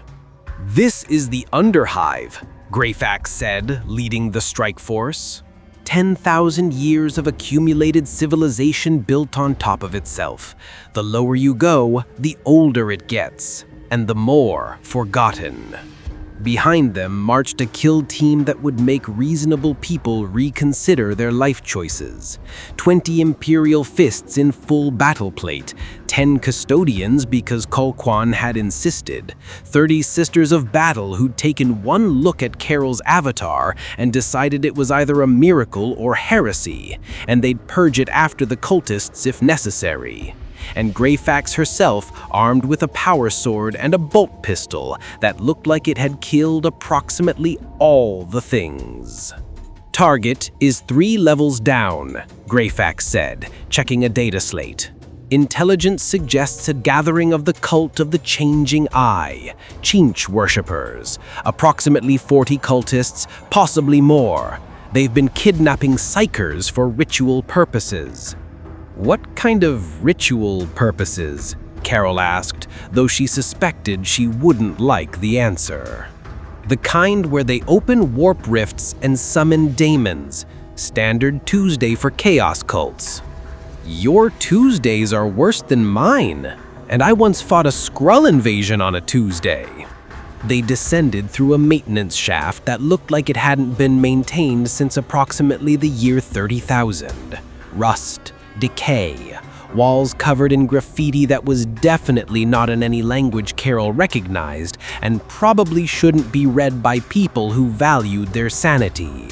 This is the Underhive, Greyfax said, leading the strike force. 10,000 years of accumulated civilization built on top of itself. The lower you go, the older it gets, and the more forgotten. Behind them marched a kill team that would make reasonable people reconsider their life choices. 20 Imperial fists in full battle plate, 10 custodians because Kolquan had insisted, 30 Sisters of Battle who'd taken one look at Carol's avatar and decided it was either a miracle or heresy, and they'd purge it after the cultists if necessary. And Greyfax herself, armed with a power sword and a bolt pistol that looked like it had killed approximately all the things. Target is 3 levels down, Greyfax said, checking a data slate. Intelligence suggests a gathering of the cult of the Changing Eye, Chinch worshippers, approximately 40 cultists, possibly more. They've been kidnapping psychers for ritual purposes. What kind of ritual purposes? Carol asked, though she suspected she wouldn't like the answer. The kind where they open warp rifts and summon daemons. Standard Tuesday for chaos cults. Your Tuesdays are worse than mine, and I once fought a Skrull invasion on a Tuesday. They descended through a maintenance shaft that looked like it hadn't been maintained since approximately the year 30,000. Rust, decay, walls covered in graffiti that was definitely not in any language Carol recognized and probably shouldn't be read by people who valued their sanity.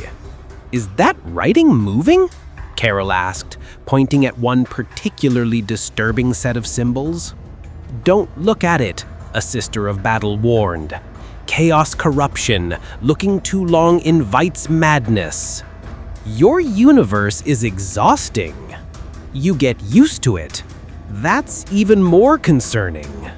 Is that writing moving? Carol asked, pointing at one particularly disturbing set of symbols. Don't look at it, a Sister of Battle warned. Chaos corruption, looking too long invites madness. Your universe is exhausting. You get used to it. That's even more concerning.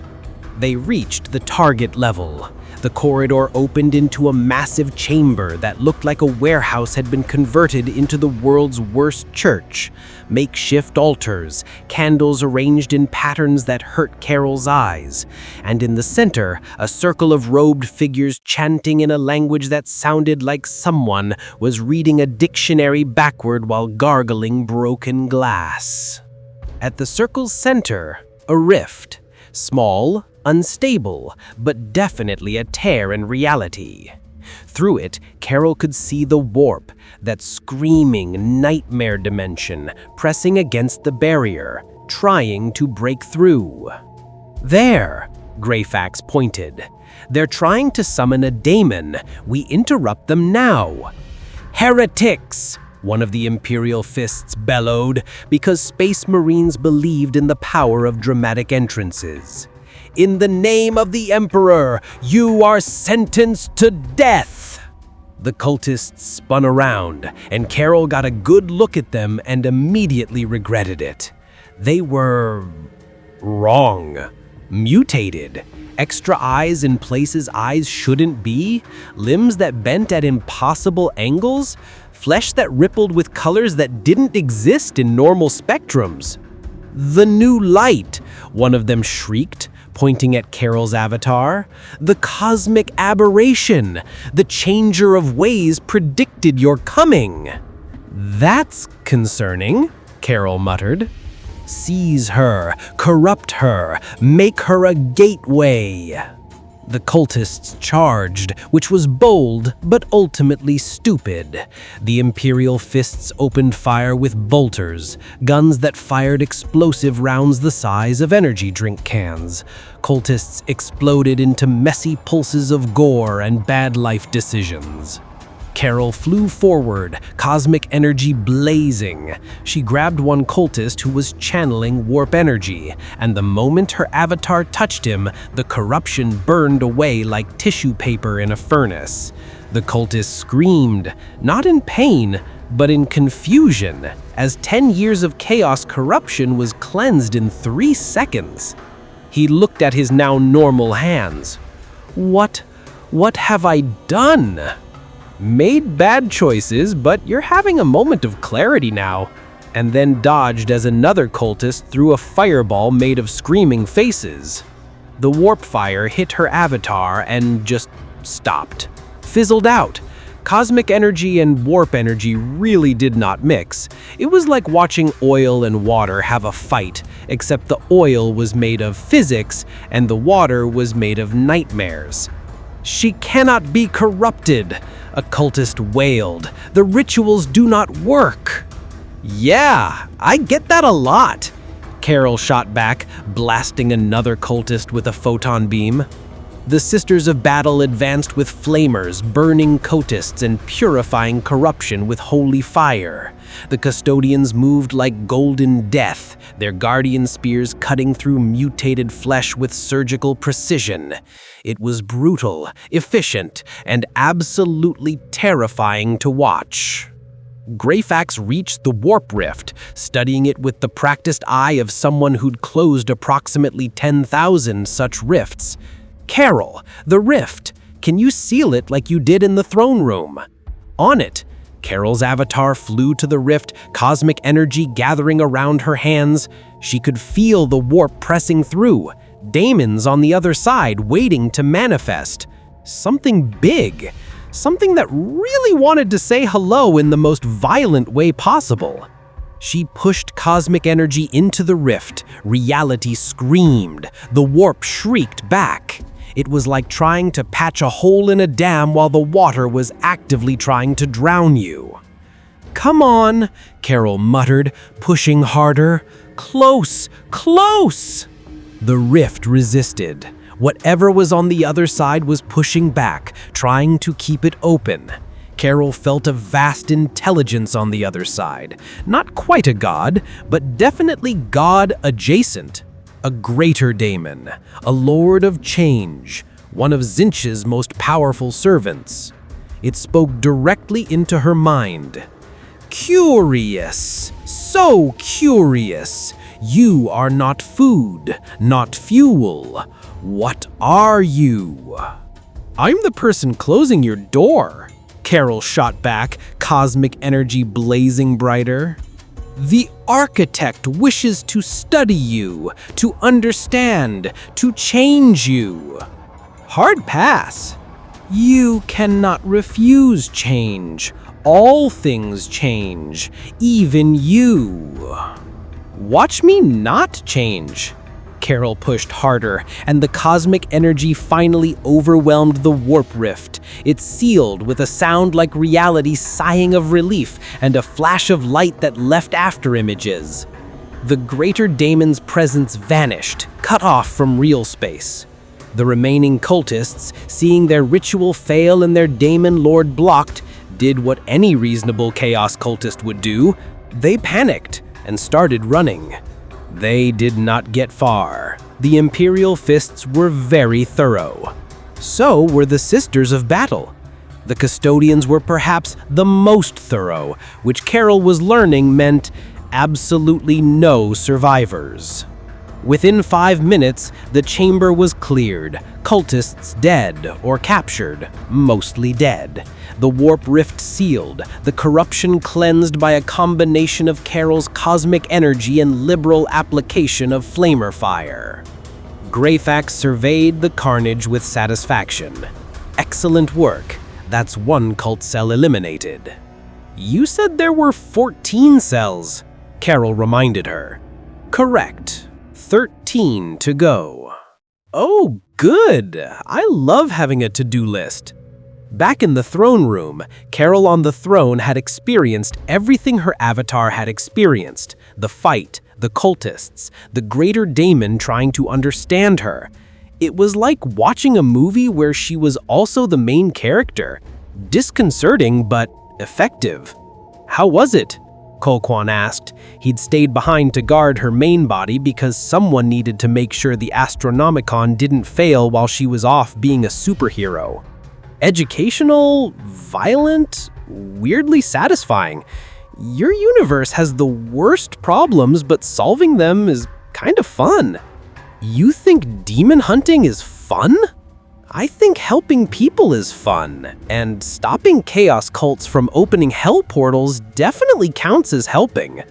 They reached the target level.
The corridor opened into a massive chamber that looked like a warehouse had been converted into the world's worst church. Makeshift altars, candles arranged in patterns that hurt Carol's eyes, and in the center, a circle of robed figures chanting in a language that sounded like someone was reading a dictionary backward while gargling broken glass. At the circle's center, a rift. Small, unstable, but definitely a tear in reality. Through it, Carol could see the warp, that screaming nightmare dimension, pressing against the barrier, trying to break through. There, Greyfax pointed. They're trying to summon a daemon. We interrupt them now. Heretics! One of the Imperial Fists bellowed, because Space Marines believed in the power of dramatic entrances. In the name of the Emperor, you are sentenced to death! The cultists spun around, and Carol got a good look at them and immediately regretted it. They were wrong. Mutated. Extra eyes in places eyes shouldn't be, limbs that bent at impossible angles, flesh that rippled with colors that didn't exist in normal spectrums. The new light, one of them shrieked, pointing at Carol's avatar. The cosmic aberration, the changer of ways predicted your coming. That's concerning, Carol muttered. Seize her, corrupt her, make her a gateway. The cultists charged, which was bold but ultimately stupid. The Imperial Fists opened fire with bolters, guns that fired explosive rounds the size of energy drink cans. Cultists exploded into messy pulses of gore and bad life decisions. Carol flew forward, cosmic energy blazing. She grabbed one cultist who was channeling warp energy, and the moment her avatar touched him, the corruption burned away like tissue paper in a furnace. The cultist screamed, not in pain, but in confusion, as 10 years of chaos corruption was cleansed in 3 seconds. He looked at his now normal hands. What have I done? Made bad choices, but you're having a moment of clarity now, and then dodged as another cultist threw a fireball made of screaming faces. The warp fire hit her avatar and just stopped. Fizzled out. Cosmic energy and warp energy really did not mix. It was like watching oil and water have a fight, except the oil was made of physics and the water was made of nightmares. She cannot be corrupted, a cultist wailed. The rituals do not work. Yeah, I get that a lot, Carol shot back, blasting another cultist with a photon beam. The Sisters of Battle advanced with flamers, burning cultists and purifying corruption with holy fire. The custodians moved like golden death, their guardian spears cutting through mutated flesh with surgical precision. It was brutal, efficient, and absolutely terrifying to watch. Greyfax reached the warp rift, studying it with the practiced eye of someone who'd closed approximately 10,000 such rifts. Carol, the rift. Can you seal it like you did in the throne room? On it, Carol's avatar flew to the rift, cosmic energy gathering around her hands. She could feel the warp pressing through, daemons on the other side waiting to manifest. Something big, something that really wanted to say hello in the most violent way possible. She pushed cosmic energy into the rift. Reality screamed. The warp shrieked back. It was like trying to patch a hole in a dam while the water was actively trying to drown you. Come on, Carol muttered, pushing harder. Close, close! The rift resisted. Whatever was on the other side was pushing back, trying to keep it open. Carol felt a vast intelligence on the other side. Not quite a god, but definitely god adjacent. A greater daemon, a lord of change, one of Tzeentch's most powerful servants. It spoke directly into her mind. Curious, so curious. You are not food, not fuel. What are you? I'm the person closing your door, Carol shot back, cosmic energy blazing brighter. The architect wishes to study you, to understand, to change you. Hard pass. You cannot refuse change. All things change, even you. Watch me not change. Carol pushed harder, and the cosmic energy finally overwhelmed the warp rift. It sealed with a sound like reality sighing of relief and a flash of light that left after images. The greater daemon's presence vanished, cut off from real space. The remaining cultists, seeing their ritual fail and their daemon lord blocked, did what any reasonable chaos cultist would do. They panicked and started running. They did not get far. The Imperial Fists were very thorough. So were the Sisters of Battle. The Custodians were perhaps the most thorough, which Carol was learning meant absolutely no survivors. Within 5 minutes, the chamber was cleared, cultists dead or captured, mostly dead. The warp rift sealed, the corruption cleansed by a combination of Carol's cosmic energy and liberal application of flamer fire. Greyfax surveyed the carnage with satisfaction. Excellent work. That's one cult cell eliminated. You said there were 14 cells, Carol reminded her. Correct. 13 to go. Oh, good. I love having a to-do list. Back in the throne room, Carol on the throne had experienced everything her avatar had experienced. The fight, the cultists, the greater daemon trying to understand her. It was like watching a movie where she was also the main character. Disconcerting, but effective. How was it? Kolquan asked. He'd stayed behind to guard her main body because someone needed to make sure the Astronomicon didn't fail while she was off being a superhero. Educational, violent, weirdly satisfying. Your universe has the worst problems, but solving them is kind of fun. You think demon hunting is fun? I think helping people is fun, and stopping chaos cults from opening hell portals definitely counts as helping.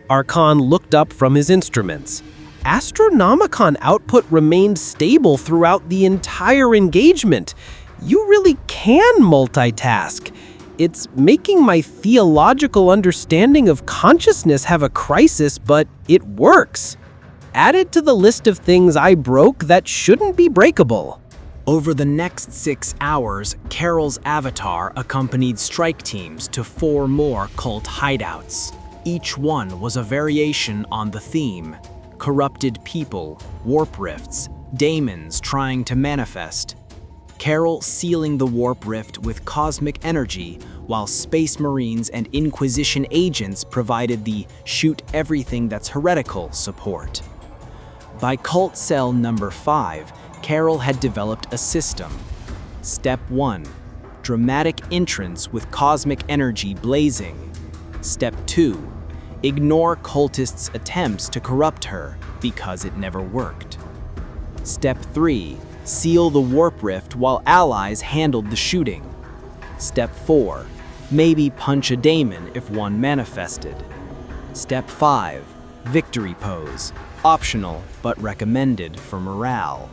Archon looked up from his instruments. Astronomicon output remained stable throughout the entire engagement. You really can multitask. It's making my theological understanding of consciousness have a crisis, but it works. Add it to the list of things I broke that shouldn't be breakable.
Over the next 6 hours, Carol's avatar accompanied strike teams to 4 more cult hideouts. Each one was a variation on the theme: corrupted people, warp rifts, daemons trying to manifest. Carol sealing the warp rift with cosmic energy, while Space Marines and Inquisition agents provided the shoot everything that's heretical support. By cult cell number 5, Carol had developed a system. Step 1, dramatic entrance with cosmic energy blazing. Step 2, ignore cultists' attempts to corrupt her because it never worked. Step 3, seal the warp rift while allies handled the shooting. Step 4, maybe punch a daemon if one manifested. Step 5, victory pose, optional but recommended for morale.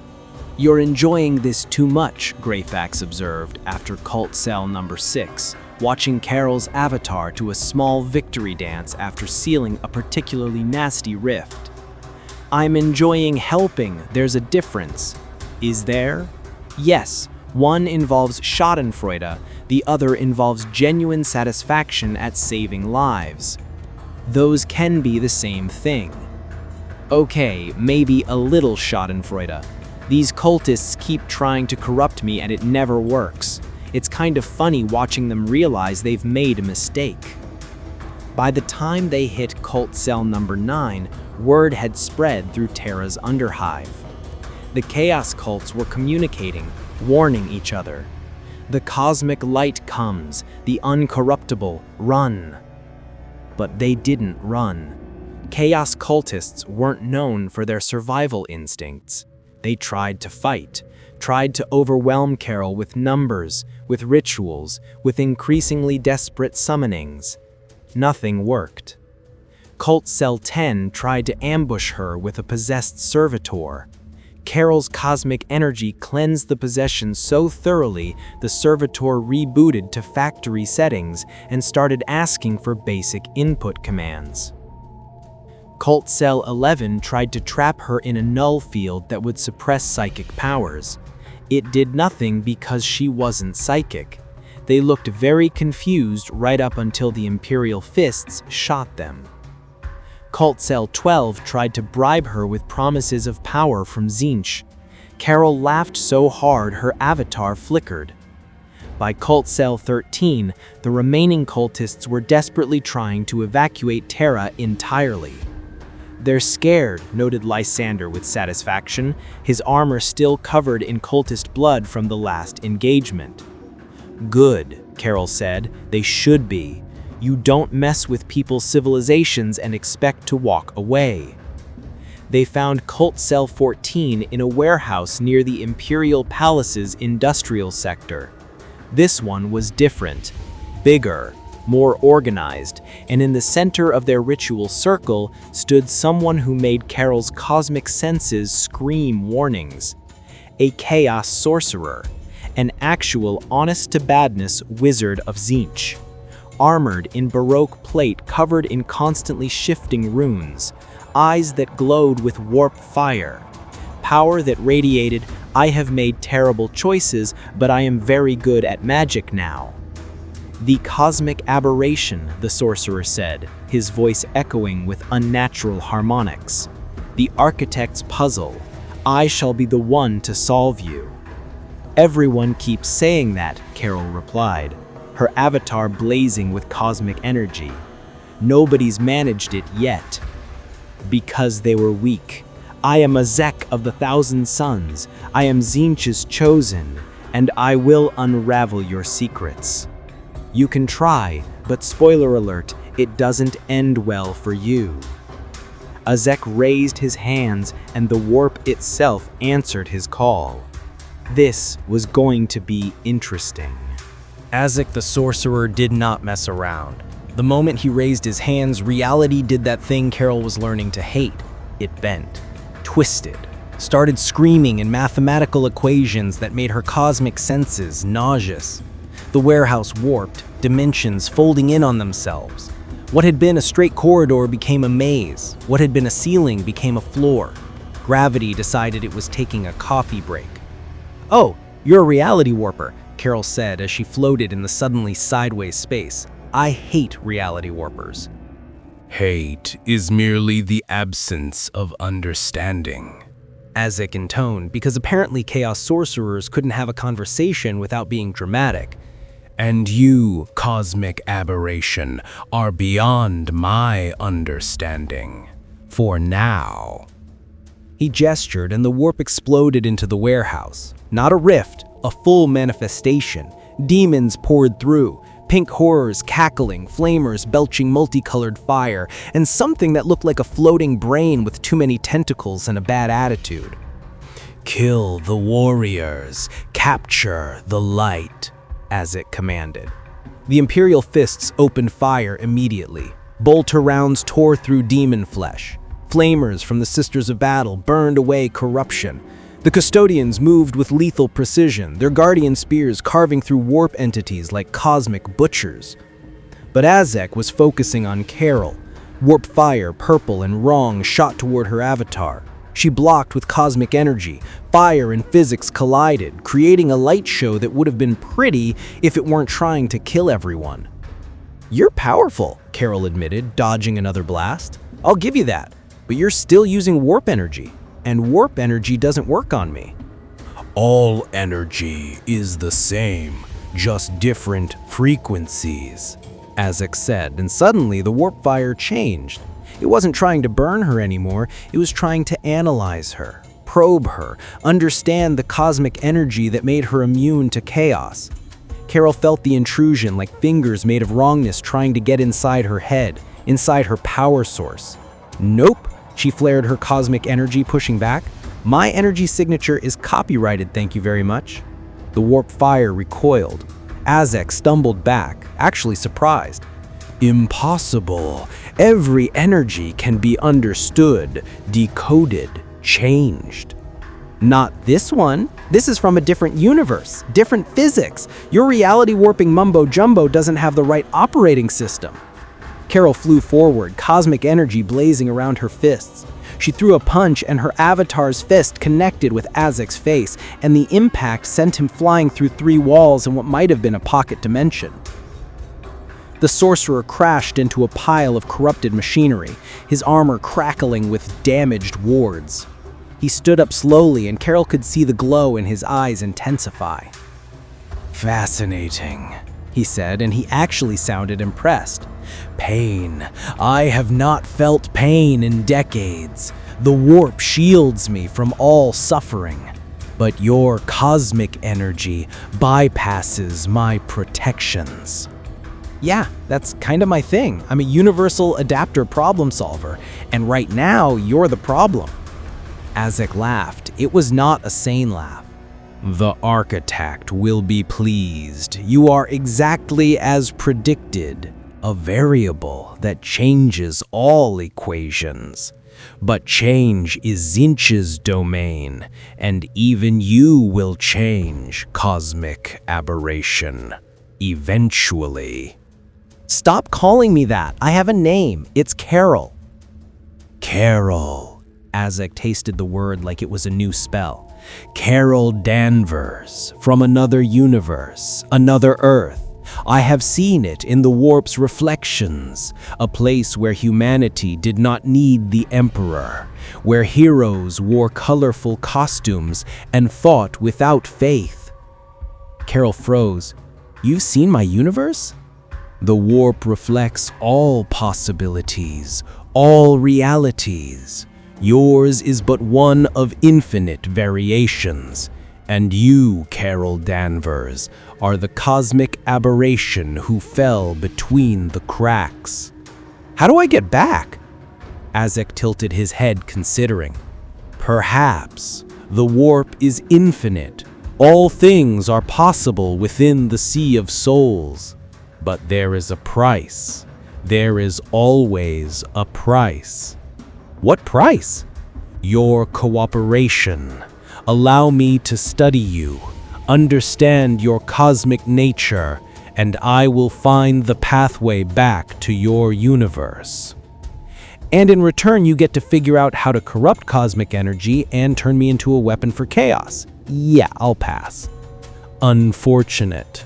You're enjoying this too much, Greyfax observed after cult cell number 6, watching Carol's avatar to a small victory dance after sealing a particularly nasty rift. I'm enjoying helping, there's a difference. Is there? Yes, one involves schadenfreude, the other involves genuine satisfaction at saving lives. Those can be the same thing. Okay, maybe a little schadenfreude. These cultists keep trying to corrupt me and it never works. It's kind of funny watching them realize they've made a mistake. By the time they hit cult cell number 9, word had spread through Terra's underhive. The chaos cults were communicating, warning each other. The cosmic light comes, the uncorruptible, run. But they didn't run. Chaos cultists weren't known for their survival instincts. They tried to fight, tried to overwhelm Carol with numbers, with rituals, with increasingly desperate summonings. Nothing worked. Cult Cell 10 tried to ambush her with a possessed servitor. Carol's cosmic energy cleansed the possession so thoroughly the servitor rebooted to factory settings and started asking for basic input commands. Cult Cell 11 tried to trap her in a null field that would suppress psychic powers. It did nothing because she wasn't psychic. They looked very confused right up until the Imperial Fists shot them. Cult Cell 12 tried to bribe her with promises of power from Tzeentch. Carol laughed so hard her avatar flickered. By Cult Cell 13, the remaining cultists were desperately trying to evacuate Terra entirely. "They're scared," noted Lysander with satisfaction, his armor still covered in cultist blood from the last engagement. "Good," Carol said, "they should be. You don't mess with people's civilizations and expect to walk away." They found Cult Cell 14 in a warehouse near the Imperial Palace's industrial sector. This one was different, bigger, more organized, and in the center of their ritual circle stood someone who made Carol's cosmic senses scream warnings. A chaos sorcerer, an actual honest-to-badness wizard of Tzeentch. Armored in Baroque plate covered in constantly shifting runes, eyes that glowed with warp fire, power that radiated, "I have made terrible choices, but I am very good at magic now." "The cosmic aberration," the sorcerer said, his voice echoing with unnatural harmonics. "The architect's puzzle. I shall be the one to solve you." "Everyone keeps saying that," Carol replied, her avatar blazing with cosmic energy. "Nobody's managed it yet." "Because they were weak. I am Azek of the Thousand Suns. I am Tzeentch's chosen, and I will unravel your secrets. You can try, but spoiler alert, it doesn't end well for you." Azek raised his hands, and the warp itself answered his call. This was going to be interesting.
Azek the sorcerer did not mess around. The moment he raised his hands, reality did that thing Carol was learning to hate. It bent, twisted, started screaming in mathematical equations that made her cosmic senses nauseous. The warehouse warped, dimensions folding in on themselves. What had been a straight corridor became a maze. What had been a ceiling became a floor. Gravity decided it was taking a coffee break. "Oh, you're a reality warper," Carol said as she floated in the suddenly sideways space. "I hate reality warpers."
Hate is merely the absence of understanding.
Azek intoned, because apparently chaos sorcerers couldn't have a conversation without being dramatic.
And you, cosmic aberration, are beyond my understanding. For now.
He gestured and the warp exploded into the warehouse. Not a rift, a full manifestation. Demons poured through, pink horrors cackling, flamers belching multicolored fire, and something that looked like a floating brain with too many tentacles and a bad attitude.
Kill the warriors, capture the light,
Azek commanded. The Imperial Fists opened fire immediately. Bolter rounds tore through demon flesh. Flamers from the Sisters of Battle burned away corruption. The Custodians moved with lethal precision, their guardian spears carving through warp entities like cosmic butchers. But Azek was focusing on Carol. Warp fire, purple and wrong, shot toward her avatar. She blocked with cosmic energy. Fire and physics collided, creating a light show that would have been pretty if it weren't trying to kill everyone. "You're powerful," Carol admitted, dodging another blast. "I'll give you that, but you're still using warp energy. And warp energy doesn't work on me."
All energy is the same, just different frequencies,
Azek said, and suddenly the warp fire changed. It wasn't trying to burn her anymore, it was trying to analyze her, probe her, understand the cosmic energy that made her immune to chaos. Carol felt the intrusion like fingers made of wrongness trying to get inside her head, inside her power source. "Nope," she flared her cosmic energy, pushing back.
My energy signature is copyrighted, thank you very much." The warp fire recoiled. Azek stumbled back, actually surprised. "Impossible. Every energy can be understood, decoded, changed." "Not this one. This is from a different universe, different physics. Your reality warping mumbo-jumbo doesn't have the right operating system." Carol flew forward, cosmic energy blazing around her fists. She threw a punch and her avatar's fist connected with Azek's face, and the impact sent him flying through 3 walls in what might have been a pocket dimension. The sorcerer crashed into a pile of corrupted machinery, his armor crackling with damaged wards. He stood up slowly, and Carol could see the glow in his eyes intensify. "Fascinating," he said, and he actually sounded impressed. "Pain. I have not felt pain in decades. The warp shields me from all suffering. But your cosmic energy bypasses my protections." "Yeah, that's kind of my thing. I'm a universal adapter problem solver, and right now you're the problem." Azek laughed. It was not a sane laugh. "The architect will be pleased. You are exactly as predicted, a variable that changes all equations. But change is Tzeentch's domain, and even you will change, cosmic aberration. Eventually." "Stop calling me that. I have a name. It's Carol." "Carol." Azek tasted the word like it was a new spell. "Carol Danvers, from another universe, another Earth. I have seen it in the warp's reflections, a place where humanity did not need the Emperor, where heroes wore colorful costumes and fought without faith." Carol froze. "You've seen my universe?" "The warp reflects all possibilities, all realities. Yours is but one of infinite variations, and you, Carol Danvers, are the cosmic aberration who fell between the cracks." "How do I get back?" Azek tilted his head, considering. "Perhaps. The warp is infinite. All things are possible within the Sea of Souls. But there is a price. There is always a price." "What price?" "Your cooperation. Allow me to study you, understand your cosmic nature, and I will find the pathway back to your universe." "And in return, you get to figure out how to corrupt cosmic energy and turn me into a weapon for chaos." "Yeah, I'll pass." "Unfortunate."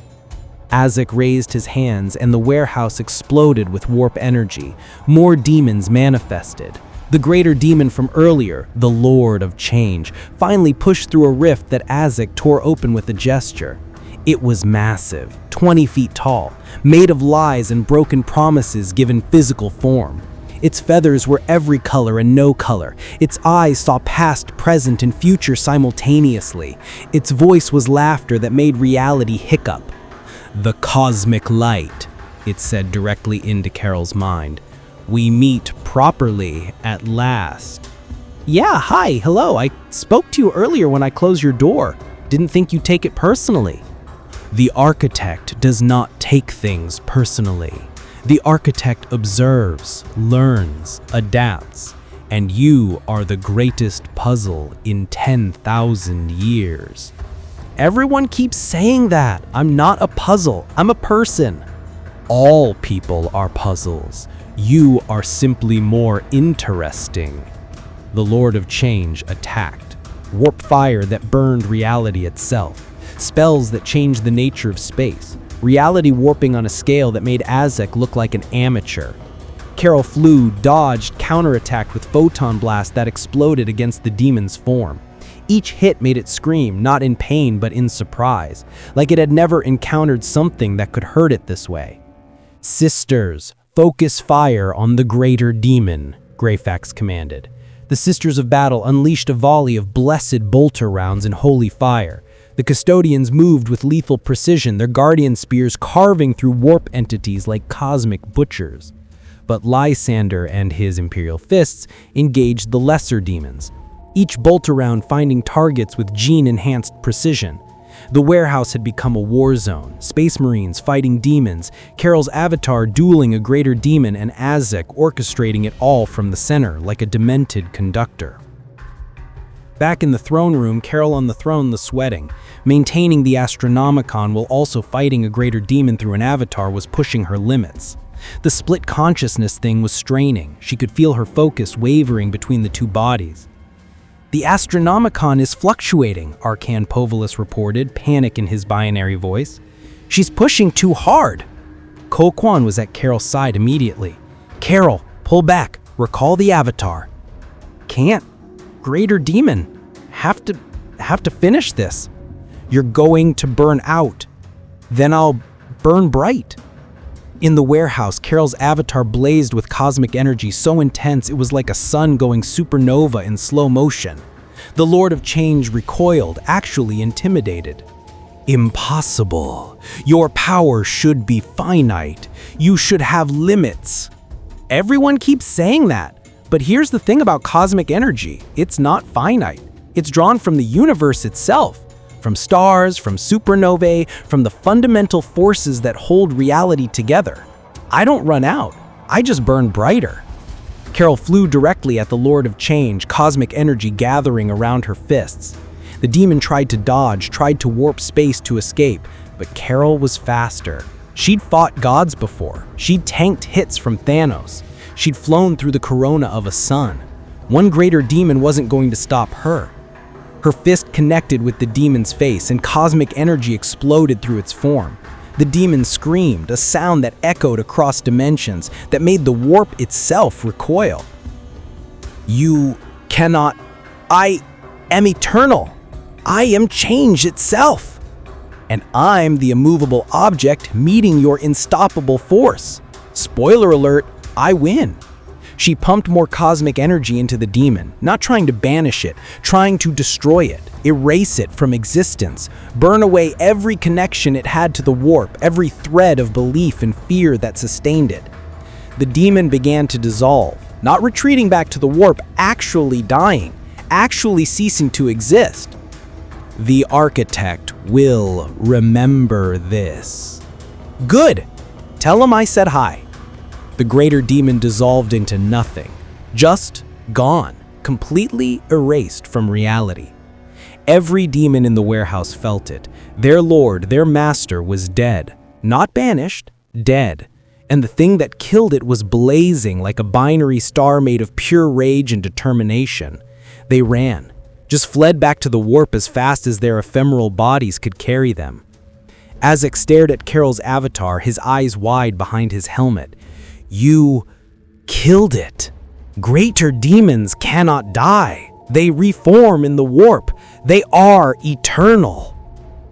Azek raised his hands, and the warehouse exploded with warp energy. More demons manifested. The greater demon from earlier, the Lord of Change, finally pushed through a rift that Azek tore open with a gesture. It was massive, 20 feet tall, made of lies and broken promises given physical form. Its feathers were every color and no color. Its eyes saw past, present, and future simultaneously. Its voice was laughter that made reality hiccup. "The cosmic light," it said directly into Carol's mind. "We meet properly at last." "Yeah, hi, hello. I spoke to you earlier when I closed your door. Didn't think you'd take it personally." "The architect does not take things personally. The architect observes, learns, adapts, and you are the greatest puzzle in 10,000 years." "Everyone keeps saying that. I'm not a puzzle. I'm a person." "All people are puzzles. You are simply more interesting." The Lord of Change attacked. Warp fire that burned reality itself. Spells that changed the nature of space. Reality warping on a scale that made Azek look like an amateur. Carol flew, dodged, counterattacked with photon blasts that exploded against the demon's form. Each hit made it scream, not in pain but in surprise, like it had never encountered something that could hurt it this way. "Sisters, focus fire on the greater demon," Greyfax commanded. The Sisters of Battle unleashed a volley of blessed bolter rounds in holy fire. The custodians moved with lethal precision, their guardian spears carving through warp entities like cosmic butchers. But Lysander and his Imperial Fists engaged the lesser demons.
each bolt around finding targets with gene-enhanced precision. The warehouse had become a war zone, Space Marines fighting demons, Carol's avatar dueling a greater demon, and Azek orchestrating it all from the center like a demented conductor. Back in the throne room, Carol on the throne was sweating. Maintaining the Astronomicon while also fighting a greater demon through an avatar was pushing her limits. The split consciousness thing was straining. She could feel her focus wavering between the two bodies. "The Astronomicon is fluctuating," Arcan Povulus reported, panic in his binary voice. "She's pushing too hard." Ko Kwan was at Carol's side immediately. "Carol, pull back. Recall the avatar." "Can't. Greater demon. Have to finish this. You're going to burn out. Then I'll burn bright." In the warehouse, Carol's avatar blazed with cosmic energy so intense it was like a sun going supernova in slow motion. The Lord of Change recoiled, actually intimidated. "Impossible. Your power should be finite. You should have limits." Everyone keeps saying that. But here's the thing about cosmic energy. It's not finite. It's drawn from the universe itself. From stars, from supernovae, from the fundamental forces that hold reality together. I don't run out. I just burn brighter. Carol flew directly at the Lord of Change, cosmic energy gathering around her fists. The demon tried to dodge, tried to warp space to escape, but Carol was faster. She'd fought gods before. She'd tanked hits from Thanos. She'd flown through the corona of a sun. One greater demon wasn't going to stop her. Her fist connected with the demon's face, and cosmic energy exploded through its form. The demon screamed, a sound that echoed across dimensions, that made the warp itself recoil. "You cannot. I am eternal. I am change itself. And I'm the immovable object meeting your unstoppable force. Spoiler alert, I win." She pumped more cosmic energy into the demon, not trying to banish it, trying to destroy it, erase it from existence, burn away every connection it had to the warp, every thread of belief and fear that sustained it. The demon began to dissolve, not retreating back to the warp, actually dying, actually ceasing to exist. The architect will remember this. Good. Tell him I said hi. The greater demon dissolved into nothing, just gone, completely erased from reality. Every demon in the warehouse felt it. Their lord, their master was dead. Not banished, dead. And the thing that killed it was blazing like a binary star made of pure rage and determination. They ran, just fled back to the warp as fast as their ephemeral bodies could carry them. Azek stared at Carol's avatar, his eyes wide behind his helmet. "You killed it. Greater demons cannot die. They reform in the warp. They are eternal."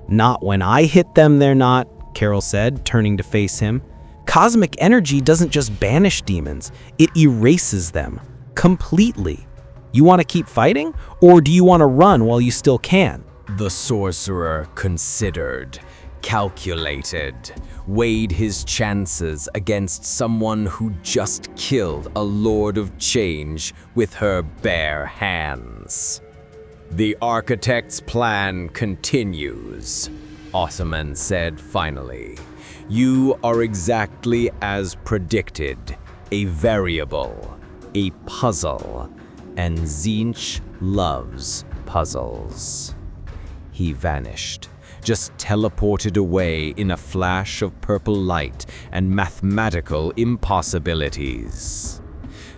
"Not when I hit them, they're not," Carol said, turning to face him. "Cosmic energy doesn't just banish demons, it erases them. Completely. You want to keep fighting, or do you want to run while you still can?"
The sorcerer considered, calculated, weighed his chances against someone who just killed a Lord of Change with her bare hands. "The architect's plan continues," Ottoman said finally. "You are exactly as predicted, a variable, a puzzle, and Tzeentch loves puzzles." He vanished, just teleported away in a flash of purple light and mathematical impossibilities.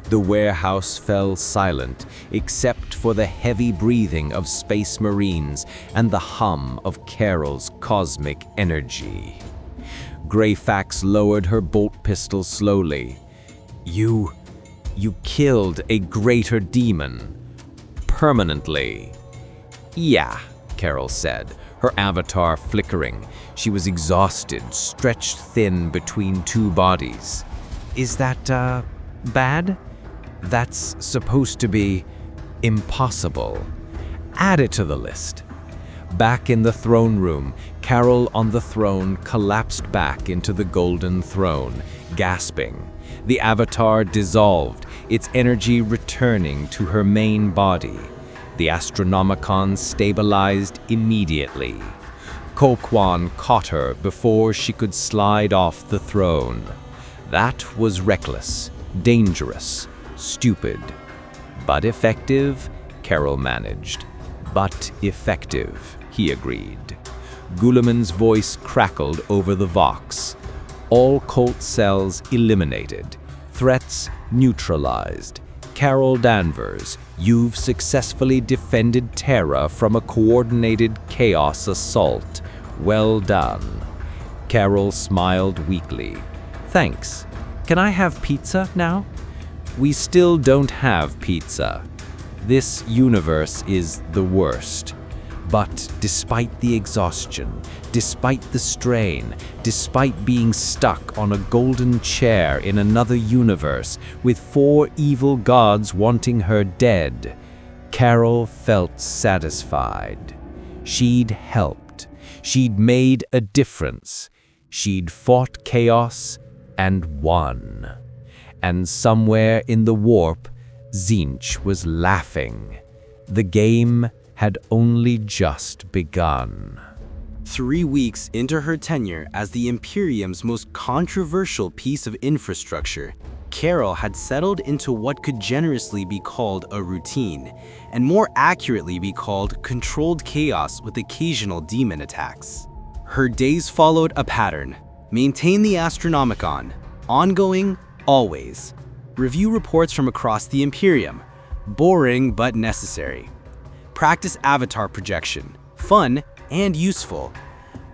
The warehouse fell silent except for the heavy breathing of Space Marines and the hum of Carol's cosmic energy. Greyfax lowered her bolt pistol slowly. You killed a greater demon. Permanently." "Yeah," Carol said, her avatar flickering. She was exhausted, stretched thin between two bodies. "Is that, bad? That's supposed to be impossible. Add it to the list." Back in the throne room, Carol on the throne collapsed back into the golden throne, gasping. The avatar dissolved, its energy returning to her main body.
The Astronomicon stabilized immediately. Kokwon caught her before she could slide off the throne. That was reckless, dangerous, stupid. But effective, Carol managed. But effective, he agreed. Guilliman's voice crackled over the Vox. All Colt cells eliminated. Threats neutralized. Carol Danvers, you've successfully defended Terra from a coordinated chaos assault. Well done. Carol smiled weakly. Thanks. Can I have pizza now? We still don't have pizza. This universe is the worst. But despite the exhaustion, despite the strain, despite being stuck on a golden chair in another universe with 4 evil gods wanting her dead, Carol felt satisfied. She'd helped. She'd made a difference. She'd fought chaos and won. And somewhere in the warp, Tzeentch was laughing. The game had only just begun.
3 weeks into her tenure as the Imperium's most controversial piece of infrastructure, Carol had settled into what could generously be called a routine, and more accurately be called controlled chaos with occasional demon attacks. Her days followed a pattern. Maintain the Astronomicon. Ongoing, always. Review reports from across the Imperium. Boring but necessary. Practice avatar projection. Fun and useful.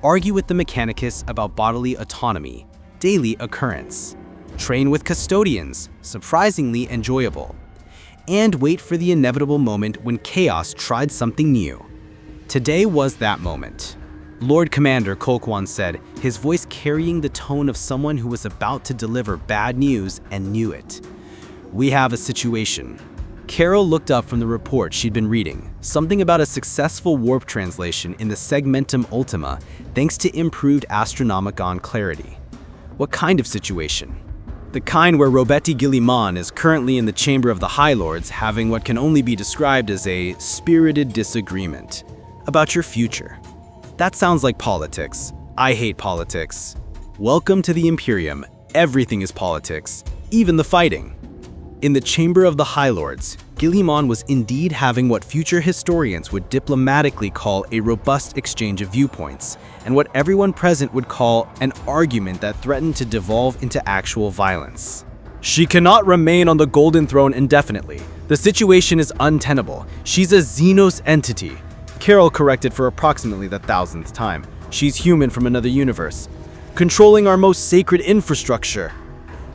Argue with the Mechanicus about bodily autonomy. Daily occurrence. Train with custodians. Surprisingly enjoyable. And wait for the inevitable moment when Chaos tried something new. Today was that moment. Lord Commander Kokwon said, his voice carrying the tone of someone who was about to deliver bad news and knew it. We have a situation. Carol looked up from the report she'd been reading, something about a successful warp translation in the Segmentum Ultima thanks to improved Astronomicon clarity. What kind of situation? The kind where Robetti Guilliman is currently in the chamber of the High Lords having what can only be described as a spirited disagreement about your future. That sounds like politics. I hate politics. Welcome to the Imperium. Everything is politics, even the fighting. In the chamber of the High Lords, Guilliman was indeed having what future historians would diplomatically call a robust exchange of viewpoints, and what everyone present would call an argument that threatened to devolve into actual violence. She cannot remain on the Golden Throne indefinitely. The situation is untenable. She's a Xenos entity. Carol corrected for approximately the 1000th time. She's human from another universe, controlling our most sacred infrastructure.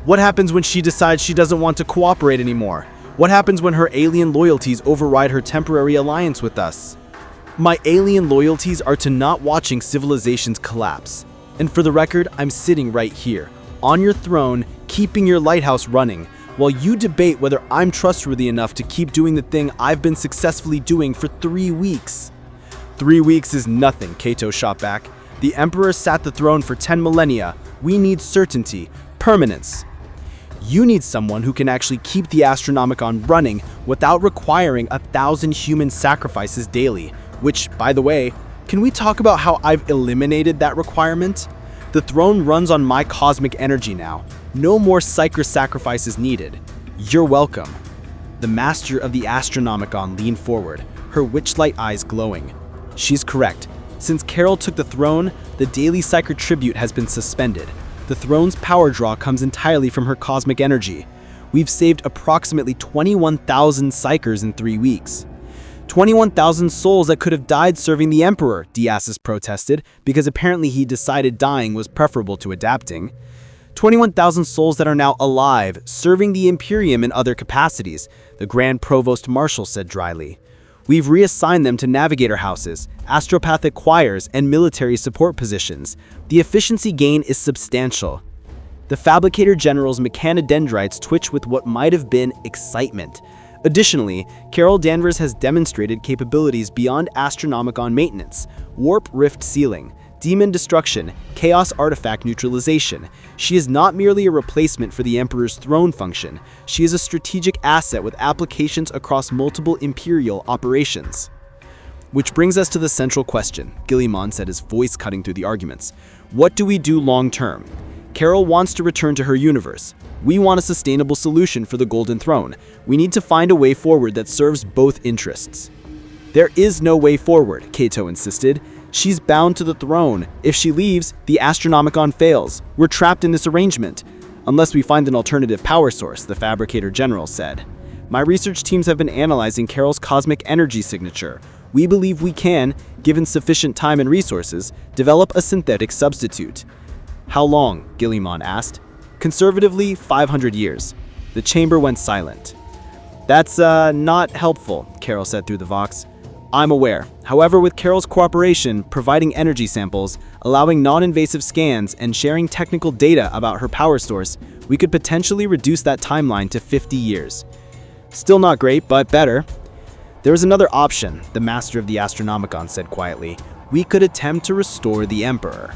What happens when she decides she doesn't want to cooperate anymore? What happens when her alien loyalties override her temporary alliance with us? My alien loyalties are to not watching civilizations collapse. And for the record, I'm sitting right here, on your throne, keeping your lighthouse running, while you debate whether I'm trustworthy enough to keep doing the thing I've been successfully doing for 3 weeks. 3 weeks is nothing, Kato shot back. The Emperor sat the throne for 10 millennia. We need certainty, permanence. You need someone who can actually keep the Astronomicon running without requiring 1,000 human sacrifices daily, which, by the way, can we talk about how I've eliminated that requirement? The throne runs on my cosmic energy now. No more Psyker sacrifices needed. You're welcome. The master of the Astronomicon leaned forward, her witchlight eyes glowing. She's correct. Since Carol took the throne, the daily Psyker tribute has been suspended. The throne's power draw comes entirely from her cosmic energy. We've saved approximately 21,000 Psykers in 3 weeks. 21,000 souls that could have died serving the Emperor, Diasis protested, because apparently he decided dying was preferable to adapting. 21,000 souls that are now alive, serving the Imperium in other capacities, the Grand Provost Marshal said dryly. We've reassigned them to navigator houses, astropathic choirs, and military support positions. The efficiency gain is substantial. The Fabricator General's mechanodendrites twitch with what might have been excitement. Additionally, Carol Danvers has demonstrated capabilities beyond Astronomicon maintenance, warp rift sealing,
demon destruction, chaos artifact neutralization. She is not merely a replacement for the Emperor's throne function. She is a strategic asset with applications across multiple Imperial operations. Which brings us to the central question, Guilliman said, his voice cutting through the arguments. What do we do long term? Carol wants to return to her universe. We want a sustainable solution for the Golden Throne. We need to find a way forward that serves both interests. There is no way forward, Cato insisted. She's bound to the throne. If she leaves, the Astronomicon fails. We're trapped in this arrangement. Unless we find an alternative power source, the Fabricator General said. My research teams have been analyzing Carol's cosmic energy signature. We believe we can, given sufficient time and resources, develop a synthetic substitute. How long? Guilliman asked. Conservatively, 500 years. The chamber went silent. That's not helpful, Carol said through the Vox. I'm aware. However, with Carol's cooperation, providing energy samples, allowing non-invasive scans, and sharing technical data about her power source, we could potentially reduce that timeline to 50 years. Still not great, but better. There is another option, the Master of the Astronomicon said quietly. We could attempt to restore the Emperor.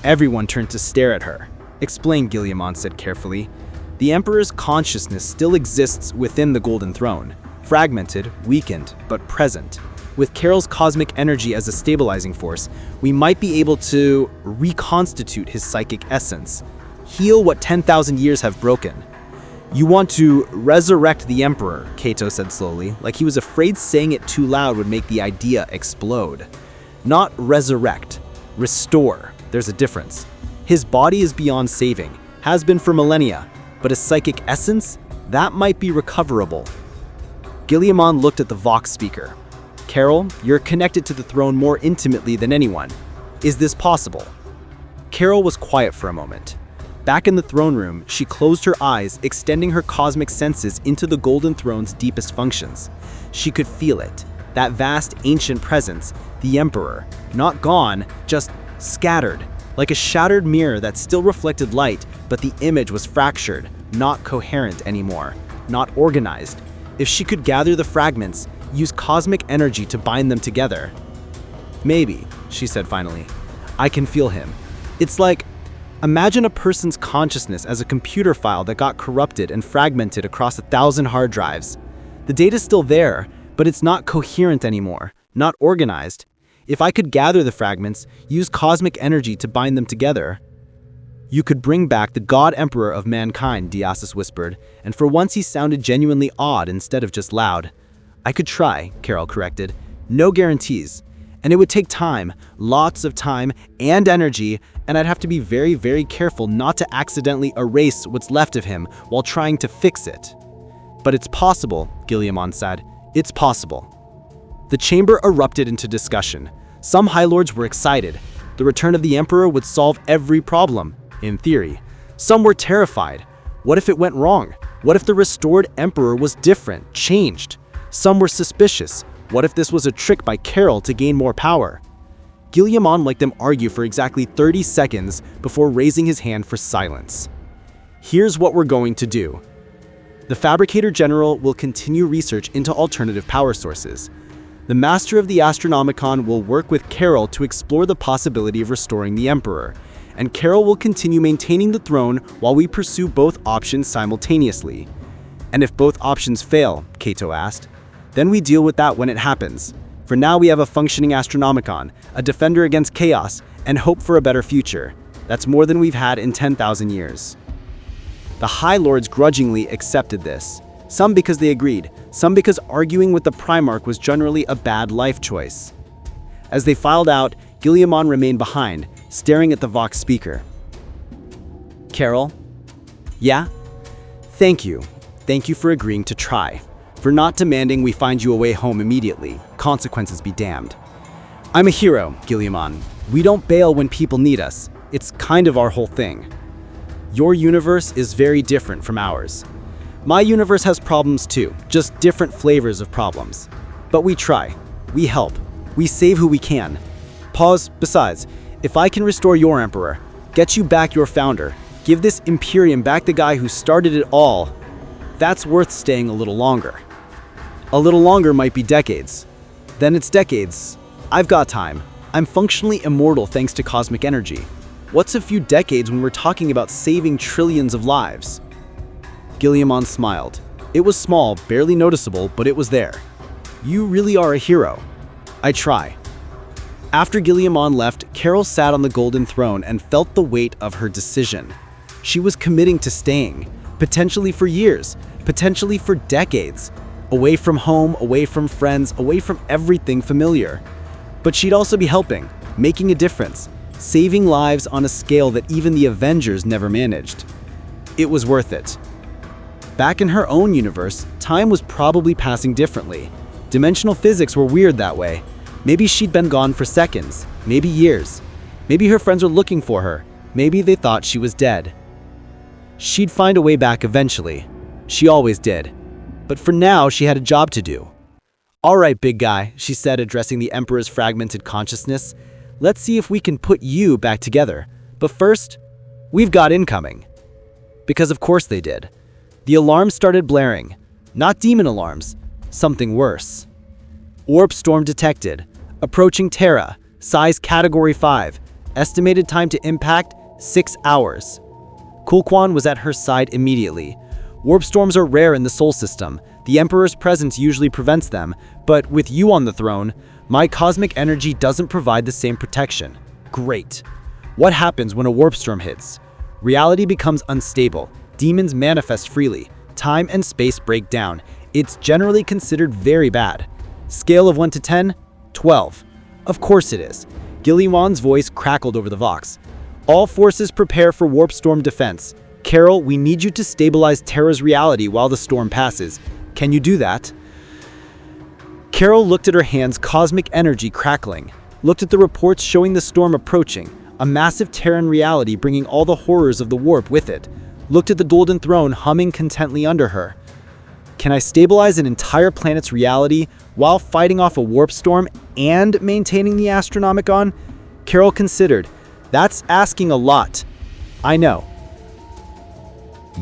Everyone turned to stare at her. Explain, Guilliman said carefully. The Emperor's consciousness still exists within the Golden Throne, fragmented, weakened, but present. With Carol's cosmic energy as a stabilizing force, we might be able to reconstitute his psychic essence, heal what 10,000 years have broken. You want to resurrect the Emperor, Cato said slowly, like he was afraid saying it too loud would make the idea explode. Not resurrect, restore. There's a difference. His body is beyond saving, has been for millennia, but his psychic essence, that might be recoverable. Guilliman looked at the Vox speaker. Carol, you're connected to the throne more intimately than anyone. Is this possible? Carol was quiet for a moment. Back in the throne room, she closed her eyes, extending her cosmic senses into the Golden Throne's deepest functions. She could feel it, that vast ancient presence, the Emperor, not gone, just scattered, like a shattered mirror that still reflected light, but the image was fractured, not coherent anymore, not organized. If she could gather the fragments, use cosmic energy to bind them together. Maybe, she said finally. I can feel him. It's like, imagine a person's consciousness as a computer file that got corrupted and fragmented across 1,000 hard drives. The data's still there, but it's not coherent anymore, not organized. If I could gather the fragments, use cosmic energy to bind them together. You could bring back the God Emperor of mankind, Diasis whispered, and for once he sounded genuinely awed instead of just loud. I could try, Carol corrected. No guarantees. And it would take time, lots of time and energy, and I'd have to be very, very careful not to accidentally erase what's left of him while trying to fix it. But it's possible, Guilliman said. It's possible. The chamber erupted into discussion. Some High Lords were excited. The return of the Emperor would solve every problem, in theory. Some were terrified. What if it went wrong? What if the restored Emperor was different, changed? Some were suspicious. What if this was a trick by Carol to gain more power? Guilliman let them argue for exactly 30 seconds before raising his hand for silence. Here's what we're going to do. The Fabricator General will continue research into alternative power sources. The Master of the Astronomicon will work with Carol to explore the possibility of restoring the Emperor, and Carol will continue maintaining the throne while we pursue both options simultaneously. And if both options fail, Cato asked, then we deal with that when it happens. For now we have a functioning Astronomicon, a defender against chaos, and hope for a better future. That's more than we've had in 10,000 years. The High Lords grudgingly accepted this. Some because they agreed, some because arguing with the Primarch was generally a bad life choice. As they filed out, Guilliman remained behind, staring at the Vox speaker. Carol? Yeah? Thank you. Thank you for agreeing to try. For not demanding we find you a way home immediately. Consequences be damned. I'm a hero, Guilliman. We don't bail when people need us. It's kind of our whole thing. Your universe is very different from ours. My universe has problems too, just different flavors of problems. But we try. We help. We save who we can. Pause. Besides, if I can restore your Emperor, get you back your founder, give this Imperium back the guy who started it all, that's worth staying a little longer. A little longer might be decades. Then it's decades. I've got time. I'm functionally immortal thanks to cosmic energy. What's a few decades when we're talking about saving trillions of lives? Guilliamon smiled. It was small, barely noticeable, but it was there. You really are a hero. I try. After Guilliamon left, Carol sat on the golden throne and felt the weight of her decision. She was committing to staying, potentially for years, potentially for decades, away from home, away from friends, away from everything familiar. But she'd also be helping, making a difference, saving lives on a scale that even the Avengers never managed. It was worth it. Back in her own universe, time was probably passing differently. Dimensional physics were weird that way. Maybe she'd been gone for seconds, maybe years. Maybe her friends were looking for her. Maybe they thought she was dead. She'd find a way back eventually. She always did. But for now, she had a job to do. "All right, big guy," she said, addressing the Emperor's fragmented consciousness. "Let's see if we can put you back together. But first, we've got incoming." Because of course they did. The alarms started blaring. Not demon alarms, something worse. Warp storm detected. Approaching Terra. Size Category 5. Estimated time to impact, 6 hours. Kulquan was at her side immediately. Warp storms are rare in the Sol system. The Emperor's presence usually prevents them, but with you on the throne, my cosmic energy doesn't provide the same protection. Great. What happens when a warp storm hits? Reality becomes unstable. Demons manifest freely. Time and space break down. It's generally considered very bad. Scale of 1 to 10? 12. Of course it is. Guillimon's voice crackled over the Vox. All forces prepare for warp storm defense. Carol, we need you to stabilize Terra's reality while the storm passes. Can you do that? Carol looked at her hands, cosmic energy crackling. Looked at the reports showing the storm approaching, a massive Terran reality bringing all the horrors of the warp with it. Looked at the golden throne humming contently under her. Can I stabilize an entire planet's reality while fighting off a warp storm and maintaining the Astronomicon? Carol considered. That's asking a lot. I know.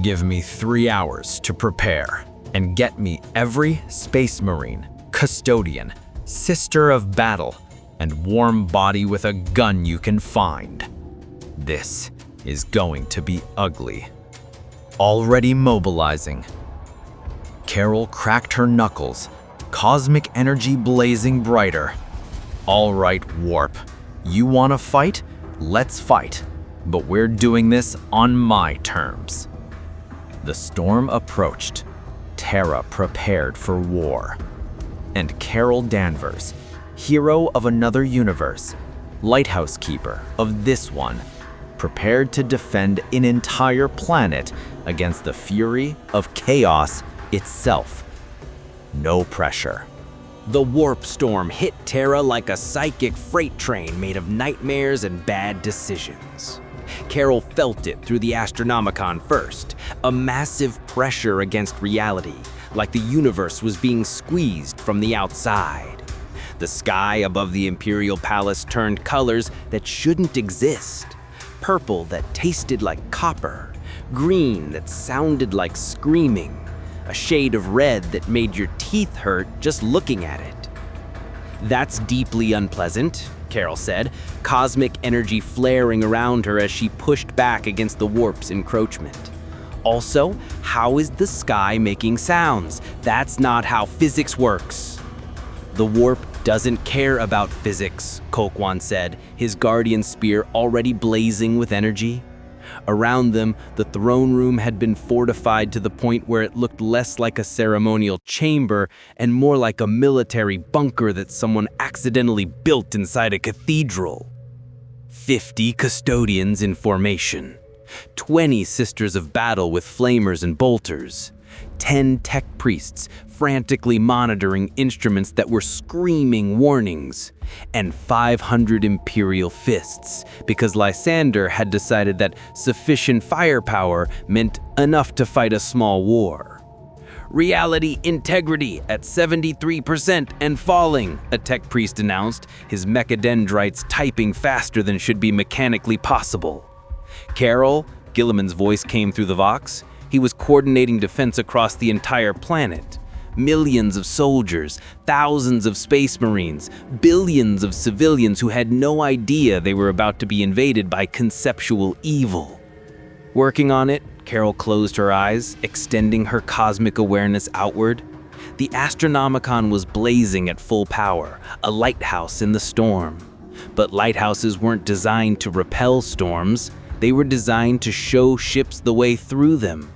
Give me 3 hours to prepare and get me every Space Marine, Custodian, Sister of Battle, and warm body with a gun you can find. This is going to be ugly. Already mobilizing. Carol cracked her knuckles, cosmic energy blazing brighter. All right, Warp. You want to fight? Let's fight. But we're doing this on my terms. The storm approached. Terra prepared for war. And Carol Danvers, hero of another universe, lighthouse keeper of this one, prepared to defend an entire planet against the fury of chaos itself. No pressure.
The warp storm hit Terra like a psychic freight train made of nightmares and bad decisions. Carol felt it through the Astronomicon first, a massive pressure against reality, like the universe was being squeezed from the outside. The sky above the Imperial Palace turned colors that shouldn't exist. Purple that tasted like copper, green that sounded like screaming, a shade of red that made your teeth hurt just looking at it. "That's deeply unpleasant," Carol said, cosmic energy flaring around her as she pushed back against the warp's encroachment. "Also, how is the sky making sounds? That's not how physics works." "The warp doesn't care about physics," Kulquan said, his guardian spear already blazing with energy. Around them, the throne room had been fortified to the point where it looked less like a ceremonial chamber and more like a military bunker that someone accidentally built inside a cathedral. 50 custodians in formation, 20 sisters of battle with flamers and bolters, 10 tech priests frantically monitoring instruments that were screaming warnings, and 500 Imperial fists, because Lysander had decided that sufficient firepower meant enough to fight a small war. "Reality integrity at 73% and falling," a tech priest announced, his mechadendrites typing faster than should be mechanically possible. "Carol," Guillimon's voice came through the Vox. He was coordinating defense across the entire planet. Millions of soldiers, thousands of space marines, billions of civilians who had no idea they were about to be invaded by conceptual evil. Working on it, Carol closed her eyes, extending her cosmic awareness outward. The Astronomicon was blazing at full power, a lighthouse in the storm. But lighthouses weren't designed to repel storms, they were designed to show ships the way through them.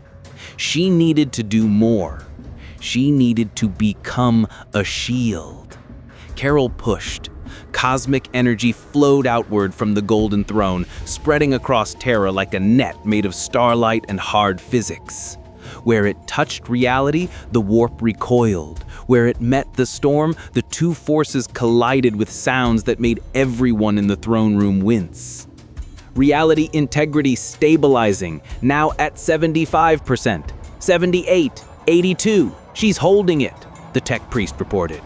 She needed to do more. She needed to become a shield. Carol pushed. Cosmic energy flowed outward from the Golden Throne, spreading across Terra like a net made of starlight and hard physics. Where it touched reality, the warp recoiled. Where it met the storm, the two forces collided with sounds that made everyone in the throne room wince. Reality integrity stabilizing, now at 75%, 78, 82. She's holding it, the tech priest reported.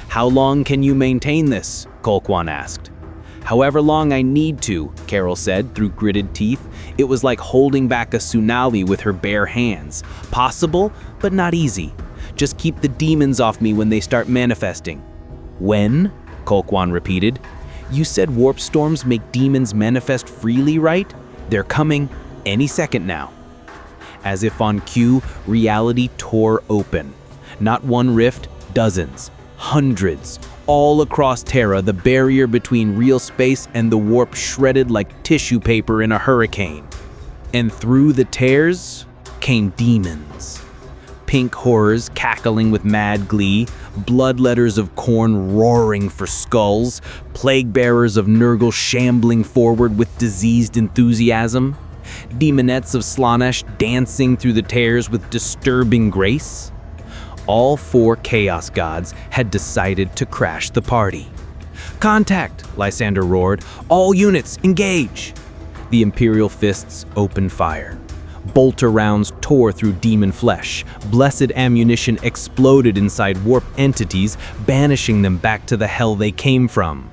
How long can you maintain this? Colquhoun asked. However long I need to, Carol said through gritted teeth. It was like holding back a tsunami with her bare hands. Possible, but not easy. Just keep the demons off me when they start manifesting. When? Colquhoun repeated. You said warp storms make demons manifest freely, right? They're coming any second now. As if on cue, reality tore open. Not one rift, dozens, hundreds. All across Terra, the barrier between real space and the warp shredded like tissue paper in a hurricane. And through the tears came demons. Pink horrors cackling with mad glee, bloodletters of Khorne roaring for skulls, plague bearers of Nurgle shambling forward with diseased enthusiasm, demonettes of Slaanesh dancing through the tears with disturbing grace. All four Chaos Gods had decided to crash the party. Contact, Lysander roared. All units, engage! The Imperial fists opened fire. Bolter rounds tore through demon flesh. Blessed ammunition exploded inside warp entities, banishing them back to the hell they came from.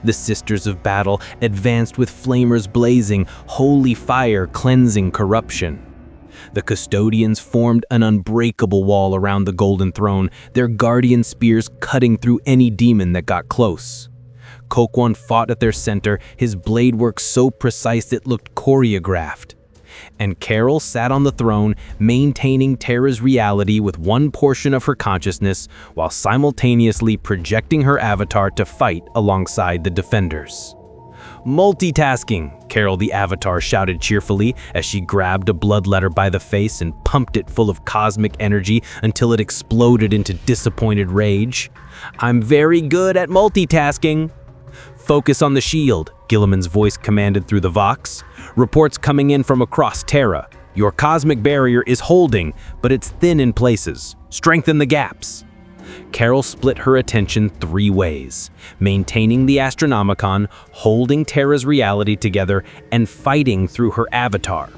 The Sisters of Battle advanced with flamers blazing, holy fire cleansing corruption. The Custodians formed an unbreakable wall around the Golden Throne, their guardian spears cutting through any demon that got close. Colquhoun fought at their center, his blade work so precise it looked choreographed. And Carol sat on the throne, maintaining Terra's reality with one portion of her consciousness, while simultaneously projecting her avatar to fight alongside the defenders. Multitasking, Carol the Avatar shouted cheerfully as she grabbed a bloodletter by the face and pumped it full of cosmic energy until it exploded into disappointed rage. I'm very good at multitasking. Focus on the shield, Guilliman's voice commanded through the Vox. Reports coming in from across Terra. Your cosmic barrier is holding, but it's thin in places. Strengthen the gaps. Carol split her attention three ways: maintaining the Astronomicon, holding Terra's reality together, and fighting through her avatar.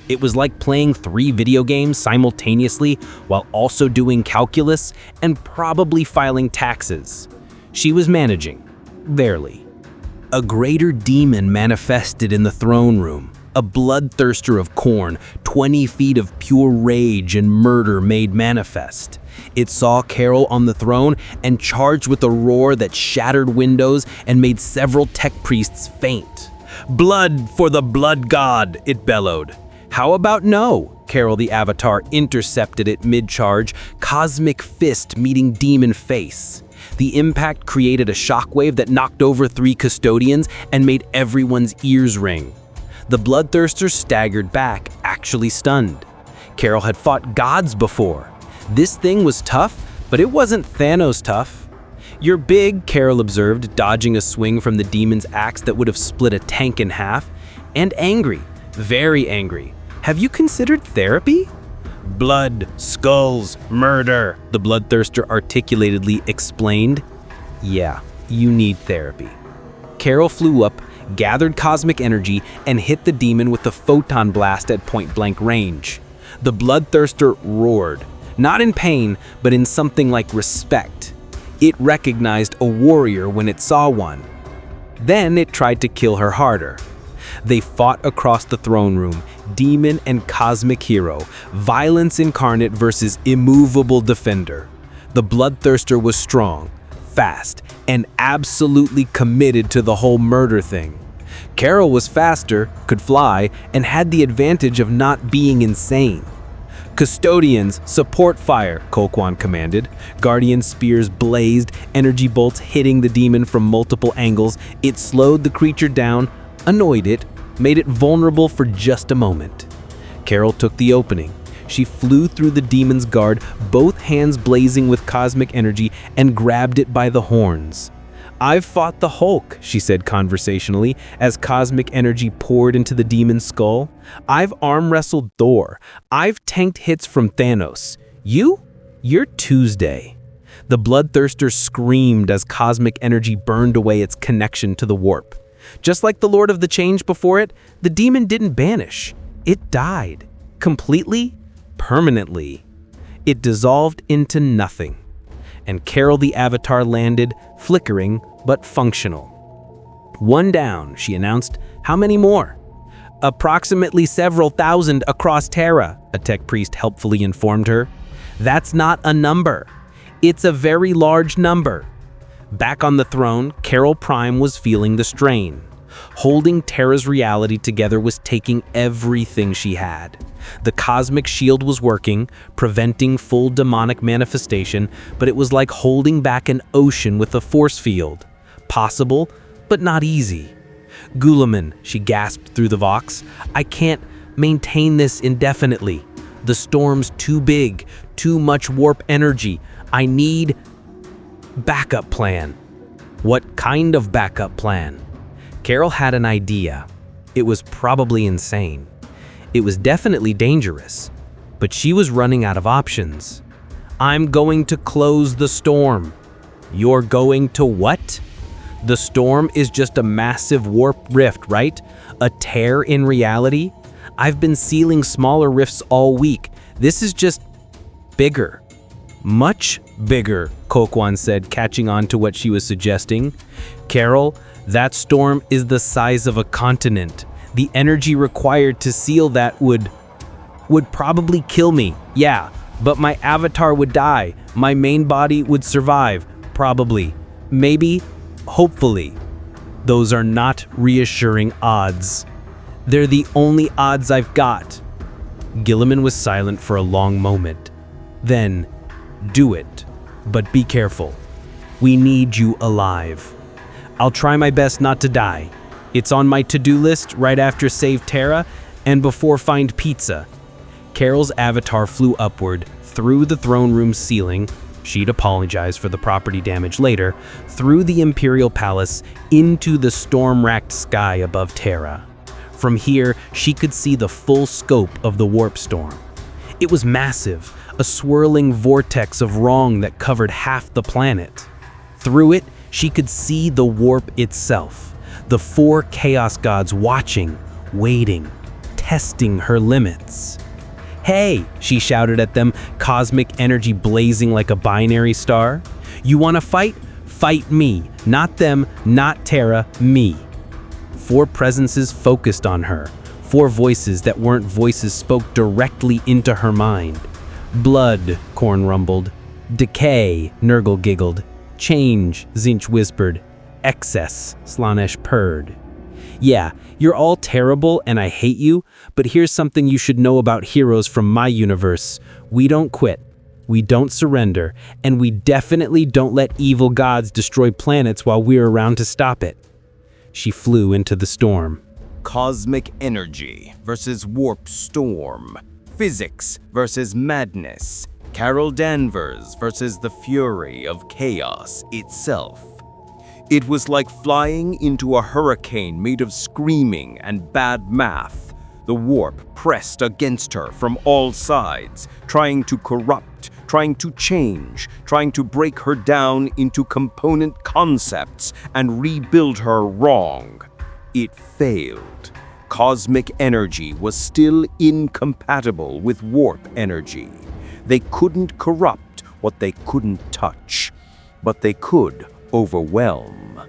It was like playing 3 video games simultaneously while also doing calculus and probably filing taxes. She was managing, barely. A greater demon manifested in the throne room, a bloodthirster of Khorne, 20 feet of pure rage and murder made manifest. It saw Carol on the throne and charged with a roar that shattered windows and made several tech priests faint. Blood for the blood god, it bellowed. How about no? Carol the Avatar intercepted it mid-charge, cosmic fist meeting demon face. The impact created a shockwave that knocked over 3 custodians and made everyone's ears ring. The bloodthirster staggered back, actually stunned. Carol had fought gods before. This thing was tough, but it wasn't Thanos tough. You're big, Carol observed, dodging a swing from the demon's axe that would have split a tank in half. And angry, very angry. Have you considered therapy? Blood, skulls, murder, the bloodthirster articulatedly explained. Yeah, you need therapy. Carol flew up, gathered cosmic energy, and hit the demon with the photon blast at point-blank range. The bloodthirster roared, not in pain, but in something like respect. It recognized a warrior when it saw one. Then it tried to kill her harder. They fought across the throne room, demon and cosmic hero, violence incarnate versus immovable defender. The Bloodthirster was strong, fast, and absolutely committed to the whole murder thing. Carol was faster, could fly, and had the advantage of not being insane. Custodians, support fire, Kolquan commanded. Guardian spears blazed, energy bolts hitting the demon from multiple angles. It slowed the creature down, annoyed it, made it vulnerable for just a moment. Carol took the opening. She flew through the demon's guard, both hands blazing with cosmic energy, and grabbed it by the horns. "I've fought the Hulk," she said conversationally, as cosmic energy poured into the demon's skull. "I've arm-wrestled Thor. I've tanked hits from Thanos. You're Tuesday." The Bloodthirster screamed as cosmic energy burned away its connection to the warp. Just like the Lord of the Change before it, the demon didn't vanish. It died. Completely, permanently. It dissolved into nothing. And Carol the Avatar landed, flickering but functional. "One down," she announced. "How many more?" "Approximately several thousand across Terra," a tech priest helpfully informed her. "That's not a number. It's a very large number." Back on the throne, Carol Prime was feeling the strain. Holding Terra's reality together was taking everything she had. The cosmic shield was working, preventing full demonic manifestation, but it was like holding back an ocean with a force field. Possible, but not easy. "Guilliman," she gasped through the Vox, "I can't maintain this indefinitely. The storm's too big, too much warp energy. I need backup plan." "What kind of backup plan?" Carol had an idea. It was probably insane. It was definitely dangerous, but she was running out of options. "I'm going to close the storm." "You're going to what?" "The storm is just a massive warp rift, right? A tear in reality. I've been sealing smaller rifts all week. This is just bigger." "Much bigger," Kolquan said, catching on to what she was suggesting. "Carol, that storm is the size of a continent. The energy required to seal that would probably kill me. Yeah, but my avatar would die. My main body would survive. Probably. Maybe. Hopefully. Those are not reassuring odds. They're the only odds I've got." Guilliman was silent for a long moment. Then, "Do it, but be careful. We need you alive." "I'll try my best not to die. It's on my to-do list right after Save Terra and before Find Pizza." Carol's avatar flew upward, through the throne room's ceiling, she'd apologize for the property damage later, through the Imperial Palace, into the storm-racked sky above Terra. From here, she could see the full scope of the warp storm. It was massive, a swirling vortex of wrong that covered half the planet. Through it, she could see the warp itself. The 4 Chaos Gods watching, waiting, testing her limits. "Hey," she shouted at them, cosmic energy blazing like a binary star. "You want to fight? Fight me. Not them, not Terra, me." 4 presences focused on her. 4 voices that weren't voices spoke directly into her mind. "Blood," Korn rumbled. "Decay," Nurgle giggled. "Change," Zinch whispered. "Excess," Slaanesh purred. "Yeah, you're all terrible and I hate you, but here's something you should know about heroes from my universe. We don't quit, we don't surrender, and we definitely don't let evil gods destroy planets while we're around to stop it." She flew into the storm.
Cosmic energy versus warp storm. Physics versus madness. Carol Danvers versus the fury of chaos itself. It was like flying into a hurricane made of screaming and bad math. The warp pressed against her from all sides, trying to corrupt, trying to change, trying to break her down into component concepts and rebuild her wrong. It failed. Cosmic energy was still incompatible with warp energy. They couldn't corrupt what they couldn't touch, but they could overwhelm.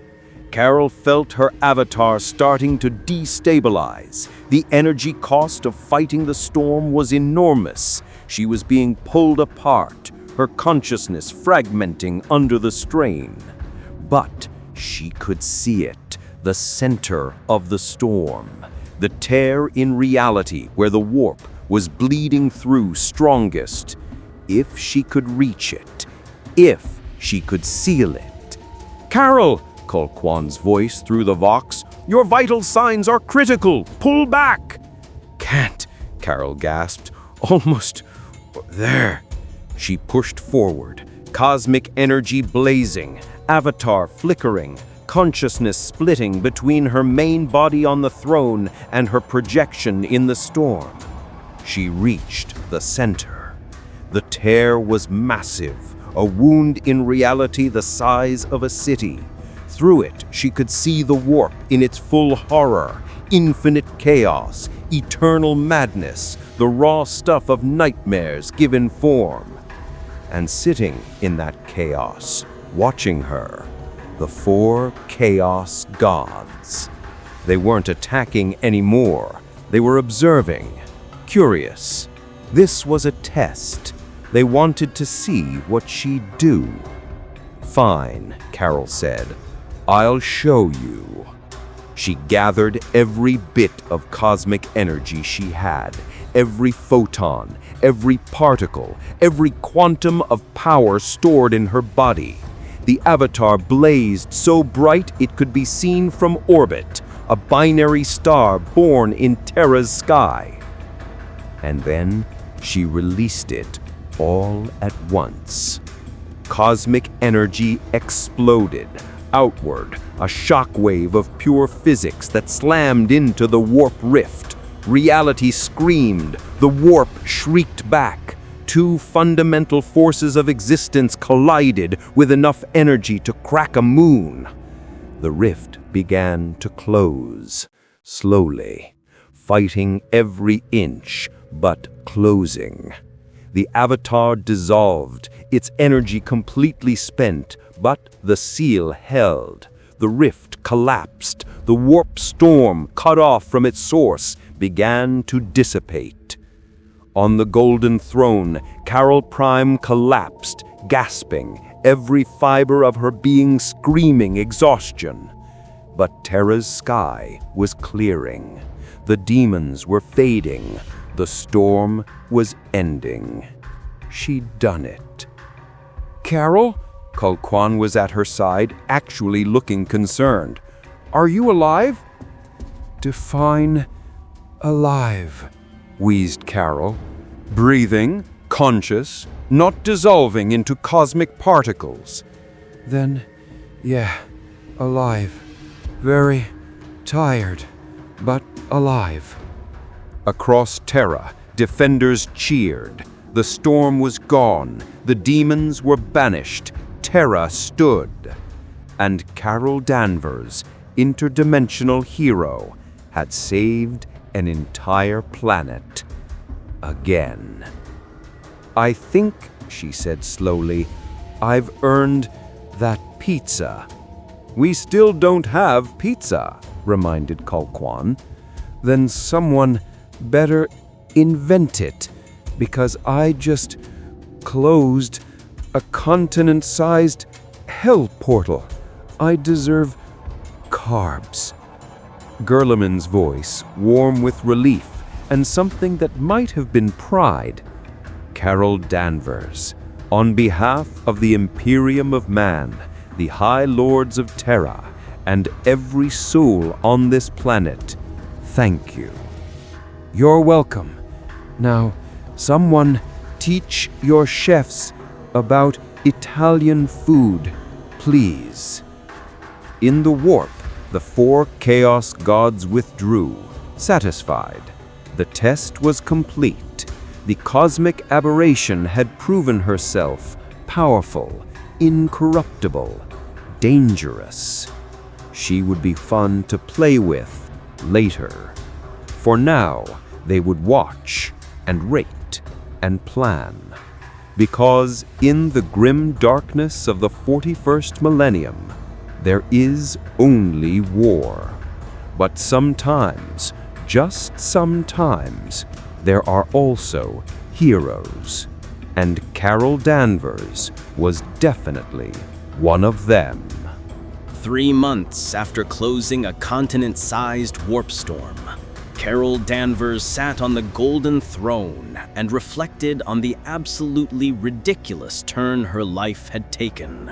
Carol felt her avatar starting to destabilize. The energy cost of fighting the storm was enormous. She was being pulled apart,
her consciousness fragmenting under the strain. But she could see it, the center of the storm, the tear in reality where the warp was bleeding through strongest. If she could reach it, if she could seal it. "Carol!" called Quan's voice through the Vox. "Your vital signs are critical! Pull back!" "Can't," Carol gasped. "Almost there." She pushed forward, cosmic energy blazing, avatar flickering, consciousness splitting between her main body on the throne and her projection in the storm. She reached the center. The tear was massive, a wound in reality the size of a city. Through it, she could see the warp in its full horror, infinite chaos, eternal madness, the raw stuff of nightmares given form. And sitting in that chaos, watching her, the 4 chaos gods. They weren't attacking anymore. They were observing, curious. This was a test. They wanted to see what she'd do. "Fine," Carol said. "I'll show you." She gathered every bit of cosmic energy she had, every photon, every particle, every quantum of power stored in her body. The avatar blazed so bright it could be seen from orbit, a binary star born in Terra's sky. And then she released it all at once. Cosmic energy exploded outward, a shockwave of pure physics that slammed into the warp rift. Reality screamed, the warp shrieked back. 2 fundamental forces of existence collided with enough energy to crack a moon. The rift began to close, slowly, fighting every inch, but closing. The avatar dissolved, its energy completely spent, but the seal held. The rift collapsed. The warp storm, cut off from its source, began to dissipate. On the golden throne, Carol Prime collapsed, gasping, every fiber of her being screaming exhaustion. But Terra's sky was clearing. The demons were fading. The storm was ending. She'd done it. "Carol?" Quan was at her side, actually looking concerned. "Are you alive?" "Define alive," wheezed Carol. "Breathing, conscious, not dissolving into cosmic particles." "Then, yeah, alive. Very tired, but alive." Across Terra, defenders cheered. The storm was gone. The demons were banished. Terra stood. And Carol Danvers, interdimensional hero, had saved an entire planet. Again. "I think," she said slowly, "I've earned that pizza." "We still don't have pizza," reminded Quan. "Then someone better invent it, because I just closed a continent-sized hell portal. I deserve carbs." Gerleman's voice, warm with relief and something that might have been pride. "Carol Danvers, on behalf of the Imperium of Man, the High Lords of Terra, and every soul on this planet, thank you." "You're welcome. Now, someone teach your chefs about Italian food, please." In the warp, the 4 chaos gods withdrew, satisfied. The test was complete. The cosmic aberration had proven herself powerful, incorruptible, dangerous. She would be fun to play with later. For now, they would watch and rate and plan. Because in the grim darkness of the 41st millennium, there is only war. But sometimes, just sometimes, there are also heroes. and Carol Danvers was definitely one of them.
3 months after closing a continent-sized warp storm, Carol Danvers sat on the Golden Throne and reflected on the absolutely ridiculous turn her life had taken.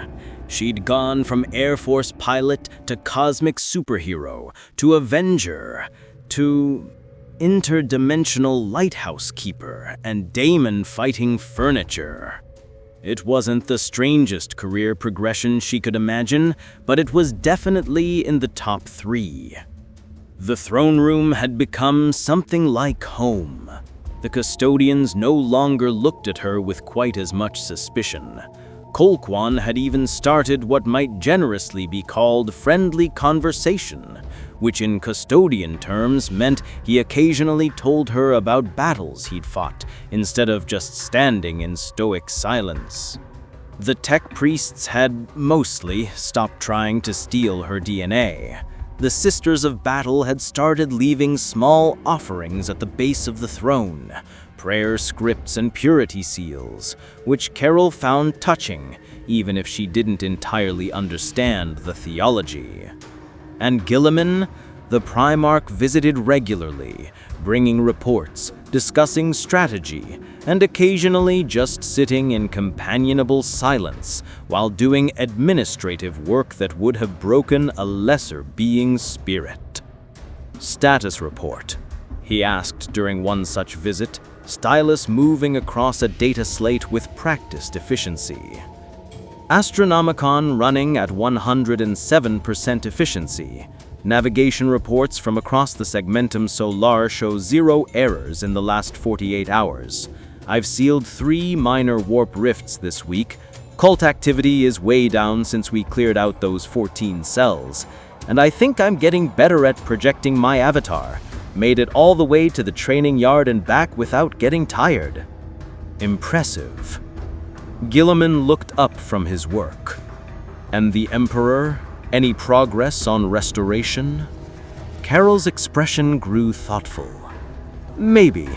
She'd gone from Air Force pilot to cosmic superhero to Avenger to interdimensional lighthouse keeper and daemon fighting furniture. It wasn't the strangest career progression she could imagine, but it was definitely in the top 3. The throne room had become something like home. The custodians no longer looked at her with quite as much suspicion. Colquhoun had even started what might generously be called friendly conversation, which in custodian terms meant he occasionally told her about battles he'd fought, instead of just standing in stoic silence. The tech priests had mostly stopped trying to steal her DNA. The Sisters of Battle had started leaving small offerings at the base of the throne, prayer scripts and purity seals, which Carol found touching, even if she didn't entirely understand the theology. And Guilliman, the Primarch, visited regularly, bringing reports, discussing strategy, and occasionally just sitting in companionable silence while doing administrative work that would have broken a lesser being's spirit. "Status report," he asked during one such visit, stylus moving across a data slate with practiced efficiency. "Astronomicon running at 107% efficiency. Navigation reports from across the Segmentum Solar show 0 errors in the last 48 hours. I've sealed 3 minor warp rifts this week. Cult activity is way down since we cleared out those 14 cells. And I think I'm getting better at projecting my avatar. Made it all the way to the training yard and back without getting tired." Impressive. Guilliman looked up from his work. "And the Emperor? Any progress on restoration?" Carol's expression grew thoughtful. "Maybe.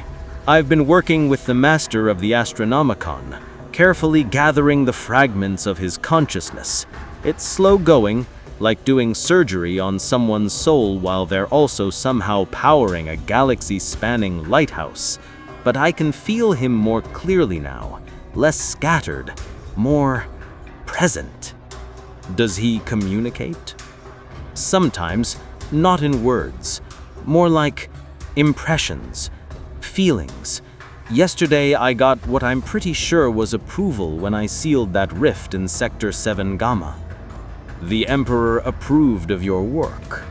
I've been working with the Master of the Astronomicon, carefully gathering the fragments of his consciousness. It's slow going, like doing surgery on someone's soul while they're also somehow powering a galaxy-spanning lighthouse. But I can feel him more clearly now, less scattered, more present." "Does he communicate?" "Sometimes, not in words. More like impressions, feelings. Yesterday I got what I'm pretty sure was approval when I sealed that rift in Sector 7 Gamma." "The Emperor approved of your work."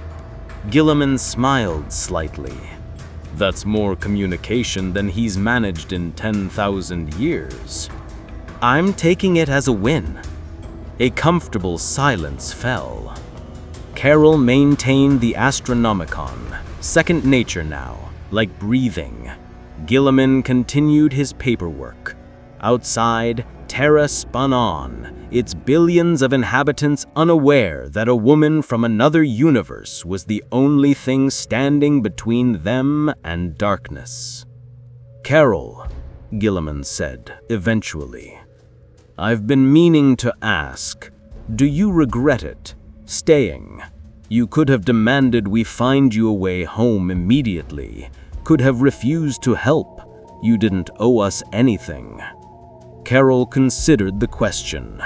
Guilliman smiled slightly. "That's more communication than he's managed in 10,000 years." "I'm taking it as a win." A comfortable silence fell. Carol maintained the Astronomicon, second nature now, like breathing. Guilliman continued his paperwork. Outside, Terra spun on, its billions of inhabitants unaware that a woman from another universe was the only thing standing between them and darkness. "Carol," Guilliman said, eventually, "I've been meaning to ask, do you regret it, staying? You could have demanded we find you a way home immediately, could have refused to help. You didn't owe us anything." Carol considered the question,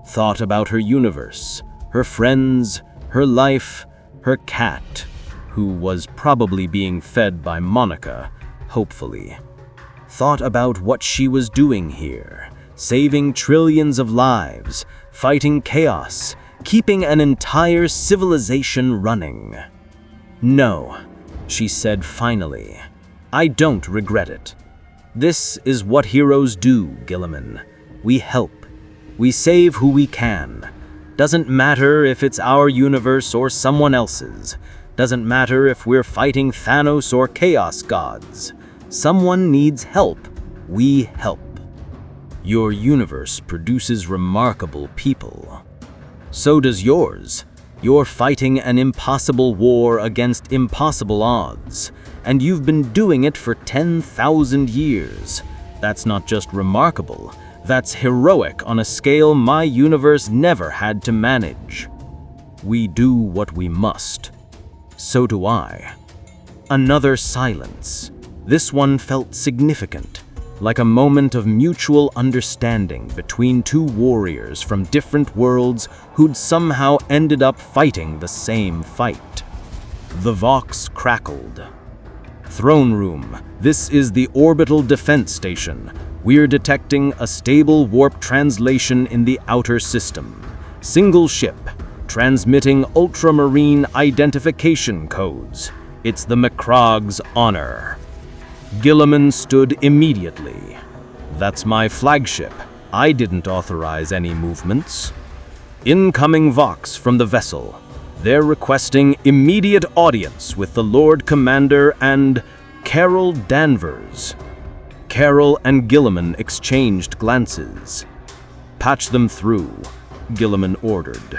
thought about her universe, her friends, her life, her cat, who was probably being fed by Monica, hopefully. Thought about what she was doing here, saving trillions of lives, fighting chaos, keeping an entire civilization running. "No," she said finally, "I don't regret it. This is what heroes do, Guilliman. We help. We save who we can. Doesn't matter if it's our universe or someone else's. Doesn't matter if we're fighting Thanos or Chaos Gods. Someone needs help. We help. Your universe produces remarkable people. So does yours. You're fighting an impossible war against impossible odds, and you've been doing it for 10,000 years. That's not just remarkable, that's heroic on a scale my universe never had to manage. We do what we must. So do I. Another silence. This one felt significant, like a moment of mutual understanding between two warriors from different worlds who'd somehow ended up fighting the same fight. The Vox crackled. Throne room, this is the orbital defense station. We're detecting a stable warp translation in the outer system. Single ship, transmitting ultramarine identification codes. It's the Macrog's Honor. Guilliman stood immediately. That's my flagship. I didn't authorize any movements. Incoming Vox from the vessel. They're requesting immediate audience with the Lord Commander and Carol Danvers. Carol and Guilliman exchanged glances. Patch them through, Guilliman ordered.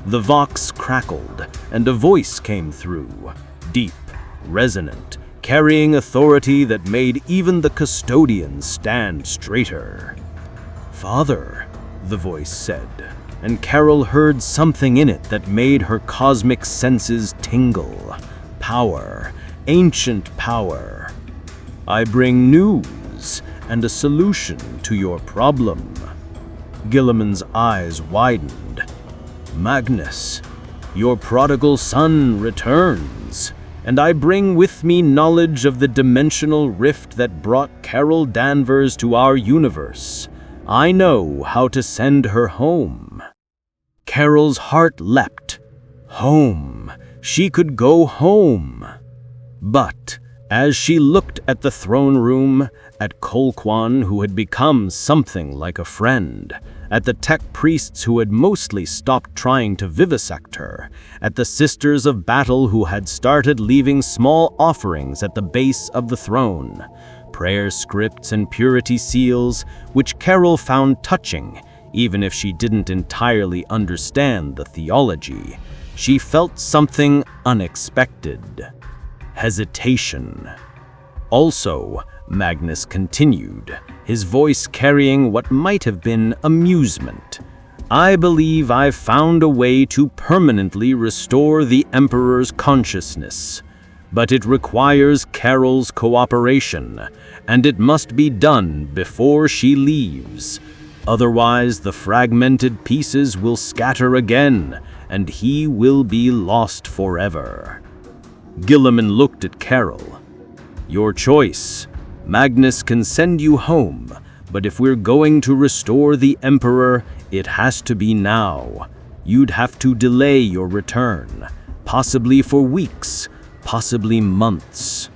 The Vox crackled, and a voice came through, deep, resonant, carrying authority that made even the custodians stand straighter. "Father," the voice said, and Carol heard something in it that made her cosmic senses tingle. Power, ancient power. "I bring news and a solution to your problem." Guilliman's eyes widened. "Magnus, your prodigal son returns, and I bring with me knowledge of the dimensional rift that brought Carol Danvers to our universe. I know how to send her home." Carol's heart leapt. Home. She could go home. But as she looked at the throne room, at Colquhoun, who had become something like a friend, at the tech priests who had mostly stopped trying to vivisect her, at the Sisters of Battle who had started leaving small offerings at the base of the throne, prayer scripts and purity seals, which Carol found touching, even if she didn't entirely understand the theology, she felt something unexpected. Hesitation. Also, Magnus continued, his voice carrying what might have been amusement. "I believe I've found a way to permanently restore the Emperor's consciousness. But it requires Carol's cooperation, and it must be done before she leaves. Otherwise, the fragmented pieces will scatter again, and he will be lost forever." Guilliman looked at Carol. "Your choice. Magnus can send you home, but if we're going to restore the Emperor, it has to be now. You'd have to delay your return, possibly for weeks, possibly months."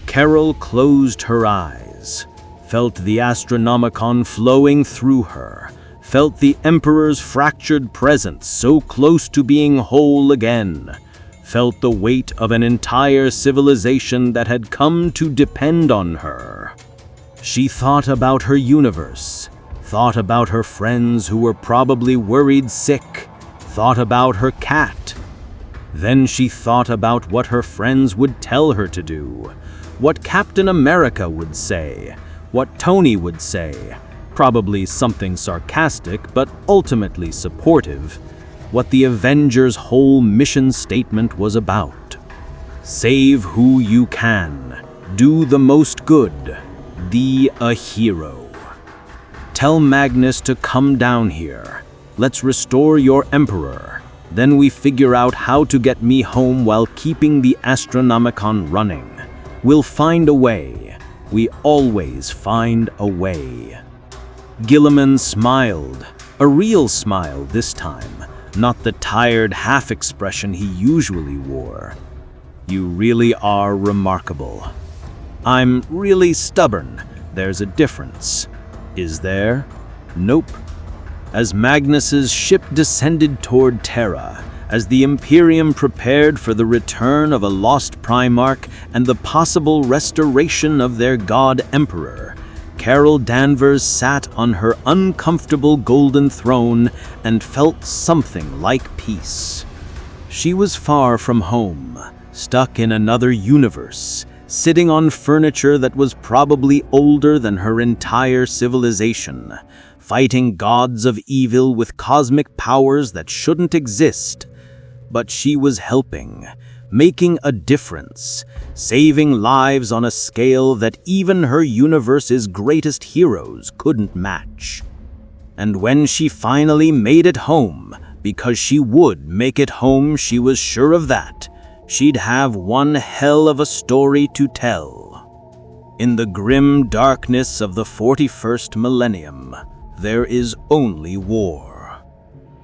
Carol closed her eyes, felt the Astronomicon flowing through her, felt the Emperor's fractured presence so close to being whole again, felt the weight of an entire civilization that had come to depend on her. She thought about her universe, thought about her friends who were probably worried sick, thought about her cat. Then she thought about what her friends would tell her to do, what Captain America would say, what Tony would say, probably something sarcastic but ultimately supportive, what the Avengers' whole mission statement was about. Save who you can, do the most good, be a hero. Tell Magnus to come down here. Let's restore your Emperor. Then we figure out how to get me home while keeping the Astronomicon running. We'll find a way. We always find a way. Guilliman smiled, a real smile this time, not the tired half expression he usually wore. "You really are remarkable." "I'm really stubborn. There's a difference." "Is there?" "Nope." As Magnus's ship descended toward Terra, as the Imperium prepared for the return of a lost Primarch and the possible restoration of their god Emperor, Carol Danvers sat on her uncomfortable golden throne and felt something like peace. She was far from home, stuck in another universe,
sitting on furniture that was probably older than her entire civilization, fighting gods of evil with cosmic powers that shouldn't exist. But she was helping, making a difference, saving lives on a scale that even her universe's greatest heroes couldn't match. And when she finally made it home, because she would make it home, she was sure of that, she'd have one hell of a story to tell. In the grim darkness of the 41st millennium, there is only war.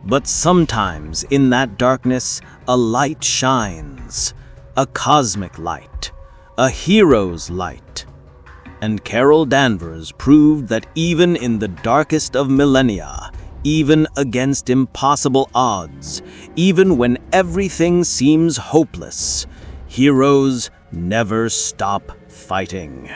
But sometimes in that darkness, a light shines, a cosmic light, a hero's light. And Carol Danvers proved that even in the darkest of millennia, even against impossible odds, even when everything seems hopeless, heroes never stop fighting.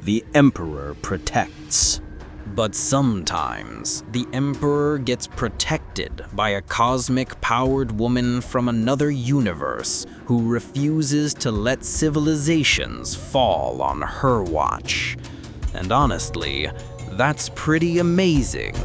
The Emperor protects.
But sometimes, the Emperor gets protected by a cosmic-powered woman from another universe who refuses to let civilizations fall on her watch. And honestly, that's pretty amazing.